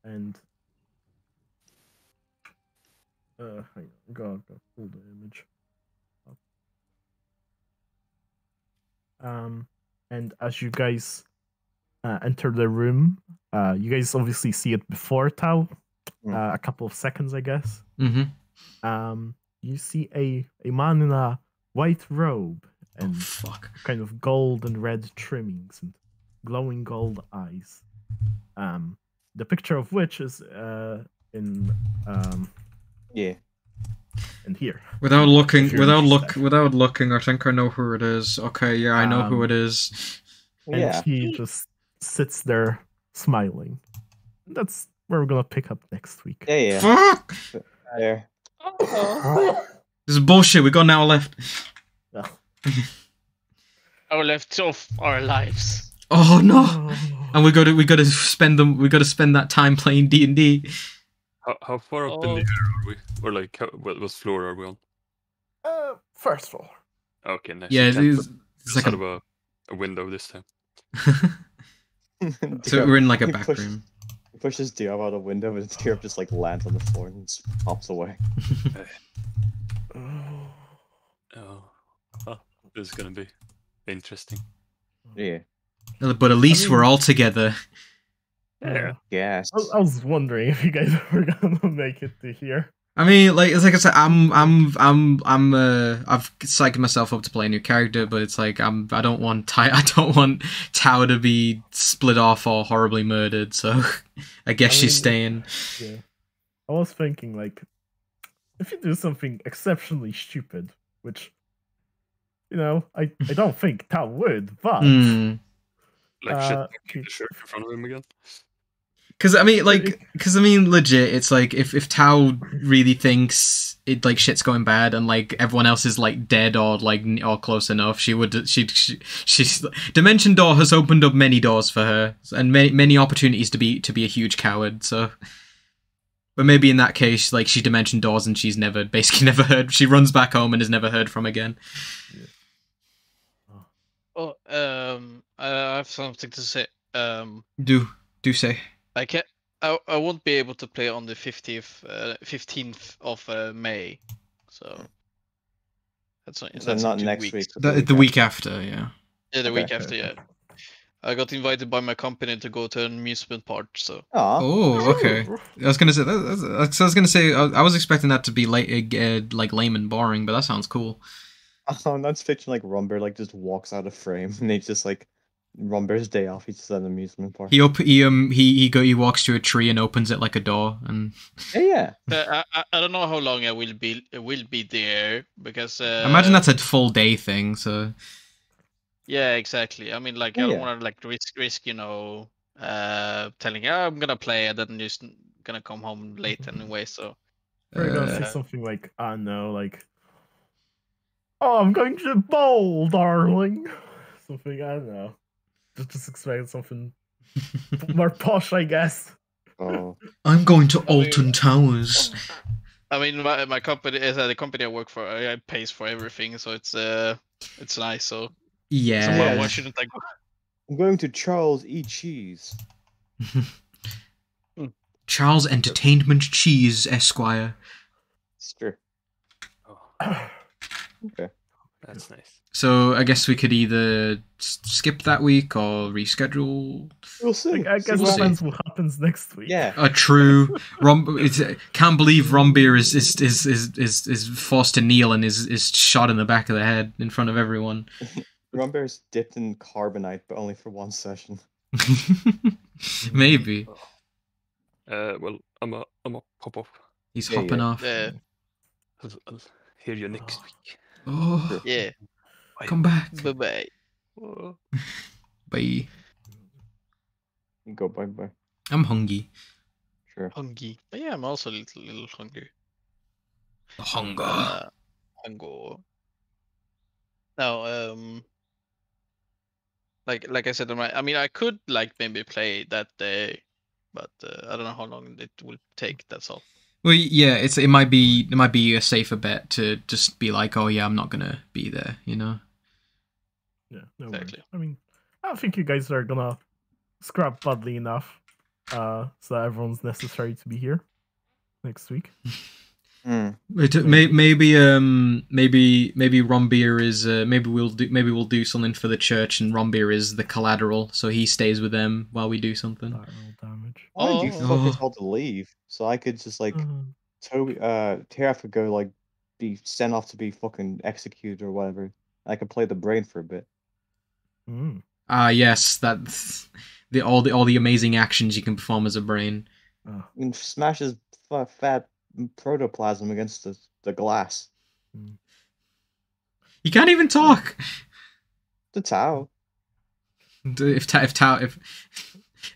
And hang on, go pull the image up. And as you guys enter the room, you guys obviously see it before Tao, a couple of seconds, I guess. You see a man in a white robe and kind of gold and red trimmings and glowing gold eyes. The picture of which is in here. Without looking, I think I know who it is. Okay, yeah, I know who it is. And he just sits there smiling. That's where we're gonna pick up next week. Yeah. Fuck! There. This is bullshit. We got an hour left. Our left of our lives. Oh no! And we got to spend them. We got to spend that time playing D&D. How far up in the air are we? Or like, what floor are we on? First floor. Okay, nice. Yeah, it's like a window this time. So we're in like a back room. He pushes Diab out a window, and Diab just like lands on the floor and just pops away. This is gonna be interesting. Yeah. But at least we're all together. Yeah. Yes. I was wondering if you guys were gonna make it to here. I mean, like it's like I said, I've psyched myself up to play a new character, but it's like I don't want Tao to be split off or horribly murdered. So I guess she's staying. Yeah. I was thinking like, if you do something exceptionally stupid, which I don't think Tao would, but like shit, the shirt in front of him again. Because I mean, legit, it's like if Tao really thinks it like shit's going bad and like everyone else is like dead or close enough, she's Dimension Door has opened up many doors for her and many opportunities to be a huge coward. So, but maybe in that case, like she Dimension Doors and she's basically never heard. She runs back home and is never heard from again. Oh, I have something to say. Do say. I won't be able to play on the 15th of May, so that's not next week. The week after, yeah. Yeah, the week after, yeah. I got invited by my company to go to an amusement park, so. Oh, okay. I was gonna say I was expecting that to be like lame and boring, but that sounds cool. Oh, that's fiction. Like Rumber, like just walks out of frame, and he's just like Rumber's day off. He's just at an amusement park. He walks to a tree and opens it like a door, and yeah. I don't know how long I will be there because I imagine that's a full day thing. So yeah, exactly. I mean, like I don't want to like risk telling I'm gonna play and then just gonna come home late anyway. So we're gonna say something like, oh, I'm going to the bowl, darling. Something, I don't know. Just expect something more posh, I guess. Oh. I'm going to Alton Towers. I mean, my company is the company I work for. I pays for everything, so it's nice. So yeah. So why shouldn't I go? I'm going to Charles E. Cheese. Charles Entertainment Cheese, Esquire. It's true. Okay. That's nice. So I guess we could either skip that week or reschedule. We'll see. I guess what happens next week. Yeah. True. Can't believe Rapier is forced to kneel and is shot in the back of the head in front of everyone. Rumbear's dipped in carbonite, but only for one session. Maybe Well, I'm a pop up. he's Yeah, hopping yeah. off. Yeah, I'll hear you next week. Oh, yeah. come back. Bye bye. Oh. Bye. You go bye. I'm hungry. Sure. Hungry. But yeah, I'm also a little hungry. Hunger. Hunger. Now, like I said, I mean, I could like maybe play that day, but I don't know how long it will take. That's all. Well, yeah, it might be a safer bet to just be like, oh yeah, I'm not gonna be there, you know. Yeah, no worries. Exactly. I mean, I don't think you guys are gonna scrap badly enough, so that everyone's necessary to be here next week. Maybe Rapier is maybe we'll do something for the church, and Rapier is the collateral, so he stays with them while we do something. Collateral damage. Why did you Oh. fucking told to leave? So I could just like Teraf could go like be sent off to be fucking executed or whatever. I could play the brain for a bit. Mm. Yes, that's all the amazing actions you can perform as a brain. Oh. And smash his fat protoplasm against the glass. You can't even talk. The Tau.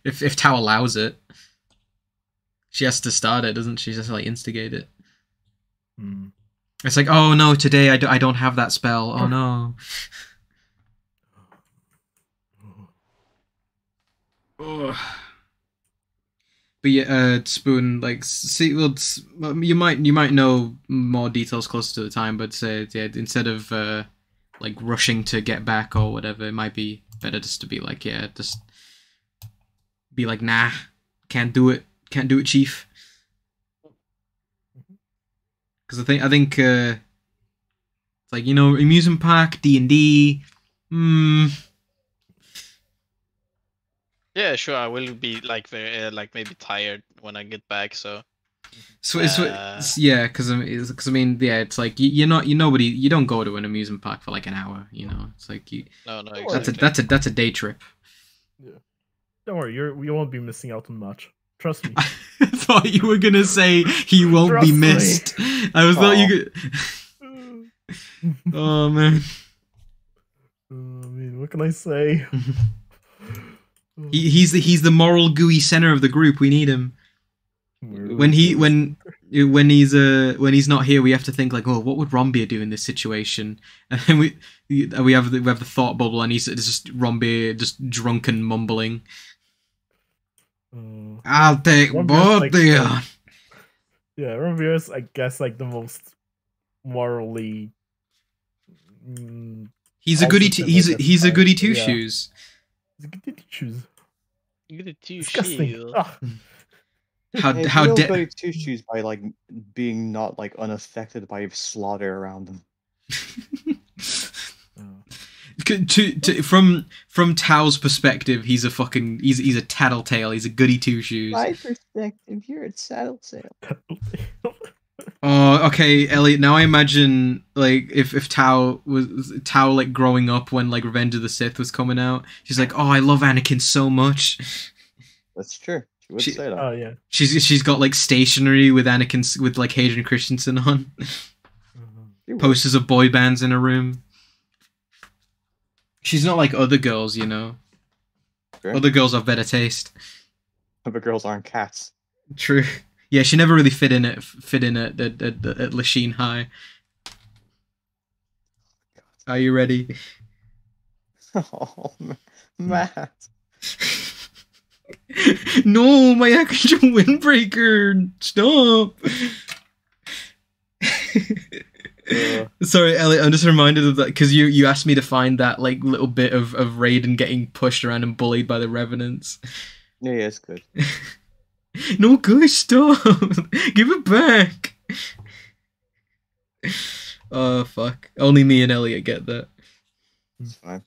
If Tao allows it, she has to start it, doesn't she? She has to like instigate it. Mm. It's like, oh no, today I don't have that spell. Oh no. Ugh. But yeah, Spoon, like, see, well, you might know more details closer to the time, but yeah, instead of like rushing to get back or whatever, it might be better just to be like, yeah, just be like, nah, can't do it, chief. Because I think it's like, you know, amusement park, D&D. Yeah, sure. I will be like very like maybe tired when I get back. So yeah, because I mean, yeah, it's like you don't go to an amusement park for like an hour, you know. It's like no, that's exactly. that's a day trip. Yeah. Don't worry, you won't be missing out on much. Trust me. I thought you were gonna say he won't Trust be me. missed. I thought you could. Oh man. I mean, what can I say? He's the moral gooey center of the group. We need him. When he's not here, we have to think like, oh, what would Rapier do in this situation? And then we have the thought bubble, and it's just Rapier just drunken mumbling. I'll take both like, of you. Yeah, Rapier is, I guess, like the most morally. He's a goody. He's a goody two Yeah. shoes. He's a goody shoes. Good to Disgusting. shield. Ah. How goody two shoes by like being not like unaffected by slaughter around them. From Tao's perspective, he's a tattletale. He's a goody two shoes. My perspective, you're a tattletale. Oh, okay, Elliot. Now I imagine like if Tao like growing up when like Revenge of the Sith was coming out. She's like, oh, I love Anakin so much. That's true. She would She- say that. Oh yeah. She's got like stationery with Anakin with like Hayden Christensen on, She would. posters of boy bands in her room. She's not like other girls, you know. Sure. Other girls have better taste. Other girls aren't cats. True. Yeah, she never really fit in at Lachine High. Are you ready? Oh, Matt. No, my actual windbreaker! Stop! Sorry, Elliot, I'm just reminded of that because you asked me to find that like little bit of Raiden getting pushed around and bullied by the Revenants. Yeah, it's good. No, guys, stop! Give it back! Oh, fuck. Only me and Elliot get that. It's fine.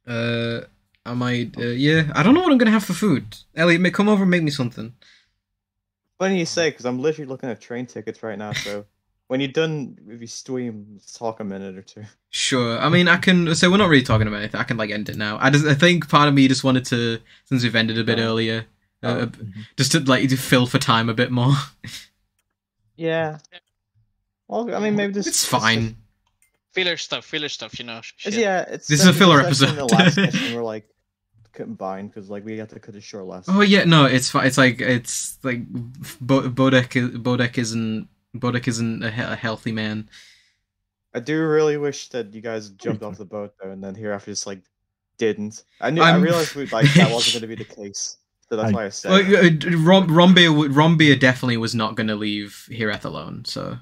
I might, yeah. I don't know what I'm gonna have for food. Elliot, come over and make me something. Funny you say, because I'm literally looking at train tickets right now, so when you're done with your stream, let's talk a minute or two. Sure. I mean, I can. So we're not really talking about anything. I can like end it now. I think part of me just wanted to, since we've ended a bit earlier, just to like to fill for time a bit more. Yeah. Well, I mean, maybe this. It's fine. Filler stuff, you know. Shit. Yeah, it's. This is a filler section episode. In the last session, we're like combined because like we had to cut it short last. Oh yeah, no, it's fine. It's like Bodek isn't a healthy man. I do really wish that you guys jumped off the boat though, and then hereafter just like didn't. I realized like that wasn't going to be the case, so that's why I said. Rapier definitely was not going to leave Hireth alone. So.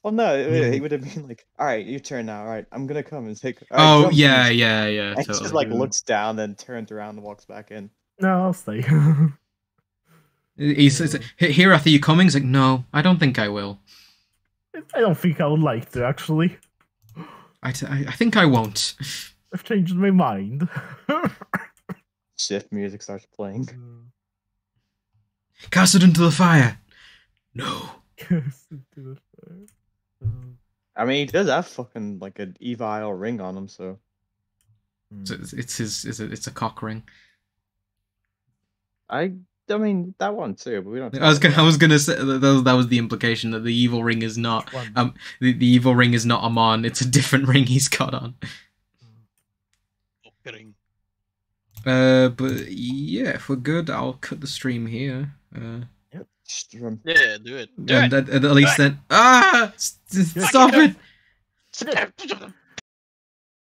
Well, no, he would have been like, "All right, your turn now. All right, I'm gonna come and take." Oh jump, yeah. And Totally. he just like looks down, then turns around and walks back in. No, I'll stay. He says, "Hireth, are you coming?" He's like, "No, I don't think I will." I don't think I would like to, actually. I think I won't. I've changed my mind. Shift music starts playing. Cast it into the fire. No. I mean, he does have fucking like an evil ring on him, so. It's a cock ring. I mean that one too, but we don't. I was gonna say that was the implication that the evil ring is not the evil ring is not Amon. It's a different ring he's got on. But yeah, if we're good, I'll cut the stream here. Yep. Yeah, do it. At least then. Stop it!